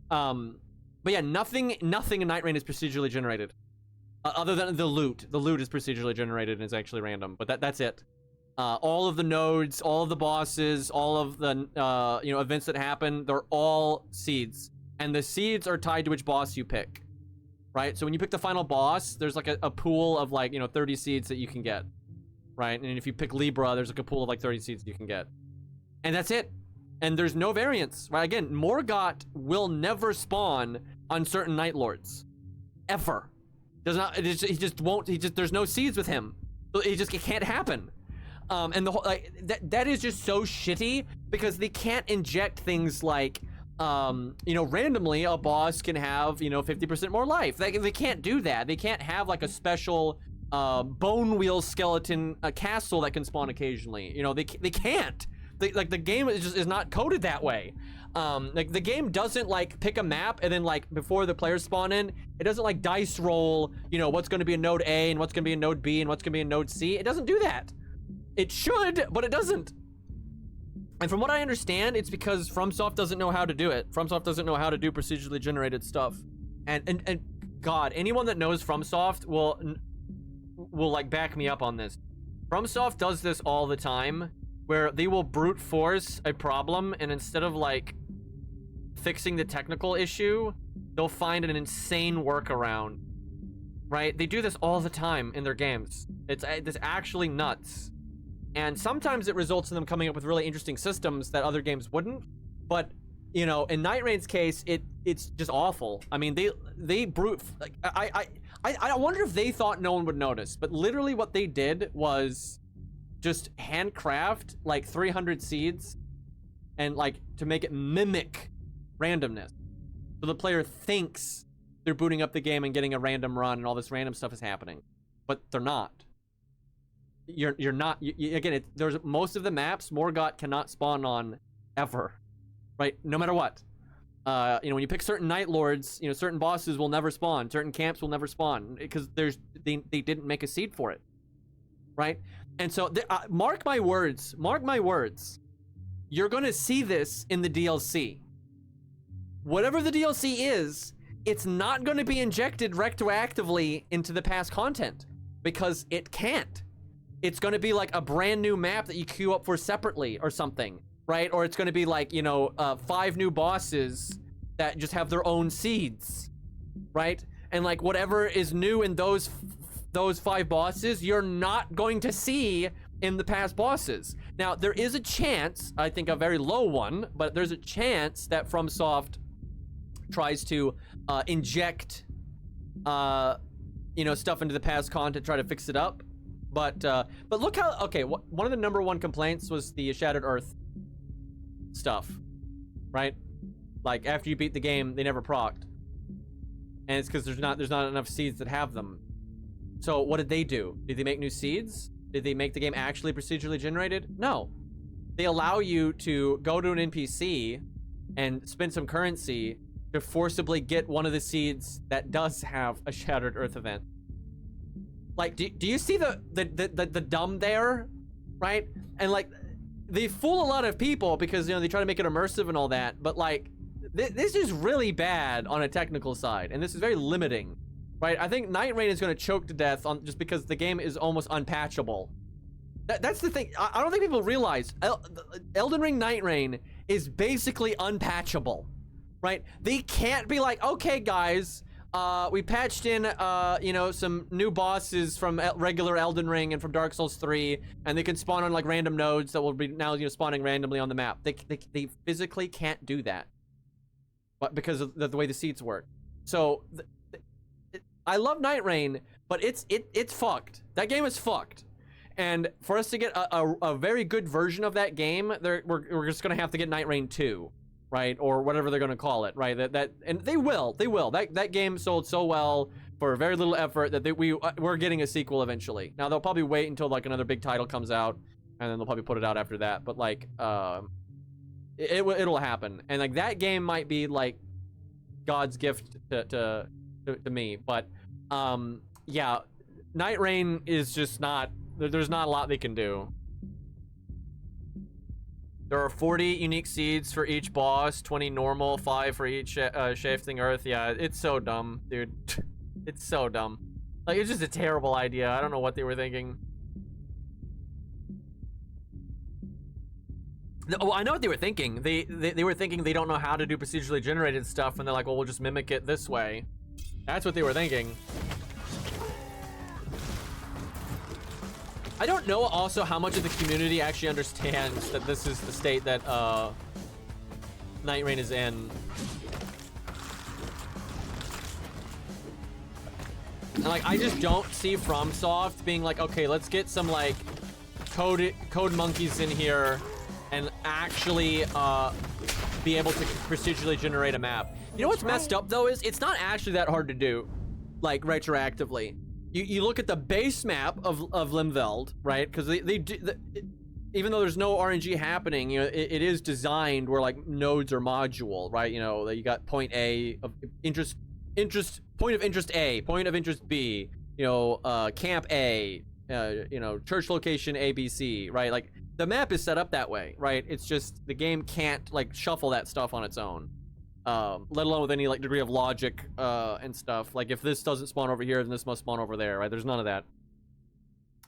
[SPEAKER 1] But yeah, nothing in Night Rain is procedurally generated. Other than the loot. The loot is procedurally generated and is actually random, but that's it. All of the nodes, all of the bosses, all of the events that happen, they're all seeds, and the seeds are tied to which boss you pick, right? So when you pick the final boss, there's like a pool of like 30 seeds that you can get, right? And if you pick Libra, there's like a pool of like 30 seeds you can get, and that's it. And there's no variance, right? Again, Morgott will never spawn on certain Night Lords, ever. Does not. He just won't. There's no seeds with him. It can't happen. And the whole that is just so shitty because they can't inject things like randomly a boss can have 50% more life. They can't do that. They can't have like a special bone wheel skeleton castle that can spawn occasionally. They can't. The game is not coded that way. Like the game doesn't like pick a map and then like before the players spawn in, it doesn't like dice roll what's going to be in node A and what's going to be in node B and what's going to be in node C. It doesn't do that. It should, but it doesn't. And from what I understand, it's because FromSoft doesn't know how to do it. FromSoft doesn't know how to do procedurally generated stuff. And God, anyone that knows FromSoft will like back me up on this. FromSoft does this all the time, where they will brute force a problem, and instead of like fixing the technical issue, they'll find an insane workaround. Right? They do this all the time in their games. It's actually nuts. And sometimes it results in them coming up with really interesting systems that other games wouldn't. But in Night Rain's case, it's just awful. I mean, they brute like I wonder if they thought no one would notice, but literally what they did was just handcraft like 300 seeds and like to make it mimic randomness. So the player thinks they're booting up the game and getting a random run and all this random stuff is happening, but they're not. You're not. Again, there's most of the maps Morgott cannot spawn on ever, right? No matter what. When you pick certain Night Lords, certain bosses will never spawn. Certain camps will never spawn because they didn't make a seed for it, right? And so mark my words. Mark my words. You're gonna see this in the DLC. Whatever the DLC is, it's not going to be injected retroactively into the past content because it can't. It's going to be like a brand new map that you queue up for separately or something, right? Or it's going to be like 5 new bosses that just have their own seeds, right? And like whatever is new in those 5 bosses, you're not going to see in the past bosses. Now there is a chance, I think a very low one, but there's a chance that FromSoft tries to inject stuff into the past content, try to fix it up. But look how, okay, one of the number 1 complaints was the Shattered Earth stuff, right? Like after you beat the game, they never procced, and it's because there's not enough seeds that have them. So what did they do? Did they make new seeds? Did they make the game actually procedurally generated? No. They allow you to go to an NPC and spend some currency to forcibly get one of the seeds that does have a Shattered Earth event. Like, do you see the dumb there, right? And like, they fool a lot of people because they try to make it immersive and all that, but like, this is really bad on a technical side, and this is very limiting, right? I think Night Rain is going to choke to death on just because the game is almost unpatchable. That's the thing. I don't think people realize Elden Ring Night Rain is basically unpatchable, right? They can't be like, okay, guys. We patched in, some new bosses from regular Elden Ring and from Dark Souls 3, and they can spawn on like random nodes that will be now, spawning randomly on the map. They physically can't do that, but because of the way the seeds work. So, I love Night Rain, but it's fucked. That game is fucked, and for us to get a very good version of that game, we're just gonna have to get Night Rain 2. Right, or whatever they're gonna call it, right? And they will. That game sold so well for very little effort that we're getting a sequel eventually. Now they'll probably wait until like another big title comes out, and then they'll probably put it out after that. But like, it'll happen, and like that game might be like God's gift to me. But yeah, Night Rain is just not. There's not a lot they can do. There are 40 unique seeds for each boss, 20 normal, 5 for each Shifting Earth. Yeah, it's so dumb, dude. It's so dumb. Like, it's just a terrible idea. I don't know what they were thinking. Oh, I know what they were thinking. They were thinking they don't know how to do procedurally generated stuff, and they're like, well, we'll just mimic it this way. That's what they were thinking. I don't know also how much of the community actually understands that this is the state that Night Rain is in. And like, I just don't see FromSoft being like, okay, let's get some like code monkeys in here and actually be able to procedurally generate a map. You know what's messed up though is it's not actually that hard to do, like retroactively. You look at the base map of Limveld, right? Because they do, even though there's no RNG happening, you know, it is designed where like nodes are module, right? You know, you got point A of interest, point of interest A, point of interest B, you know, camp A, you know, church location A, B, C, right? Like the map is set up that way, right? It's just the game can't like shuffle that stuff on its own. Let alone with any like degree of logic and stuff. Like if this doesn't spawn over here, then this must spawn over there, right? There's none of that.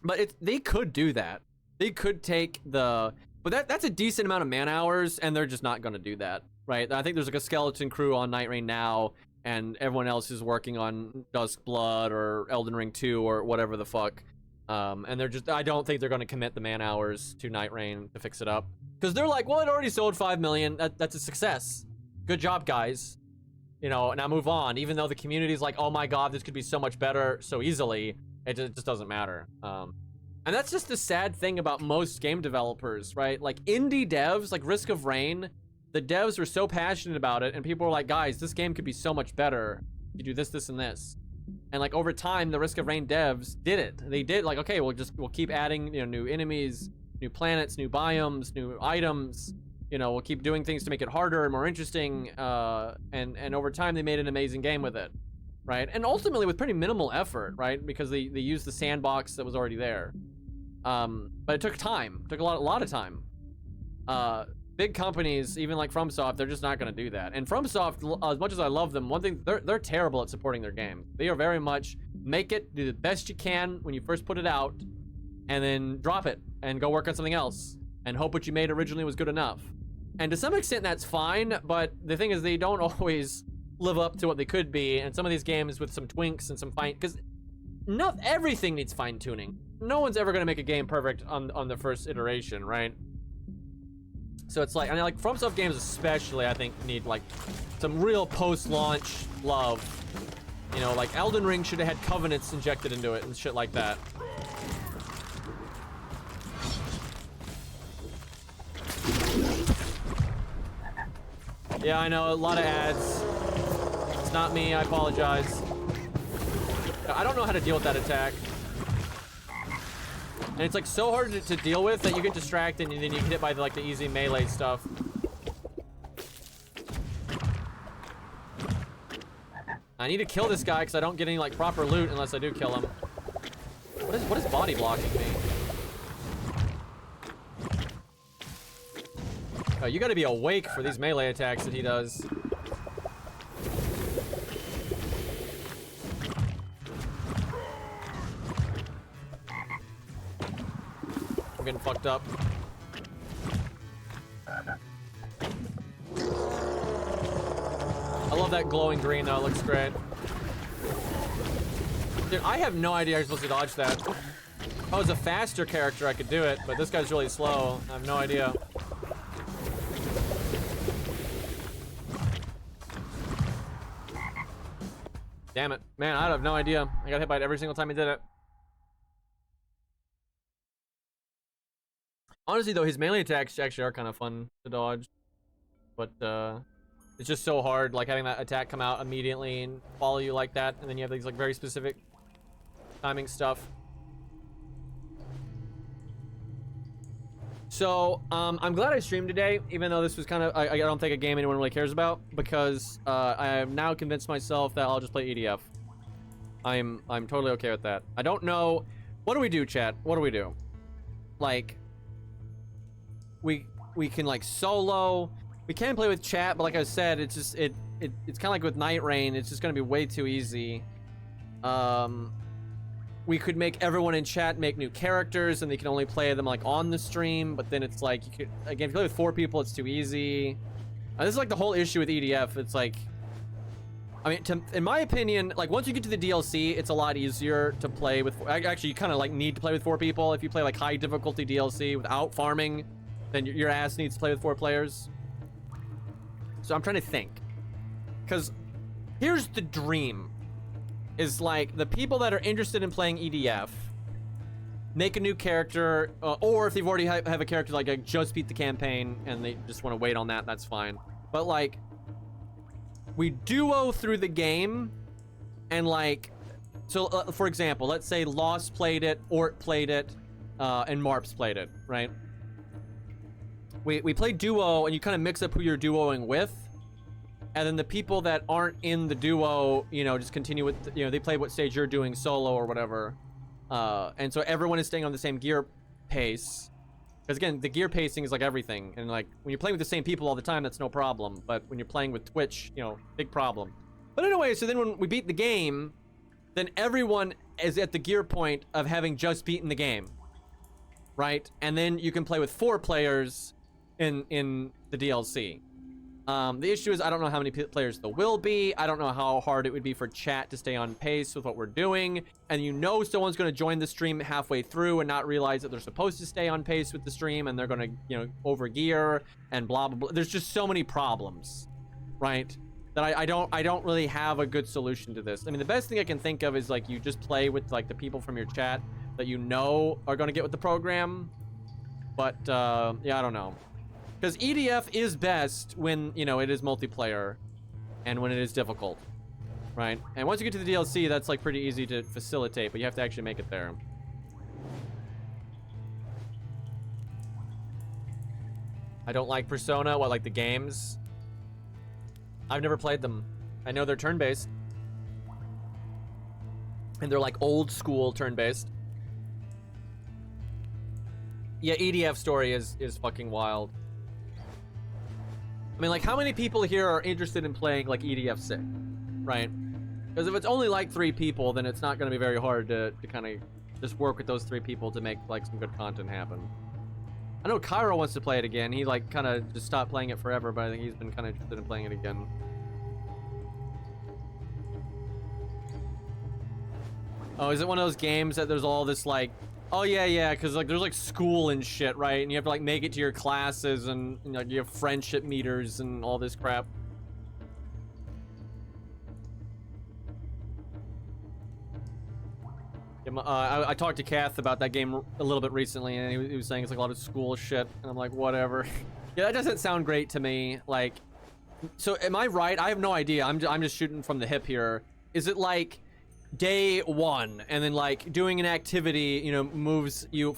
[SPEAKER 1] But they could do that. They could take the, but that's a decent amount of man hours, and they're just not going to do that, right? I think there's like a skeleton crew on Night Rain now, and everyone else is working on Duskblood or Elden Ring 2 or whatever the fuck. And they're just, I don't think they're going to commit the man hours to Night Rain to fix it up, because they're like, well, it already sold 5 million. That's a success. Good job, guys. You know, now move on. Even though the community's like, oh my god, this could be so much better so easily, it just doesn't matter. And that's just the sad thing about most game developers, right? Like indie devs, like Risk of Rain, the devs were so passionate about it, and people were like, guys, this game could be so much better. You do this, this, and this. And like over time, the Risk of Rain devs did it. They did like, okay, we'll keep adding, you know, new enemies, new planets, new biomes, new items. You know, we'll keep doing things to make it harder and more interesting. And over time, they made an amazing game with it, right? And ultimately with pretty minimal effort, right? Because they used the sandbox that was already there. But it took time. It took a lot of time. Big companies, even like FromSoft, they're just not going to do that. And FromSoft, as much as I love them, one thing, they're terrible at supporting their games. They are very much make it, do the best you can when you first put it out, and then drop it and go work on something else and hope what you made originally was good enough. And to some extent that's fine, but the thing is they don't always live up to what they could be. And some of these games with some twinks and some fine, because not everything needs fine tuning. No one's ever going to make a game perfect on the first iteration, right? So it's like, I mean, like FromSoft games especially, I think need like some real post-launch love. You know, like Elden Ring should have had covenants injected into it and shit like that. Yeah, I know, a lot of ads. It's not me, I apologize. I don't know how to deal with that attack. And it's like so hard to deal with that you get distracted and then you get hit by the easy melee stuff. I need to kill this guy because I don't get any like proper loot unless I do kill him. What is body blocking me? Oh, you gotta be awake for these melee attacks that he does. I'm getting fucked up. I love that glowing green though, it looks great. Dude, I have no idea how you're supposed to dodge that. If I was a faster character, I could do it, but this guy's really slow. I have no idea. Damn it. Man, I have no idea. I got hit by it every single time I did it. Honestly, though, his melee attacks actually are kind of fun to dodge. But, it's just so hard, like, having that attack come out immediately and follow you like that. And then you have these, like, very specific timing stuff. So, I'm glad I streamed today, even though this was kind of, I don't think a game anyone really cares about, because I have now convinced myself that I'll just play EDF. I'm totally okay with that. I don't know, what do we do, chat? What do we do? Like, we can like solo, we can play with chat, but like I said, it's just, it's kind of like with Night Rain, it's just gonna be way too easy. we could make everyone in chat make new characters, and they can only play them like on the stream. But then it's like, you could, again, if you play with 4 people, it's too easy. This is like the whole issue with EDF. It's like, I mean, in my opinion, like once you get to the DLC, it's a lot easier to play with. Actually, you kind of like need to play with 4 people. If you play like high difficulty DLC without farming, then your ass needs to play with 4 players. So I'm trying to think, because here's the dream. Is like the people that are interested in playing EDF make a new character, or if they've already have a character like just beat the campaign and they just want to wait on that, that's fine. But like, we duo through the game, and like, so for example, let's say Lost played it, Ort played it, and Marps played it, right? We play duo, and you kind of mix up who you're duoing with. And then the people that aren't in the duo, you know, just continue with, you know, they play what stage you're doing solo or whatever. And so everyone is staying on the same gear pace. Because again, the gear pacing is like everything. And like, when you're playing with the same people all the time, that's no problem. But when you're playing with Twitch, you know, big problem. But anyway, so then when we beat the game, then everyone is at the gear point of having just beaten the game. Right? And then you can play with 4 players in the DLC. The issue is I don't know how many players there will be. I don't know how hard it would be for chat to stay on pace with what we're doing. And you know someone's going to join the stream halfway through and not realize that they're supposed to stay on pace with the stream, and they're going to, you know, overgear and blah, blah, blah. There's just so many problems, right? That I don't really have a good solution to this. I mean, the best thing I can think of is like you just play with like the people from your chat that you know are going to get with the program. But yeah, I don't know. Because EDF is best when, you know, it is multiplayer and when it is difficult, right? And once you get to the DLC, that's like pretty easy to facilitate, but you have to actually make it there. I don't like Persona. What, like the games? I've never played them. I know they're turn-based. And they're like old school turn-based. Yeah, EDF story is fucking wild. I mean, like, how many people here are interested in playing, like, EDF 6, right? Because if it's only, like, 3 people, then it's not going to be very hard to kind of just work with those 3 people to make, like, some good content happen. I know Cairo wants to play it again. He, like, kind of just stopped playing it forever, but I think he's been kind of interested in playing it again. Oh, is it one of those games that there's all this, like... Oh, yeah, because, like, there's, like, school and shit, right? And you have to, like, make it to your classes, and like, you have friendship meters and all this crap. Yeah, I talked to Kath about that game a little bit recently, and he was saying it's, like, a lot of school shit, and I'm like, whatever. Yeah, that doesn't sound great to me. Like, so am I right? I have no idea. I'm just shooting from the hip here. Is it, like... Day 1, and then like doing an activity, you know, moves you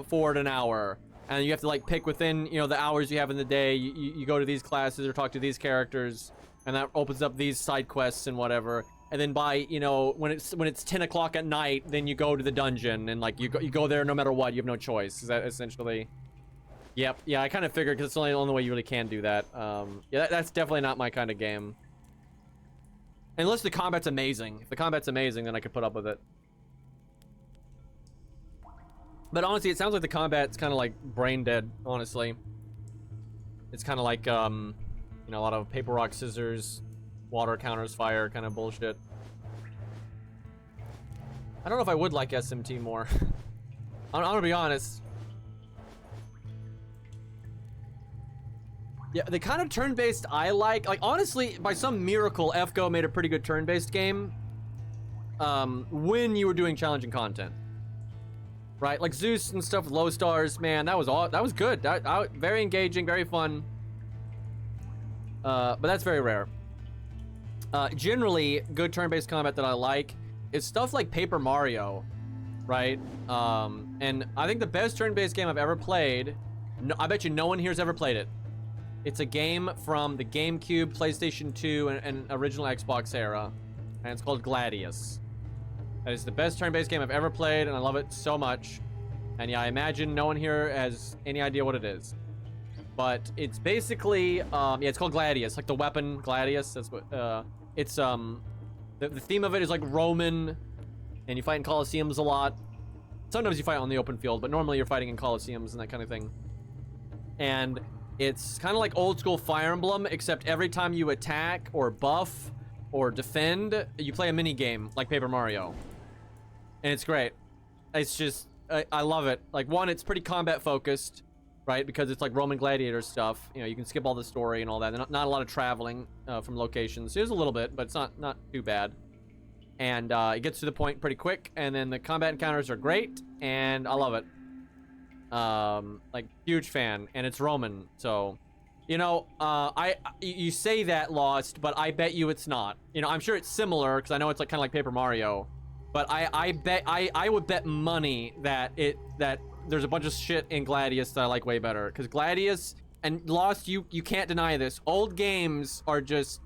[SPEAKER 1] forward an hour, and you have to like pick within, you know, the hours you have in the day. You go to these classes or talk to these characters, and that opens up these side quests and whatever. And then by, you know, when it's 10 o'clock at night, then you go to the dungeon, and like you go there no matter what. You have no choice. Is that essentially? Yep. Yeah, I kind of figured, because it's the only way you really can do that. Yeah, that's definitely not my kind of game. Unless the combat's amazing. If the combat's amazing, then I could put up with it. But honestly, it sounds like the combat's kind of like brain dead, honestly. It's kind of like, you know, a lot of paper, rock, scissors, water counters fire kind of bullshit. I don't know if I would like SMT more. I'm gonna be honest. Yeah, the kind of turn-based I like, honestly, by some miracle, FGO made a pretty good turn-based game when you were doing challenging content, right? Like Zeus and stuff with low stars, man, that was good. Very engaging, very fun. But that's very rare. Generally, good turn-based combat that I like is stuff like Paper Mario, right? And I think the best turn-based game I've ever played, I bet you no one here's ever played it. It's a game from the GameCube, PlayStation 2, and original Xbox era, and it's called Gladius. That is the best turn-based game I've ever played, and I love it so much. And yeah, I imagine no one here has any idea what it is. But it's basically, yeah, it's called Gladius, like the weapon Gladius. That's what, it's, the theme of it is like Roman and you fight in coliseums a lot. Sometimes you fight on the open field, but normally you're fighting in coliseums and that kind of thing. And it's kind of like old school Fire Emblem, except every time you attack or buff or defend, you play a mini game like Paper Mario. And it's great. It's just, I love it. Like, one, it's pretty combat focused, right? Because it's like Roman gladiator stuff. You know, you can skip all the story and all that. Not a lot of traveling from locations. There's a little bit, but it's not too bad. And it gets to the point pretty quick. And then the combat encounters are great, and I love it. Like, huge fan, and it's Roman. So, you know, you say that, Lost, but I bet you it's not. You know, I'm sure it's similar because I know it's like kind of like Paper Mario. But I would bet money that there's a bunch of shit in Gladius that I like way better. Because Gladius and Lost, you can't deny this. Old games are just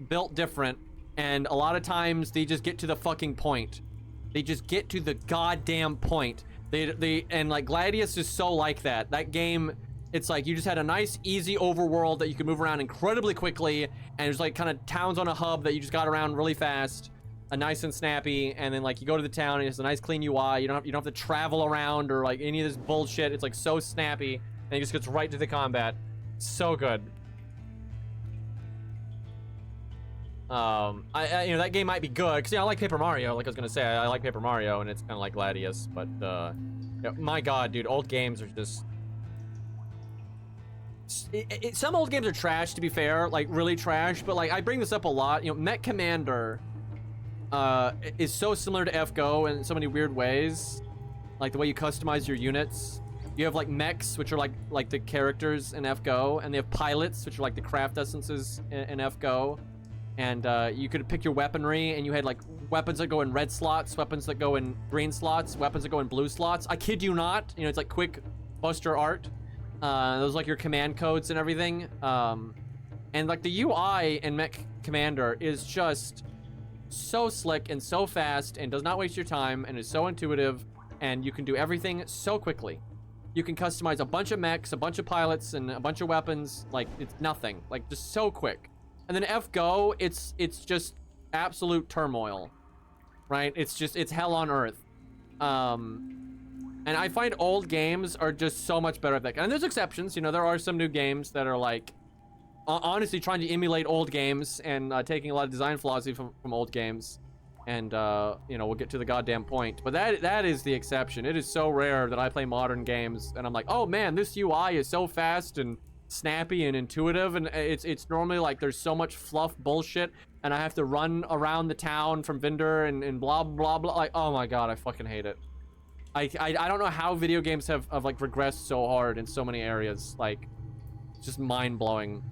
[SPEAKER 1] built different, and a lot of times they just get to the fucking point. They just get to the goddamn point. And like Gladius is so like that. That game, it's like you just had a nice, easy overworld that you could move around incredibly quickly, and there's like kind of towns on a hub that you just got around really fast. Nice and snappy, and then like you go to the town and it's a nice clean UI. You don't have to travel around or like any of this bullshit. It's like so snappy, and it just gets right to the combat. So good. You know, that game might be good because I like Paper Mario. Like I was gonna say, I like Paper Mario, and it's kind of like Gladius. But yeah, my God, dude, old games are just. Some old games are trash, to be fair, like really trash. But like I bring this up a lot. You know, Mech Commander. Is so similar to FGO in so many weird ways, like the way you customize your units. You have like mechs, which are like the characters in FGO, and they have pilots, which are like the craft essences in FGO. And you could pick your weaponry, and you had like weapons that go in red slots, weapons that go in green slots, weapons that go in blue slots. I kid you not. You know, it's like quick buster art. Those are like your command codes and everything. And like the UI in Mech Commander is just so slick and so fast and does not waste your time and is so intuitive, and you can do everything so quickly. You can customize a bunch of mechs, a bunch of pilots, and a bunch of weapons. Like, it's nothing. Like, just so quick. And then FGO, it's just absolute turmoil, right? It's hell on earth. And I find old games are just so much better at that. And there's exceptions. You know, there are some new games that are like honestly trying to emulate old games and taking a lot of design philosophy from old games, and you know, we'll get to the goddamn point, but that is the exception. It is so rare that I play modern games and I'm like, oh man, this UI is so fast and snappy and intuitive, and it's normally like there's so much fluff bullshit and I have to run around the town from vendor and blah blah blah. Like, oh my God, I fucking hate it. I don't know how video games have like regressed so hard in so many areas. Like, it's just mind-blowing.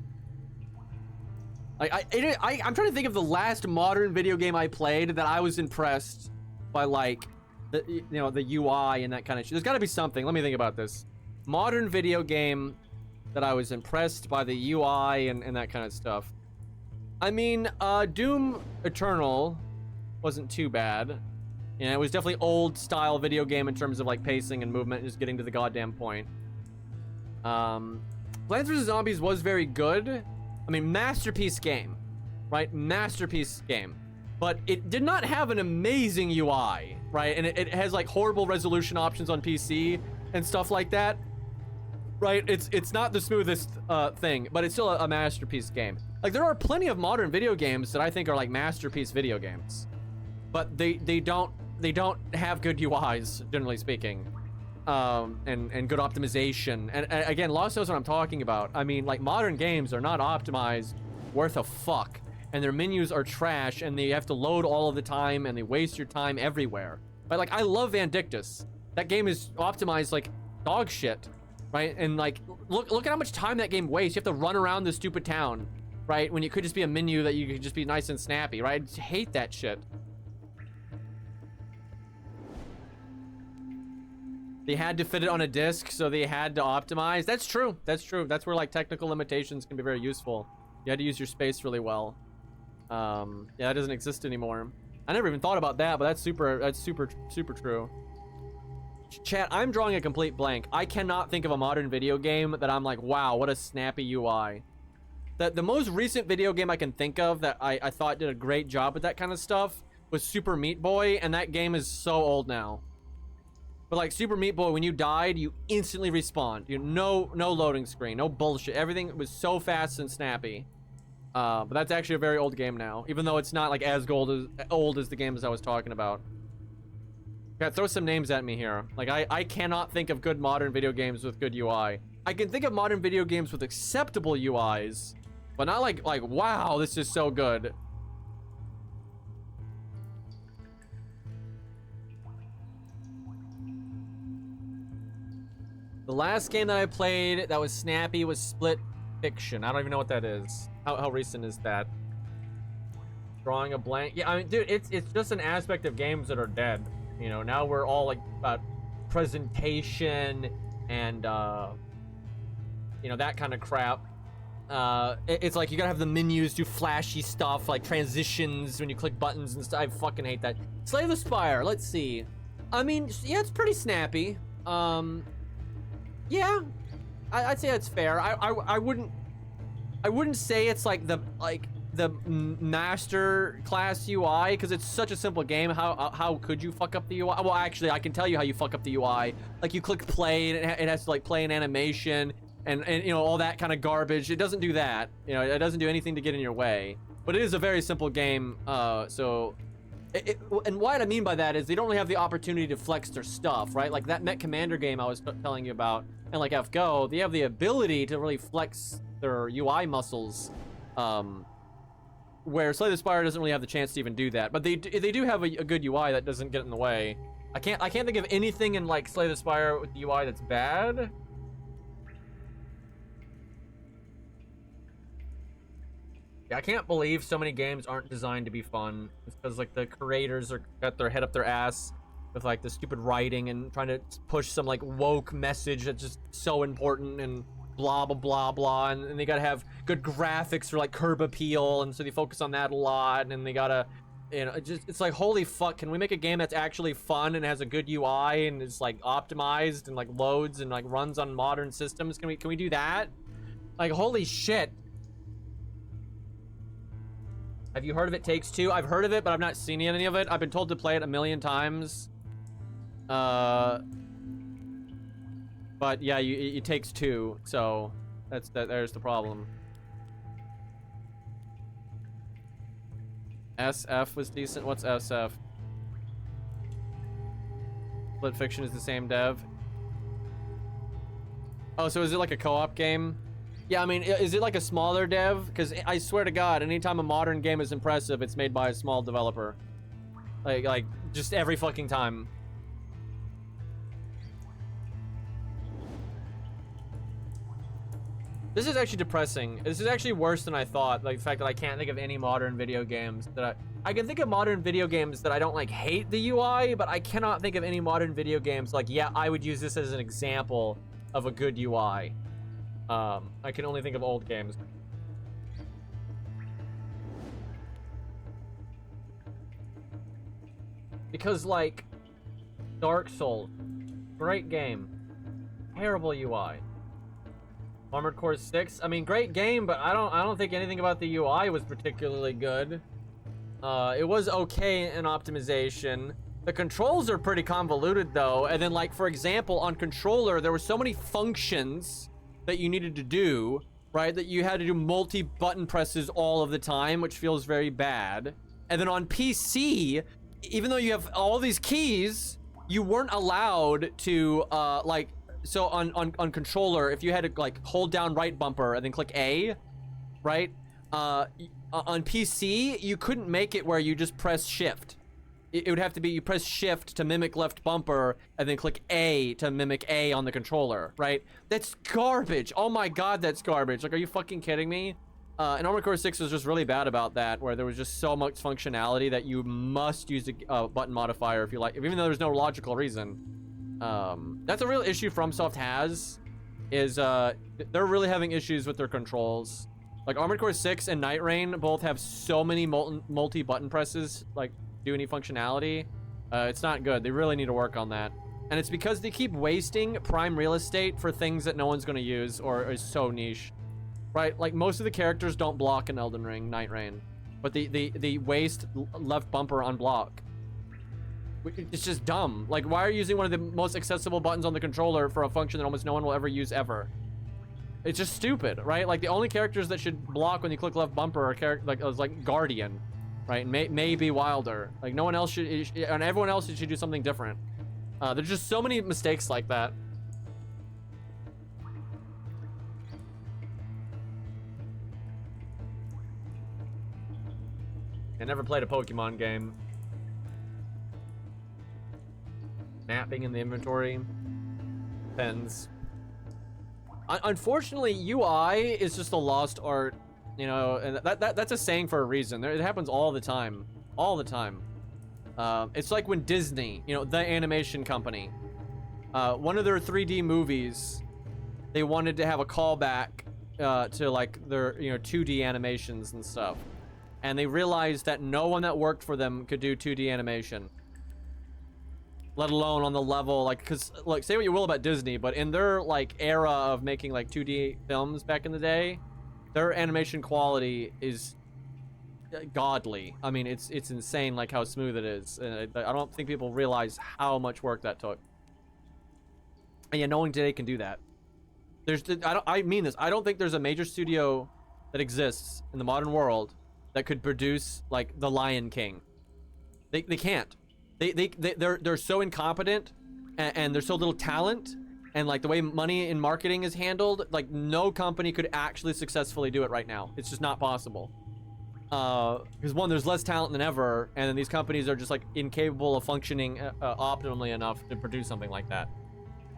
[SPEAKER 1] Like, I'm trying to think of the last modern video game I played that I was impressed by, like, the UI and that kind of shit. There's got to be something. Let me think about this. Modern video game that I was impressed by the UI and that kind of stuff. I mean, Doom Eternal wasn't too bad. You know, it was definitely old style video game in terms of like pacing and movement, just getting to the goddamn point. Plants vs. Zombies was very good. I mean, masterpiece game, right? Masterpiece game. But it did not have an amazing UI, right? And it has like horrible resolution options on PC and stuff like that, right? It's not the smoothest thing, but it's still a masterpiece game. Like, there are plenty of modern video games that I think are like masterpiece video games, but they don't have good UIs, generally speaking. And good optimization. And again, Lost knows what I'm talking about. I mean, like, modern games are not optimized worth a fuck, and their menus are trash, and they have to load all of the time, and they waste your time everywhere. But like, I love Vandictus. That game is optimized like dog shit, right? And like, look at how much time that game wastes. You have to run around this stupid town, right? When it could just be a menu that you could just be nice and snappy, right? I just hate that shit. They had to fit it on a disc, so they had to optimize. That's true. That's true. That's where like technical limitations can be very useful. You had to use your space really well. Yeah, that doesn't exist anymore. I never even thought about that, but that's super true. Chat, I'm drawing a complete blank. I cannot think of a modern video game that I'm like, wow, what a snappy UI. The most recent video game I can think of that I thought did a great job with that kind of stuff was Super Meat Boy, and that game is so old now. But like Super Meat Boy, when you died, you instantly respawned. No loading screen, no bullshit. Everything was so fast and snappy. But that's actually a very old game now, even though it's not like as old as the games I was talking about. Yeah, throw some names at me here. Like I cannot think of good modern video games with good UI. I can think of modern video games with acceptable UIs, but not like wow, this is so good. The last game that I played that was snappy was Split Fiction. I don't even know what that is. How recent is that? Drawing a blank. Yeah, I mean, dude, it's just an aspect of games that are dead. You know, now we're all like about presentation and you know, that kind of crap. It's like you gotta have the menus do flashy stuff like transitions when you click buttons and stuff. I fucking hate that. Slay the Spire. Let's see. I mean, yeah, it's pretty snappy. Yeah, I'd say that's fair. I wouldn't say it's like the master class UI, because it's such a simple game. How could you fuck up the UI? Well, actually, I can tell you how you fuck up the UI. Like you click play and it has to like play an animation and you know, all that kind of garbage. It doesn't do that. You know, it doesn't do anything to get in your way. But it is a very simple game. And what I mean by that is they don't really have the opportunity to flex their stuff, right? Like that Met Commander game I was telling you about, and like FGO, they have the ability to really flex their UI muscles, where Slay the Spire doesn't really have the chance to even do that. But they do have a good UI that doesn't get in the way. I can't think of anything in like Slay the Spire with the UI that's bad. Yeah, I can't believe so many games aren't designed to be fun. It's because like the creators are got their head up their ass with like the stupid writing and trying to push some like woke message that's just so important and blah blah blah blah, and they gotta have good graphics for like curb appeal, and so they focus on that a lot, and they gotta, you know, it's like, holy fuck, can we make a game that's actually fun and has a good UI and is like optimized and like loads and like runs on modern systems? Can we do that? Like, holy shit. Have you heard of It Takes Two? I've heard of it, but I've not seen any of it. I've been told to play it a million times. But yeah, it takes two, so there's the problem. SF was decent. What's SF? Split Fiction is the same dev. Oh, so is it like a co-op game? Yeah, I mean, is it like a smaller dev? Because I swear to God, anytime a modern game is impressive, it's made by a small developer. Like just every fucking time. This is actually depressing. This is actually worse than I thought. Like the fact that I can't think of any modern video games that I can think of modern video games that I don't like hate the UI, but I cannot think of any modern video games like, yeah, I would use this as an example of a good UI. I can only think of old games. Because like Dark Souls, great game, terrible UI. Armored Core 6, I mean, great game, but I don't think anything about the UI was particularly good. It was okay in optimization. The controls are pretty convoluted though, and then like, for example, on controller, there were so many functions that you needed to do, right, that you had to do multi-button presses all of the time, which feels very bad. And then on PC, even though you have all these keys, you weren't allowed to like, so on controller, if you had to like hold down right bumper and then click A, right, on PC you couldn't make it where you just press shift. It would have to be you press shift to mimic left bumper and then click A to mimic A on the controller, right? That's garbage. Oh my God, that's garbage. Like, are you fucking kidding me? And Armored Core 6 was just really bad about that, where there was just so much functionality that you must use a button modifier if you like, even though there's no logical reason. That's a real issue FromSoft has, is they're really having issues with their controls. Like Armored Core 6 and Night Rain both have so many multi-button presses, like, do any functionality. It's not good. They really need to work on that. And it's because they keep wasting prime real estate for things that no one's going to use or is so niche, right? Like most of the characters don't block in Elden Ring, Night Rain. but the waist left bumper unblock. It's just dumb. Like, why are you using one of the most accessible buttons on the controller for a function that almost no one will ever use ever? It's just stupid, right? Like, the only characters that should block when you click left bumper are like Guardian, right? And maybe Wilder. Like, no one else should, and everyone else should do something different. There's just so many mistakes like that. I never played a Pokemon game. Mapping in the inventory. Depends. Unfortunately, UI is just a lost art, you know, and that's a saying for a reason. It happens all the time. All the time. It's like when Disney, you know, the animation company, one of their 3D movies, they wanted to have a callback to like their, you know, 2D animations and stuff. And they realized that no one that worked for them could do 2D animation. Let alone on the level, like, because, like, say what you will about Disney, but in their, like, era of making, like, 2D films back in the day, their animation quality is godly. I mean, it's insane, like, how smooth it is. And I don't think people realize how much work that took. And yeah, no one today can do that. I mean this. I don't think there's a major studio that exists in the modern world that could produce, like, The Lion King. They can't. They're so incompetent, and there's so little talent, and like the way money and marketing is handled, like no company could actually successfully do it right now. It's just not possible. Because one, there's less talent than ever, and then these companies are just like incapable of functioning optimally enough to produce something like that.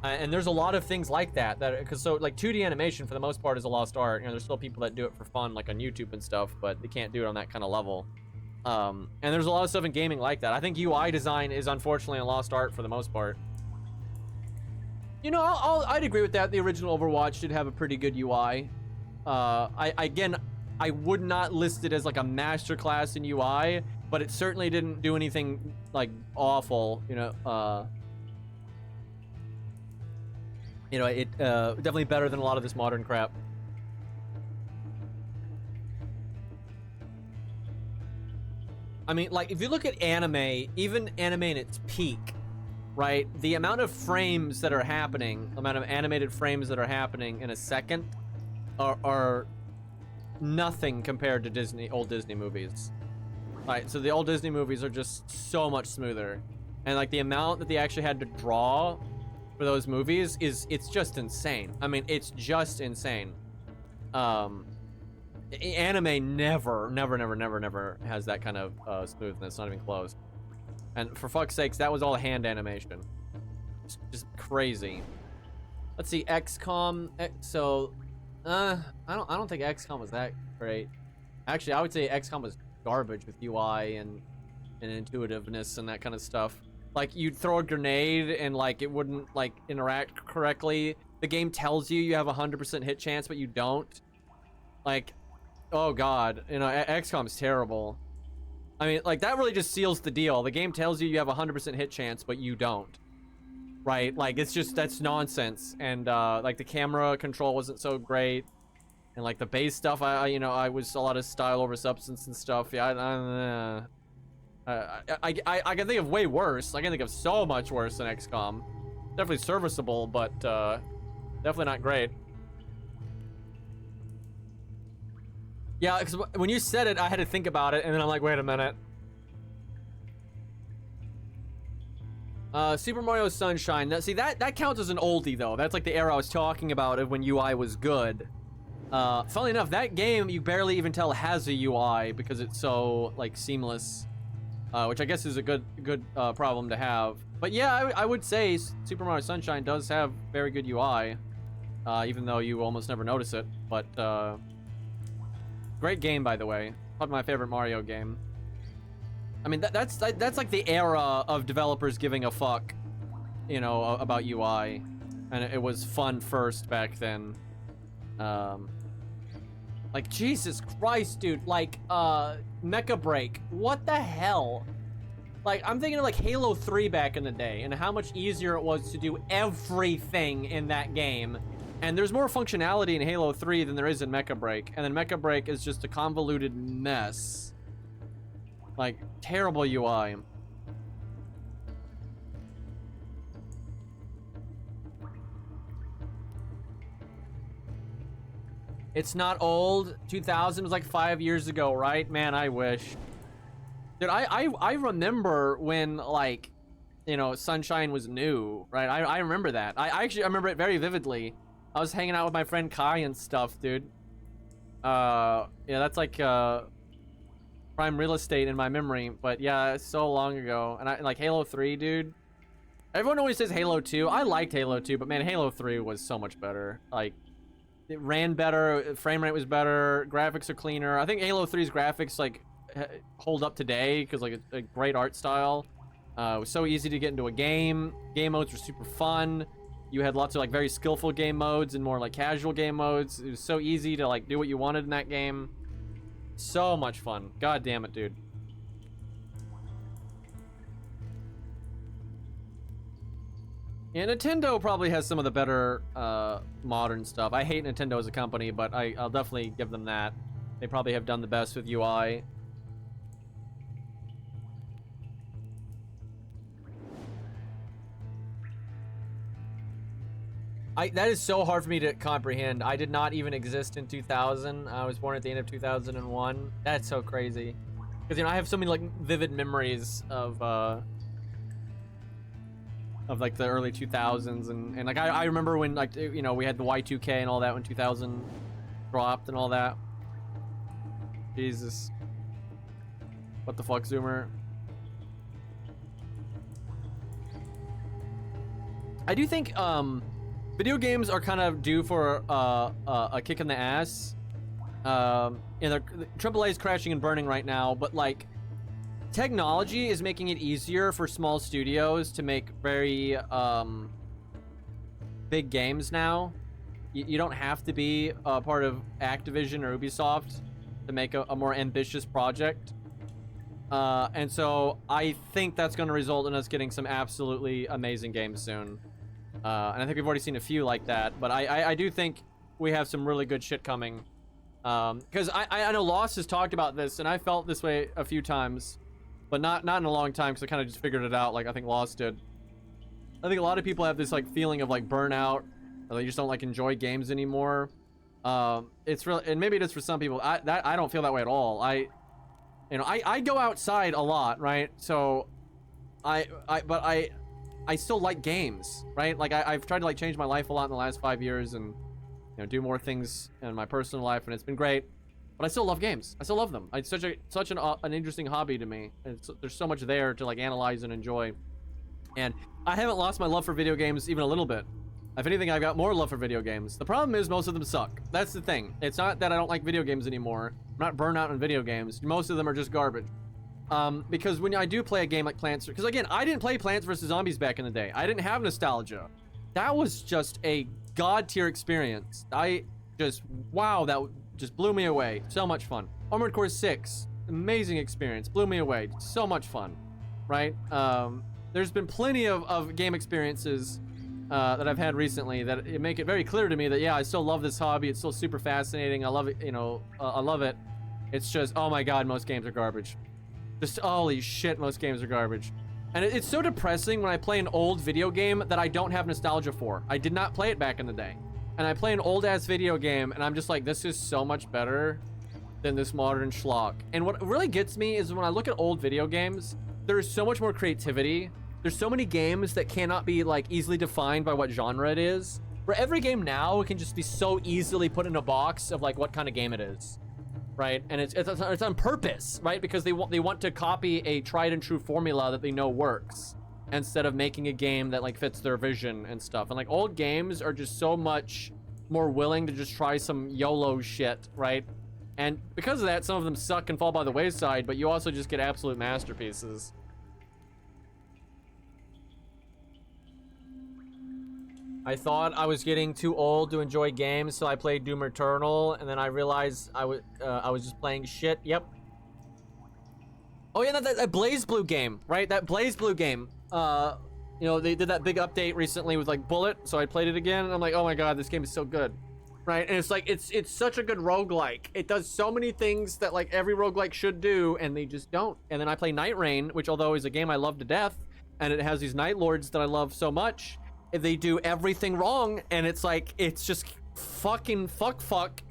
[SPEAKER 1] And there's a lot of things like that, because so like 2D animation for the most part is a lost art. You know, there's still people that do it for fun, like on YouTube and stuff, but they can't do it on that kind of level. And there's a lot of stuff in gaming like that. I think UI design is unfortunately a lost art for the most part. You know, I'd agree with that. The original Overwatch did have a pretty good UI. I would not list it as like a masterclass in UI, but it certainly didn't do anything like awful. You know, it definitely better than a lot of this modern crap. I mean, like, if you look at anime, even anime in its peak, right? The amount of frames that are happening, the amount of animated frames that are happening in a second are nothing compared to old Disney movies. Right, so the old Disney movies are just so much smoother. And, like, the amount that they actually had to draw for those movies it's just insane. I mean, it's just insane. Anime never has that kind of smoothness, not even close. And for fuck's sakes, that was all hand animation. It's just crazy. Let's see, XCOM. So, I don't think XCOM was that great. Actually, I would say XCOM was garbage with UI and intuitiveness and that kind of stuff. Like, you'd throw a grenade and like it wouldn't like interact correctly. The game tells you have a 100% hit chance, but you don't. Like, oh god, you know, XCOM's terrible. I mean, like, that really just seals the deal. The game tells you have a 100% hit chance, but you don't. Right? Like, it's just, that's nonsense. And, like, the camera control wasn't so great. And, like, the base stuff, I was a lot of style over substance and stuff. Yeah, I can think of way worse. I can think of so much worse than XCOM. Definitely serviceable, but, definitely not great. Yeah, because when you said it, I had to think about it, and then I'm like, wait a minute. Super Mario Sunshine. Now, see, that counts as an oldie, though. That's like the era I was talking about of when UI was good. Funnily enough, that game, you barely even tell has a UI because it's so, like, seamless. Which I guess is a good problem to have. But yeah, I would say Super Mario Sunshine does have very good UI. Even though you almost never notice it. But, great game, by the way. Probably my favorite Mario game. I mean, that's like the era of developers giving a fuck, you know, about UI, and it was fun first back then. Like, Jesus Christ, dude. Like, Mecha Break. What the hell? Like, I'm thinking of like Halo 3 back in the day, and how much easier it was to do everything in that game. And there's more functionality in Halo 3 than there is in Mecha Break. And then Mecha Break is just a convoluted mess. Like, terrible UI. It's not old. 2000 was like 5 years ago, right? Man, I wish. Dude, I remember when, like, you know, Sunshine was new, right? I remember that. I actually remember it very vividly. I was hanging out with my friend Kai and stuff, dude. Yeah, that's like prime real estate in my memory. But yeah, it's so long ago. And I like Halo 3, dude. Everyone always says Halo 2. I liked Halo 2, but man, Halo 3 was so much better. Like, it ran better, frame rate was better, graphics are cleaner. I think Halo 3's graphics like hold up today because like a great art style. It was so easy to get into a game. Game modes were super fun. You had lots of like very skillful game modes and more like casual game modes. It was so easy to like do what you wanted in that game. So much fun. God damn it, dude. Yeah, Nintendo probably has some of the better modern stuff. I hate Nintendo as a company, but I'll definitely give them that. They probably have done the best with UI. That is so hard for me to comprehend. I did not even exist in 2000. I was born at the end of 2001. That's so crazy. Because, you know, I have so many, like, vivid memories of like, the early 2000s. And like, I remember when, like, you know, we had the Y2K and all that when 2000 dropped and all that. Jesus. What the fuck, Zoomer? I do think, video games are kind of due for a kick in the ass. And the AAA is crashing and burning right now, but like technology is making it easier for small studios to make very big games now. You don't have to be a part of Activision or Ubisoft to make a more ambitious project. And so I think that's going to result in us getting some absolutely amazing games soon. And I think we've already seen a few like that, but I do think we have some really good shit coming. Because I know Lost has talked about this, and I felt this way a few times, but not in a long time, because I kind of just figured it out like I think Lost did. I think a lot of people have this like feeling of like burnout, or they just don't like enjoy games anymore. It's really, and maybe it is for some people. I don't feel that way at all. I go outside a lot, right? So I still like games, right? Like I've tried to like change my life a lot in the last 5 years and, you know, do more things in my personal life, and it's been great. But I still love games. I still love them. It's such an interesting hobby to me. And there's so much there to like analyze and enjoy. And I haven't lost my love for video games even a little bit. If anything, I've got more love for video games. The problem is most of them suck. That's the thing. It's not that I don't like video games anymore. I'm not burnt out on video games. Most of them are just garbage. Because when I do play a game like Plants, because again, I didn't play Plants vs. Zombies back in the day. I didn't have nostalgia. That was just a god tier experience. Wow, that just blew me away. So much fun. Armored Core 6, amazing experience. Blew me away. So much fun, right? There's been plenty of game experiences that I've had recently that make it very clear to me that, yeah, I still love this hobby. It's still super fascinating. I love it, you know, I love it. It's just, oh my god, most games are garbage. Just, holy shit, most games are garbage. And it's so depressing when I play an old video game that I don't have nostalgia for. I did not play it back in the day. And I play an old-ass video game, and I'm just like, this is so much better than this modern schlock. And what really gets me is when I look at old video games, there's so much more creativity. There's so many games that cannot be, like, easily defined by what genre it is. For every game now, it can just be so easily put in a box of, like, what kind of game it is. Right, and it's on purpose, right? Because they want to copy a tried and true formula that they know works, instead of making a game that like fits their vision and stuff. And like old games are just so much more willing to just try some YOLO shit, right? And because of that, some of them suck and fall by the wayside, but you also just get absolute masterpieces. I thought I was getting too old to enjoy games, so I played Doom Eternal, and then I realized I was just playing shit. Yep. Oh yeah, that BlazBlue game, right? That BlazBlue game. You know, they did that big update recently with like Bullet, so I played it again, and I'm like, oh my god, this game is so good. right? And it's like it's such a good roguelike. It does so many things that like every roguelike should do, and they just don't. And then I play Night Rain, which although is a game I love to death, and it has these Night Lords that I love so much, they do everything wrong, and it's like it's just fucking fuck.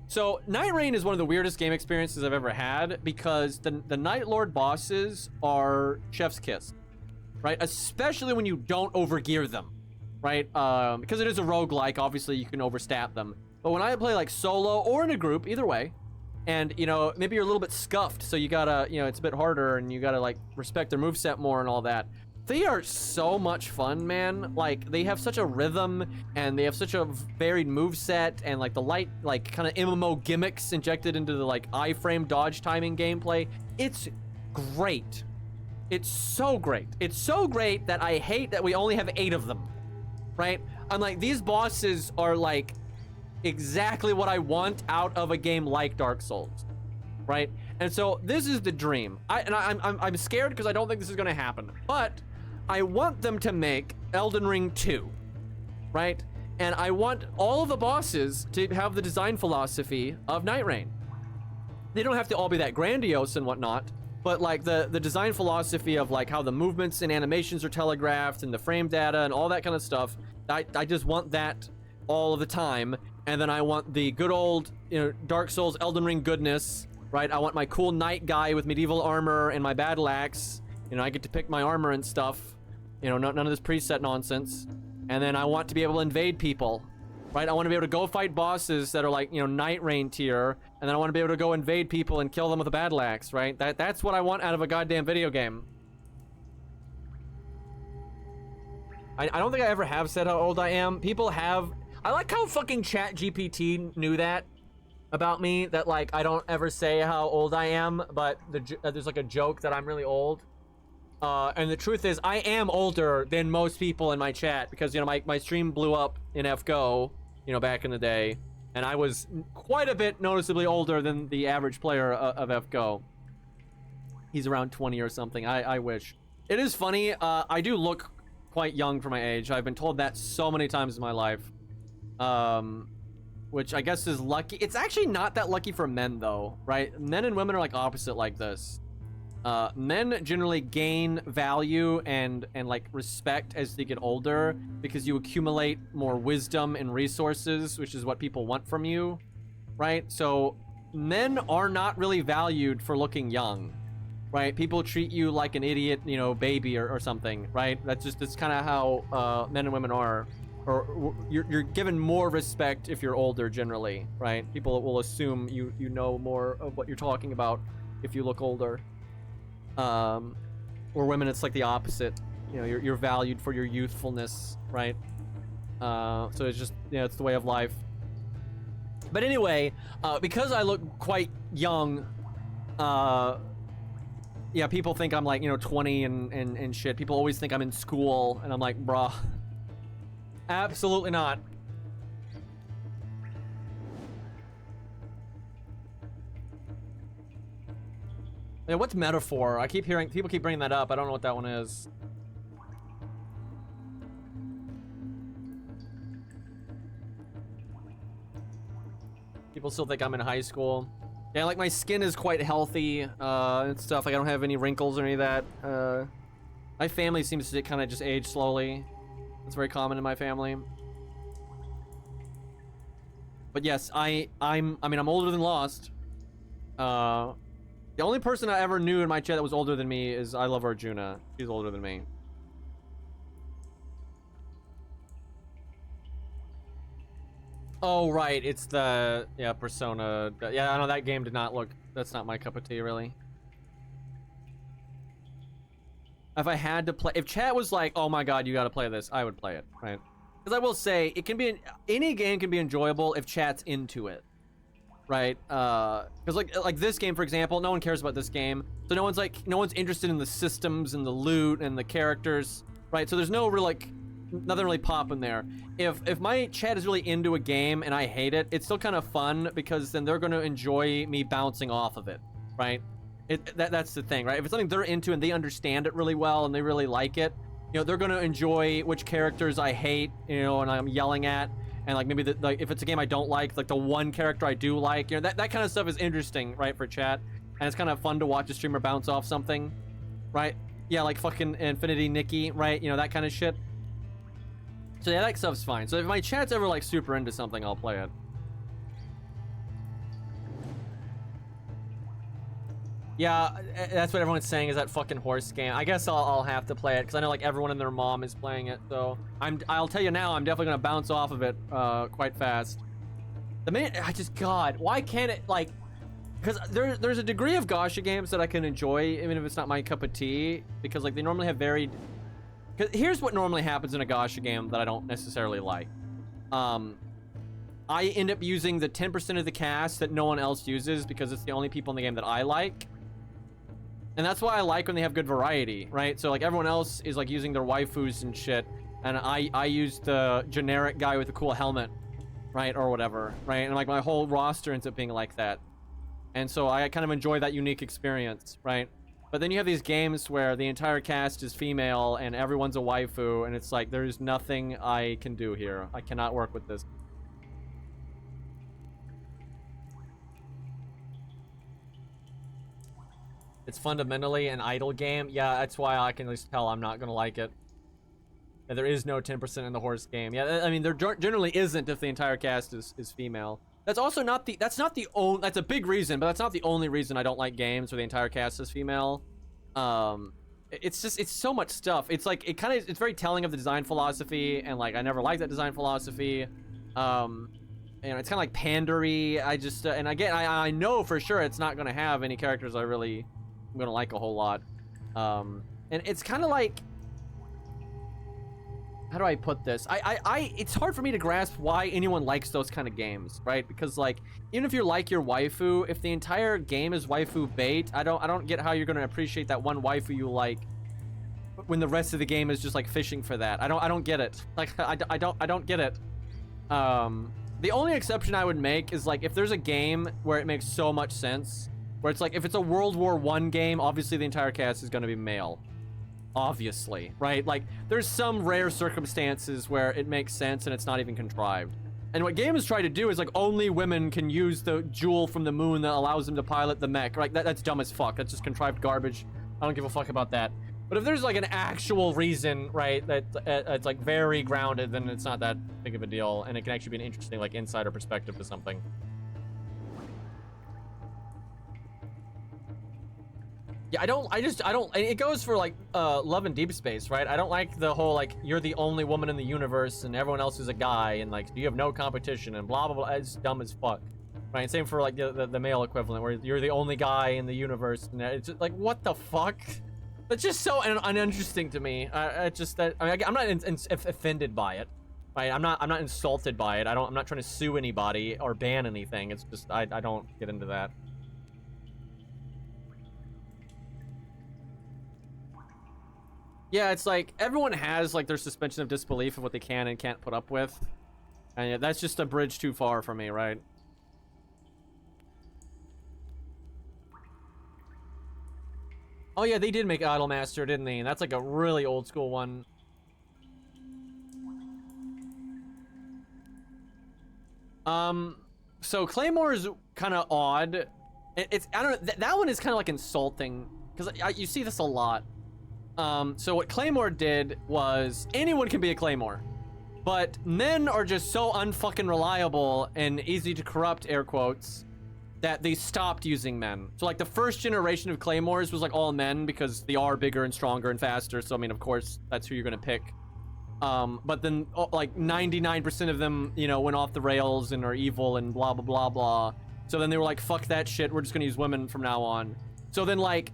[SPEAKER 1] So Night Rain is one of the weirdest game experiences I've ever had because the Night Lord bosses are chef's kiss, right? Especially when you don't overgear them, right? Because it is a roguelike, obviously you can overstat them. But when I play like solo or in a group, either way, and you know, maybe you're a little bit scuffed, so you gotta, you know, it's a bit harder and you gotta like respect their moveset more and all that. They are so much fun, man. Like, they have such a rhythm, and they have such a varied moveset, and like the light, like kind of MMO gimmicks injected into the like iframe dodge timing gameplay. It's great. It's so great. It's so great that I hate that we only have 8 of them, right? I'm like, these bosses are like exactly what I want out of a game like Dark Souls, right? And so this is the dream. I'm scared because I don't think this is gonna happen, but I want them to make Elden Ring 2, right? And I want all of the bosses to have the design philosophy of Night Rain. They don't have to all be that grandiose and whatnot, but like the design philosophy of like how the movements and animations are telegraphed and the frame data and all that kind of stuff. I just want that all of the time. And then I want the good old, you know, Dark Souls Elden Ring goodness, right? I want my cool knight guy with medieval armor and my battle axe. You know, I get to pick my armor and stuff. You know, none of this preset nonsense. And then I want to be able to invade people, right? I want to be able to go fight bosses that are like, you know, Night Rain tier. And then I want to be able to go invade people and kill them with a battle axe, right? That's what I want out of a goddamn video game. I don't think I ever have said how old I am. People have... I like how fucking ChatGPT knew that about me. That, like, I don't ever say how old I am, but there's, like, a joke that I'm really old. And the truth is, I am older than most people in my chat because, you know, my stream blew up in FGO, you know, back in the day. And I was quite a bit noticeably older than the average player of FGO. He's around 20 or something. I wish. It is funny. I do look quite young for my age. I've been told that so many times in my life. Which I guess is lucky. It's actually not that lucky for men, though, right? Men and women are, like, opposite like this. Men generally gain value and like respect as they get older because you accumulate more wisdom and resources, which is what people want from you, right? So men are not really valued for looking young, right? People treat you like an idiot, you know, baby or something, right? That's kind of how men and women are. Or you're given more respect if you're older generally, right? People will assume you know more of what you're talking about if you look older. Or women, it's like the opposite. You know, you're valued for your youthfulness, right? So it's just, you know, it's the way of life. But anyway, because I look quite young, yeah, people think I'm like, you know, 20 and shit. People always think I'm in school, and I'm like, bruh, absolutely not. Yeah, what's metaphor? I keep hearing people keep bringing that up. I don't know what that one is. People still think I'm in high school. Yeah, like my skin is quite healthy and stuff. Like I don't have any wrinkles or any of that. My family seems to kind of just age slowly. It's very common in my family. But yes, I mean I'm older than Lost. The only person I ever knew in my chat that was older than me is I Love Arjuna. She's older than me. Oh, right. It's the, yeah, Persona. Yeah, I know that game did not look, that's not my cup of tea, really. If I had to play, if chat was like, oh my god, you gotta play this, I would play it, right? Because I will say, it can be, any game can be enjoyable if chat's into it. Right, because like this game, for example, no one cares about this game, so no one's interested in the systems and the loot and the characters, right? So there's no real like nothing really popping there. If my chat is really into a game and I hate it, it's still kind of fun because then they're going to enjoy me bouncing off of it, right? That's the thing, right? If it's something they're into and they understand it really well and they really like it, you know, they're going to enjoy which characters I hate, you know, and I'm yelling at. and like maybe like if it's a game I don't like the one character I do like, you know, that kind of stuff is interesting, right, for chat, and it's kind of fun to watch a streamer bounce off something, right? Yeah, like fucking Infinity Nikki, right? You know, that kind of shit. So yeah, that stuff's fine. So if my chat's ever like super into something, I'll play it. Yeah, that's what everyone's saying is that fucking horse game. I guess I'll have to play it because I know like everyone and their mom is playing it. So I'll tell you now, I'm definitely gonna bounce off of it quite fast. The minute God, why can't it like? Because there's a degree of gacha games that I can enjoy even if it's not my cup of tea, because like they normally have varied. Because here's what normally happens in a gacha game that I don't necessarily like. I end up using the 10% of the cast that no one else uses because it's the only people in the game that I like. And that's why I like when they have good variety, right? So like everyone else is like using their waifus and shit, and I use the generic guy with the cool helmet, right, or whatever, right? And like my whole roster ends up being like that. And so I kind of enjoy that unique experience, right? But then you have these games where the entire cast is female and everyone's a waifu, and it's like there's nothing I can do here. I cannot work with this. It's fundamentally an idle game. Yeah, that's why I can at least tell I'm not gonna like it. And there is no 10% in the horse game. Yeah, I mean there generally isn't if the entire cast is female. That's also not the that's a big reason, but that's not the only reason I don't like games where the entire cast is female. It's so much stuff. It's like it's very telling of the design philosophy, and like I never liked that design philosophy. And it's kind of like pandery. And again, I know for sure it's not gonna have any characters I'm gonna like a whole lot. And it's kind of like, how do I put this? It's hard for me to grasp why anyone likes those kind of games, right? Because like, even if you like your waifu, if the entire game is waifu bait, I don't get how you're gonna appreciate that one waifu you like when the rest of the game is just like fishing for that. I don't get it. Like I don't get it. The only exception I would make is like if there's a game where it makes so much sense, where it's like if it's a World War I game, obviously the entire cast is gonna be male. Obviously, right? Like there's some rare circumstances where it makes sense and it's not even contrived. And what games try to do is like only women can use the jewel from the moon that allows them to pilot the mech, right? That's dumb as fuck. That's just contrived garbage. I don't give a fuck about that. But if there's like an actual reason, right, that it's like very grounded, then it's not that big of a deal, and it can actually be an interesting like insider perspective to something. Yeah, I don't, it goes for like Love and Deep Space, right? I don't like the whole like you're the only woman in the universe and everyone else is a guy and like you have no competition and blah blah blah. It's dumb as fuck, right? And same for like the male equivalent where you're the only guy in the universe and it's just, like what the fuck? That's just so uninteresting to me. I'm not offended by it, right? I'm not insulted by it. I'm not trying to sue anybody or ban anything. It's just I don't get into that. Yeah, it's like everyone has like their suspension of disbelief of what they can and can't put up with, and yeah, that's just a bridge too far for me, right? Oh yeah, they did make Idolmaster, didn't they? And that's like a really old school one. So Claymore is kind of odd. It's I don't know, that one is kind of like insulting because you see this a lot. So what Claymore did was anyone can be a Claymore, but men are just so unfucking reliable and easy to corrupt, air quotes, that they stopped using men. So like the first generation of Claymores was like all men because they are bigger and stronger and faster. So I mean, of course, that's who you're gonna pick. But then like 99% of them, you know, went off the rails and are evil and blah, blah, blah, blah. So then they were like, fuck that shit. We're just gonna use women from now on. So then like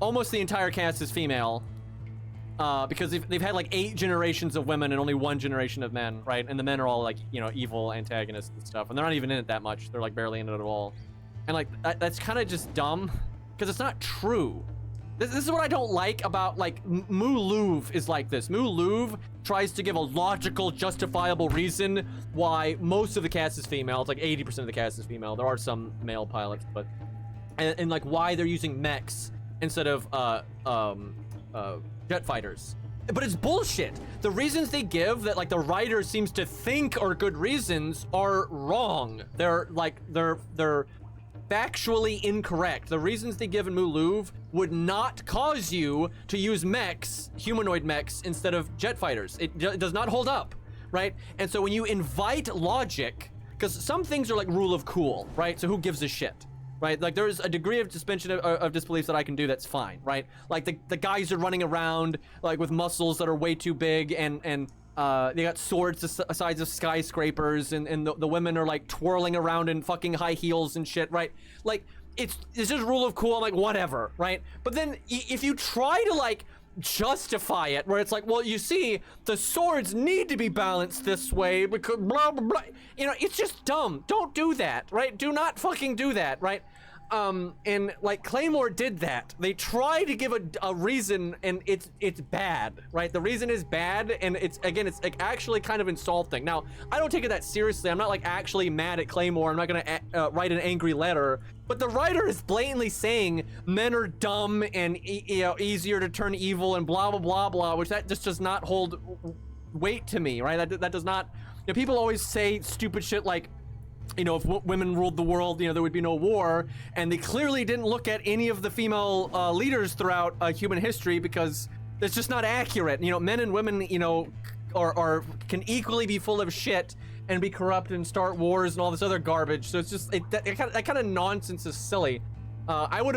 [SPEAKER 1] almost the entire cast is female. Because they've had like 8 generations of women and only 1 generation of men, right? And the men are all like, you know, evil antagonists and stuff. And they're not even in it that much. They're like barely in it at all. And like, that's kind of just dumb because it's not true. This is what I don't like about like Mu-Luv is like this. Mu-Luv tries to give a logical, justifiable reason why most of the cast is female. It's like 80% of the cast is female. There are some male pilots, but and like why they're using mechs instead of jet fighters. but it's bullshit. The reasons they give that like the writer seems to think are good reasons are wrong. They're factually incorrect. The reasons they give in Moulouv would not cause you to use mechs, humanoid mechs, instead of jet fighters. It does not hold up, right? And so when you invite logic, because some things are like rule of cool, right? So who gives a shit? Right, like there's a degree of suspension of disbelief that I can do that's fine, right? Like the guys are running around like with muscles that are way too big, and they got swords the size of skyscrapers, and the women are like twirling around in fucking high heels and shit, right? Like it's just rule of cool. I'm like, whatever, right? But then if you try to like justify it, where it's like, well, you see, the swords need to be balanced this way because blah blah blah, you know, it's just dumb. Don't do that, right? Do not fucking do that, right? And like Claymore did that. They try to give a reason, and it's bad, right? The reason is bad, and it's like actually kind of insulting. Now, I don't take it that seriously. I'm not like actually mad at Claymore. I'm not gonna write an angry letter. But the writer is blatantly saying men are dumb and easier to turn evil and blah blah blah blah, which that just does not hold weight to me, right? That does not. You know, people always say stupid shit like, you know, if women ruled the world, you know, there would be no war, and they clearly didn't look at any of the female leaders throughout human history because it's just not accurate. You know, men and women, you know, can equally be full of shit and be corrupt and start wars and all this other garbage. So it's just that kind of nonsense is silly. I would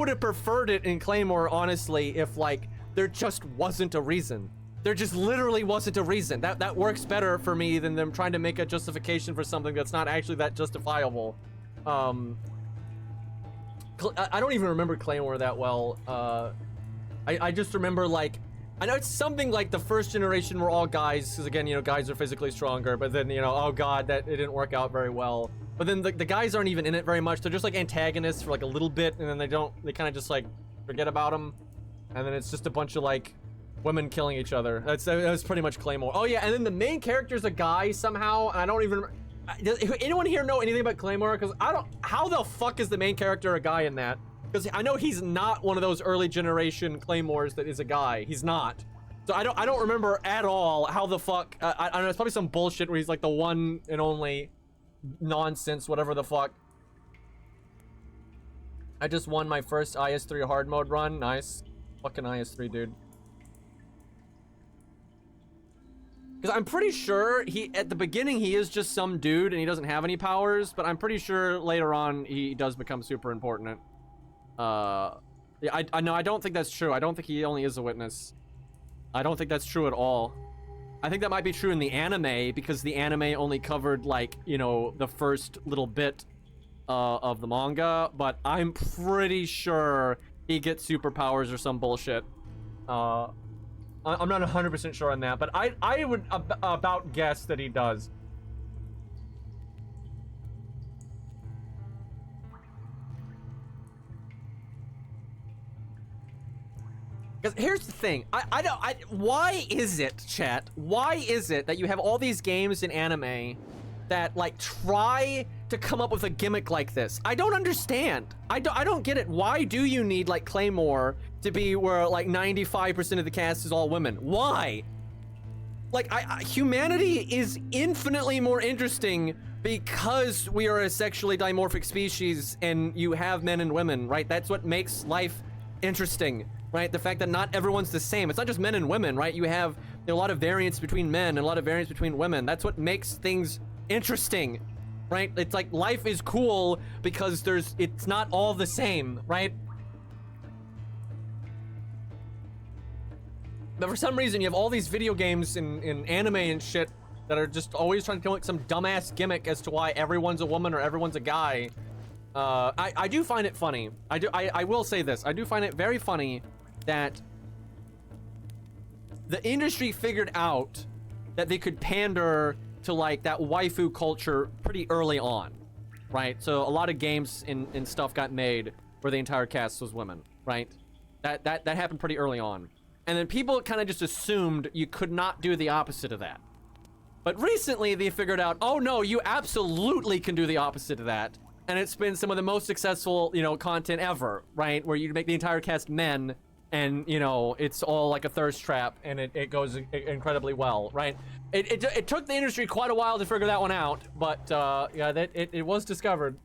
[SPEAKER 1] have preferred it in Claymore, honestly, if like there just wasn't a reason. There just literally wasn't a reason. That works better for me than them trying to make a justification for something that's not actually that justifiable. I don't even remember Claymore that well. I just remember like, I know it's something like the first generation were all guys, because again, you know, guys are physically stronger, but then, you know, oh god, that it didn't work out very well. But then the guys aren't even in it very much. They're just like antagonists for like a little bit, and then they kind of just like forget about them. And then it's just a bunch of like women killing each other. That's pretty much Claymore. Oh yeah, and then the main character's a guy somehow, and I don't even, does anyone here know anything about Claymore? Because I don't, how the fuck is the main character a guy in that? Because I know he's not one of those early generation Claymores that is a guy. He's not. So I don't remember at all how the fuck, I don't know, it's probably some bullshit where he's like the one and only nonsense, whatever the fuck. I just won my first IS3 hard mode run. Nice. Fucking IS3, dude. Because I'm pretty sure at the beginning he is just some dude and he doesn't have any powers, but I'm pretty sure later on he does become super important. Yeah, I know, I don't think that's true. I don't think he only is a witness. I don't think that's true at all. I think that might be true in the anime, because the anime only covered like, you know, the first little bit of the manga, but I'm pretty sure he gets superpowers or some bullshit. I'm not 100% sure on that, but I would about guess that he does. Because here's the thing, why is it, chat? Why is it that you have all these games in anime that like try to come up with a gimmick like this? I don't understand. I don't get it. Why do you need like Claymore to be where like 95% of the cast is all women? Why? Like humanity is infinitely more interesting because we are a sexually dimorphic species and you have men and women, right? That's what makes life interesting. Right, the fact that not everyone's the same. It's not just men and women, right? You have a lot of variance between men and a lot of variance between women. That's what makes things interesting, right? It's like life is cool because it's not all the same, right? But for some reason, you have all these video games in anime and shit that are just always trying to come up with some dumbass gimmick as to why everyone's a woman or everyone's a guy. I do find it funny. I will say this. I do find it very funny that the industry figured out that they could pander to like that waifu culture pretty early on, right? So a lot of games and stuff got made where the entire cast was women, right? That happened pretty early on. And then people kind of just assumed you could not do the opposite of that. But recently they figured out, oh no, you absolutely can do the opposite of that. And it's been some of the most successful, you know, content ever, right? Where you make the entire cast men and you know it's all like a thirst trap, and it goes incredibly well, right? It took the industry quite a while to figure that one out, but yeah, that it was discovered.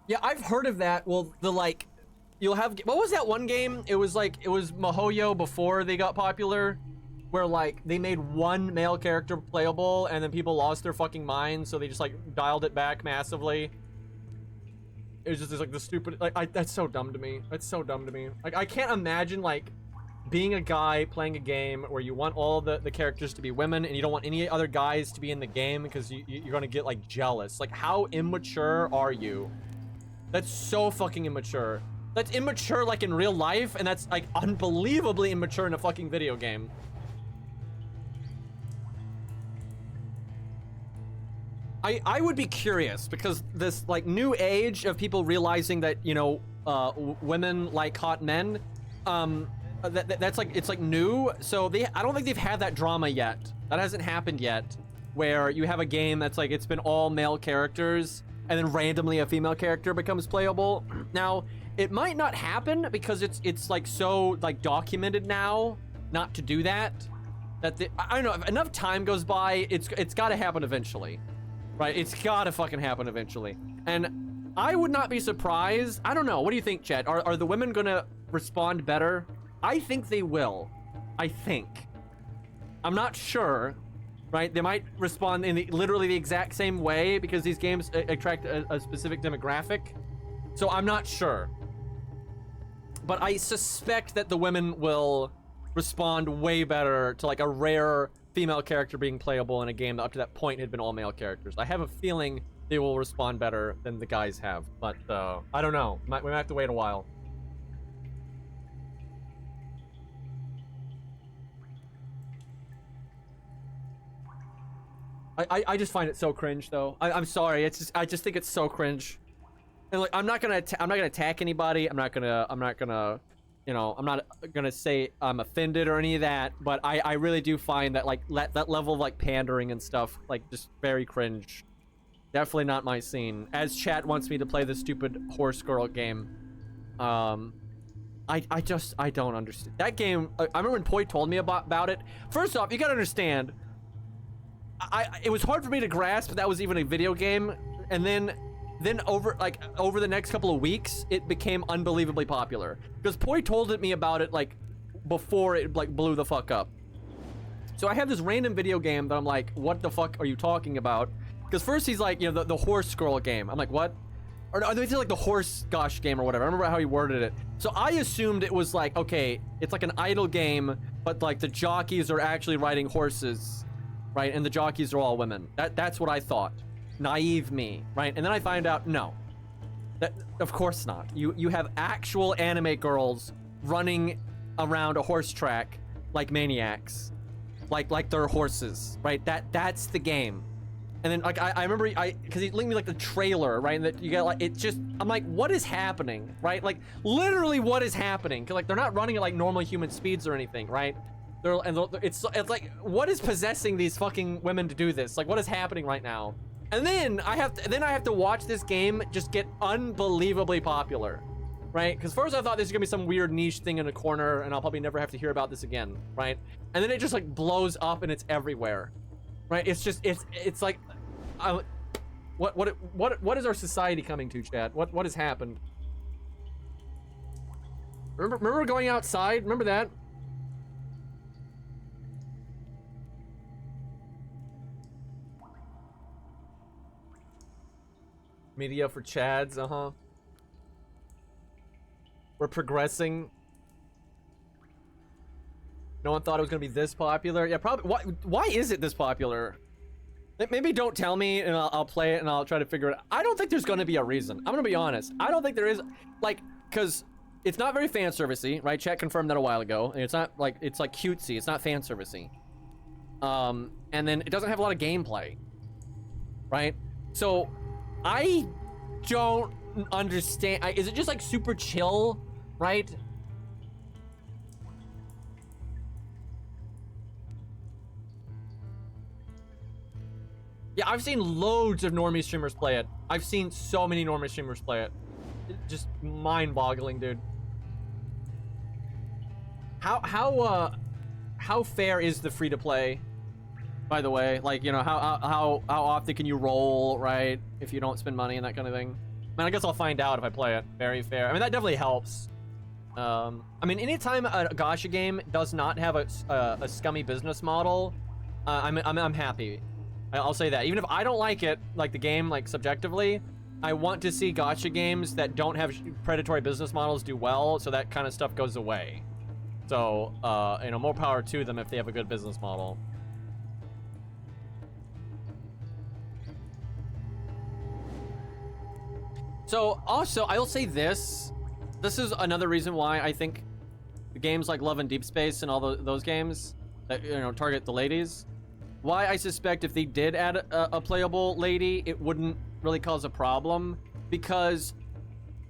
[SPEAKER 1] Yeah, I've heard of that. Well, the like, you'll have, what was that one game? It was like, it was MiHoYo before they got popular, where like they made one male character playable and then people lost their fucking minds, so they just like dialed it back massively. It was just this, like the stupid, like that's so dumb to me. That's so dumb to me. Like I can't imagine like being a guy playing a game where you want all the characters to be women and you don't want any other guys to be in the game because you're gonna get like jealous. Like how immature are you? That's so fucking immature. That's immature like in real life, and that's like unbelievably immature in a fucking video game. I would be curious because this like new age of people realizing that, you know, women like hot men, that's like, it's like new. So I don't think they've had that drama yet. That hasn't happened yet, where you have a game that's like, it's been all male characters and then randomly a female character becomes playable. Now, it might not happen because it's like so like documented now not to do that. I don't know, if enough time goes by, it's got to happen eventually. Right, it's gotta fucking happen eventually. And I would not be surprised. I don't know, what do you think, Chet? Are the women gonna respond better? I think they will. I think. I'm not sure, right? They might respond in literally the exact same way because these games attract a specific demographic. So I'm not sure. But I suspect that the women will respond way better to like a rare female character being playable in a game that up to that point had been all male characters. I have a feeling they will respond better than the guys have, but I don't know. We might have to wait a while. I just find it so cringe though. I'm sorry. It's just, I just think it's so cringe. And like I'm not gonna attack anybody. I'm not gonna you know, I'm not gonna say I'm offended or any of that, but I really do find that like that level of like pandering and stuff like just very cringe. Definitely not my scene. As chat wants me to play the stupid horse girl game, I don't understand that game. I remember when Poi told me about it. First off, you gotta understand, it was hard for me to grasp that was even a video game, and then over the next couple of weeks, it became unbelievably popular. Because Poi told me about it like before it like blew the fuck up. So I have this random video game that I'm like, what the fuck are you talking about? Because first he's like, you know, the horse scroll game. I'm like, what? Or they did like the horse gosh game or whatever. I remember how he worded it. So I assumed it was like, okay, it's like an idle game, but like the jockeys are actually riding horses, right? And the jockeys are all women. That's what I thought. Naive me, right? And then I find out, no, that of course not. You have actual anime girls running around a horse track like maniacs, like they're horses, right? That's the game. And then like I remember because he linked me like the trailer, right? And that you got like, it just, I'm like, what is happening, right? Like literally what is happening? Because like they're not running at like normal human speeds or anything, right? It's like, what is possessing these fucking women to do this? Like what is happening right now? And then I have to watch this game just get unbelievably popular, right? Because first I thought this was gonna be some weird niche thing in a corner and I'll probably never have to hear about this again, right? And then it just like blows up and it's everywhere, right? It's just, it's like, what is our society coming to, chat? What has happened? Remember going outside? Remember that? Media for Chads, We're progressing. No one thought it was gonna be this popular. Yeah, probably. Why is it this popular? Maybe don't tell me and I'll play it and I'll try to figure it out. I don't think there's gonna be a reason. I'm gonna be honest. I don't think there is, like, cause it's not very fan servicey, right? Chat confirmed that a while ago. And it's not like, it's like cutesy. It's not fan servicey. And then it doesn't have a lot of gameplay, right? So I don't understand. Is it just like super chill, right? Yeah, I've seen loads of normie streamers play it. I've seen so many normie streamers play it. It's just mind-boggling, dude. How fair is the free-to-play? By the way, like, you know, how often can you roll, right? If you don't spend money and that kind of thing. Man, I guess I'll find out if I play it. Very fair. I mean, that definitely helps. I mean, anytime a gacha game does not have a scummy business model, I'm happy. I'll say that. Even if I don't like it, like the game, like subjectively, I want to see gacha games that don't have predatory business models do well, so that kind of stuff goes away. So, you know, more power to them if they have a good business model. So, also, I'll say this. This is another reason why I think the games like Love and Deep Space and all those games that, you know, target the ladies, why I suspect if they did add a playable lady, it wouldn't really cause a problem, because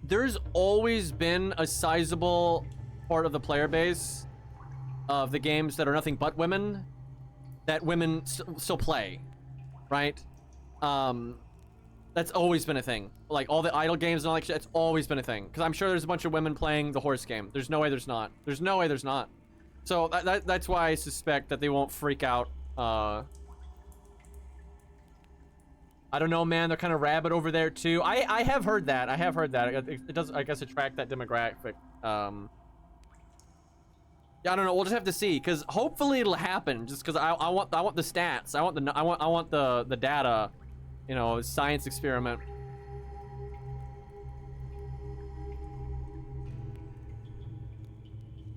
[SPEAKER 1] there's always been a sizable part of the player base of the games that are nothing but women, that women still play, right? That's always been a thing. Like all the idle games and all that shit, it's always been a thing. Because I'm sure there's a bunch of women playing the horse game. There's no way there's not. There's no way there's not. So that's why I suspect that they won't freak out. I don't know, man. They're kind of rabid over there too. I have heard that. I have heard that. It does, I guess, attract that demographic. Yeah, I don't know. We'll just have to see. Because hopefully it'll happen. Just because I want the stats. I want the data. You know, science experiment.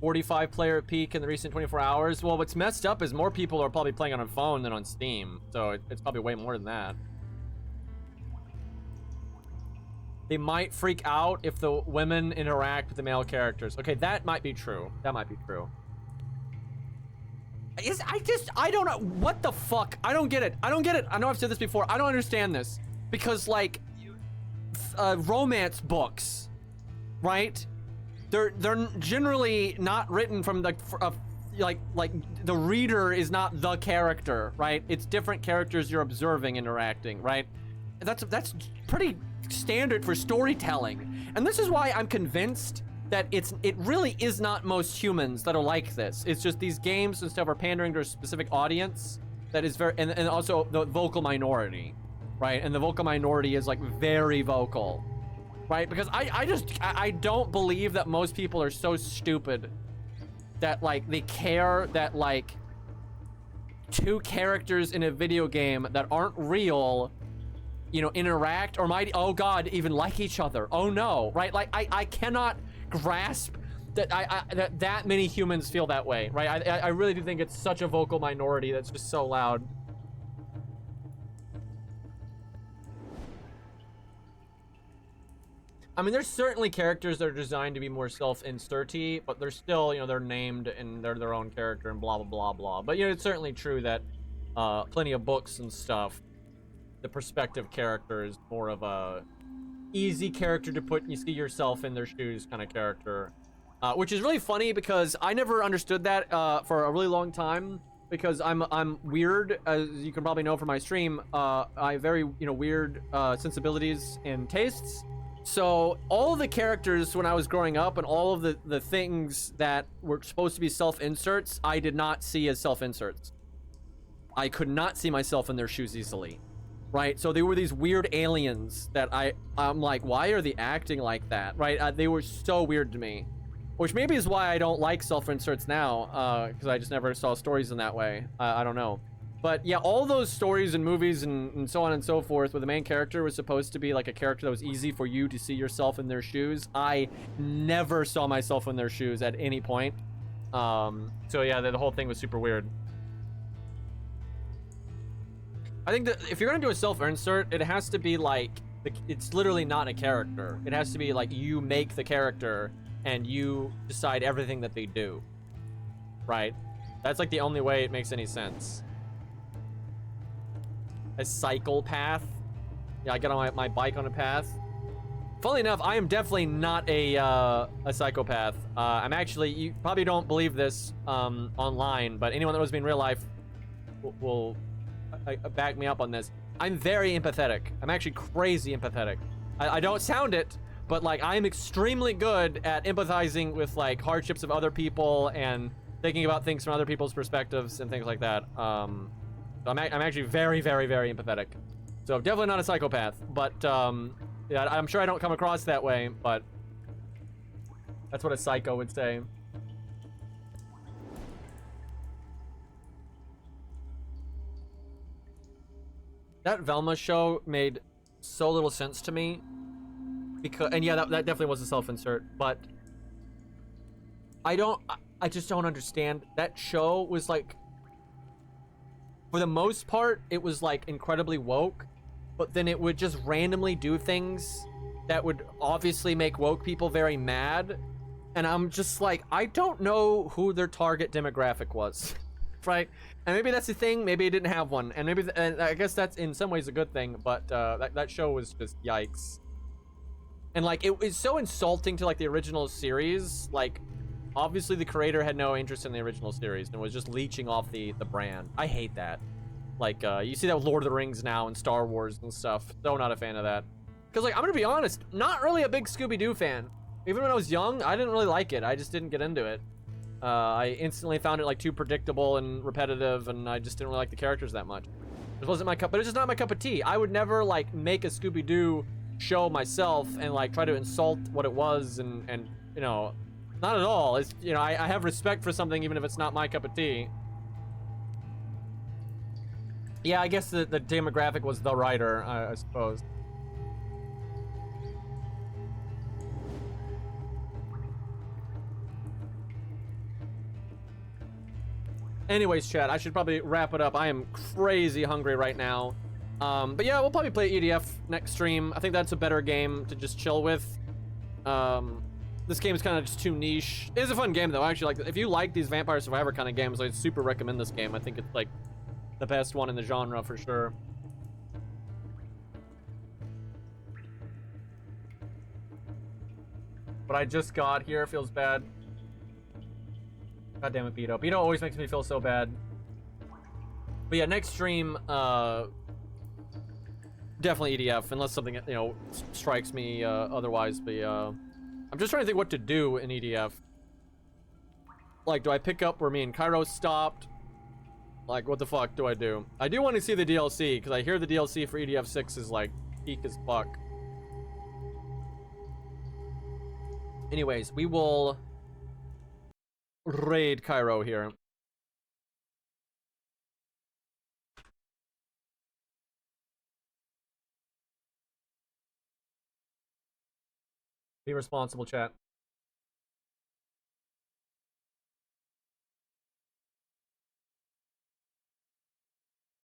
[SPEAKER 1] $45 player peak in the recent 24 hours. Well, what's messed up is more people are probably playing on a phone than on Steam. So it's probably way more than that. They might freak out if the women interact with the male characters. Okay, that might be true. That might be true. I don't know. What the fuck? I don't get it. I don't get it. I know I've said this before. I don't understand this. Because, like, romance books, right? They're generally not written from the, like the reader is not the character, right? It's different characters you're observing interacting, right? That's pretty standard for storytelling. And this is why I'm convinced that it really is not most humans that are like this. It's just these games and stuff are pandering to a specific audience that is very, and also the vocal minority, right? And the vocal minority is like very vocal, right? Because I don't believe that most people are so stupid that like they care that like two characters in a video game that aren't real, you know, interact or might, oh God, even like each other. Oh no, right? Like I cannot grasp that that many humans feel that way, right? I really do think it's such a vocal minority that's just so loud. I mean, there's certainly characters that are designed to be more self-inserty, but they're still, you know, they're named and they're their own character and blah, blah, blah, blah. But, you know, it's certainly true that plenty of books and stuff, the perspective character is more of a easy character to put, you see yourself in their shoes kind of character. Which is really funny because I never understood that for a really long time, because I'm weird, as you can probably know from my stream. I have very, you know, weird sensibilities and tastes. So all the characters when I was growing up and all of the things that were supposed to be self-inserts, I did not see as self-inserts. I could not see myself in their shoes easily, right? So they were these weird aliens that I'm like, why are they acting like that, right? They were so weird to me, which maybe is why I don't like self-inserts now, because I just never saw stories in that way. I don't know. But yeah, all those stories and movies and so on and so forth where the main character was supposed to be like a character that was easy for you to see yourself in their shoes, I never saw myself in their shoes at any point. So yeah, the whole thing was super weird. I think that if you're gonna do a self-insert, it has to be like, it's literally not a character. It has to be like you make the character and you decide everything that they do, right? That's like the only way it makes any sense. A cycle path. Yeah, I get on my bike on a path. Funnily enough, I am definitely not a psychopath. I'm actually, you probably don't believe this online, but anyone that knows me in real life will back me up on this. I'm very empathetic. I'm actually crazy empathetic. I don't sound it, but like I'm extremely good at empathizing with like hardships of other people and thinking about things from other people's perspectives and things like that. I'm actually very, very, very empathetic. So definitely not a psychopath, but yeah, I'm sure I don't come across that way, but that's what a psycho would say. That Velma show made so little sense to me. Because, and yeah, that definitely was a self-insert, but I just don't understand. That show was like, for the most part, it was like incredibly woke, but then it would just randomly do things that would obviously make woke people very mad. And I'm just like, I don't know who their target demographic was, right? And maybe that's the thing. Maybe it didn't have one, and maybe, and I guess that's in some ways a good thing. But that show was just yikes. And like it was so insulting to like the original series. Like, obviously the creator had no interest in the original series and was just leeching off the brand. I hate that. Like you see that with Lord of the Rings now and Star Wars and stuff. So not a fan of that. Because like I'm gonna be honest, not really a big Scooby-Doo fan. Even when I was young, I didn't really like it. I just didn't get into it. I instantly found it like too predictable and repetitive, and I just didn't really like the characters that much. It wasn't my cup, but it's just not my cup of tea. I would never like make a Scooby-Doo show myself and like try to insult what it was, and you know, not at all. It's, you know, I have respect for something even if it's not my cup of tea. Yeah, I guess the demographic was the writer, I suppose. Anyways, chat, I should probably wrap it up. I am crazy hungry right now. But yeah, we'll probably play EDF next stream. I think that's a better game to just chill with. This game is kind of just too niche. It is a fun game though. I actually like, if you like these Vampire Survivor kind of games, I'd super recommend this game. I think it's like the best one in the genre for sure. What I just got here feels bad. God damn it, Beto. Beto always makes me feel so bad. But yeah, next stream, definitely EDF, unless something, you know, strikes me otherwise. But I'm just trying to think what to do in EDF. Like, do I pick up where me and Cairo stopped? Like, what the fuck do I do? I do want to see the DLC, because I hear the DLC for EDF 6 is, like, peak as fuck. Anyways, we will raid Cairo here. Be responsible, chat.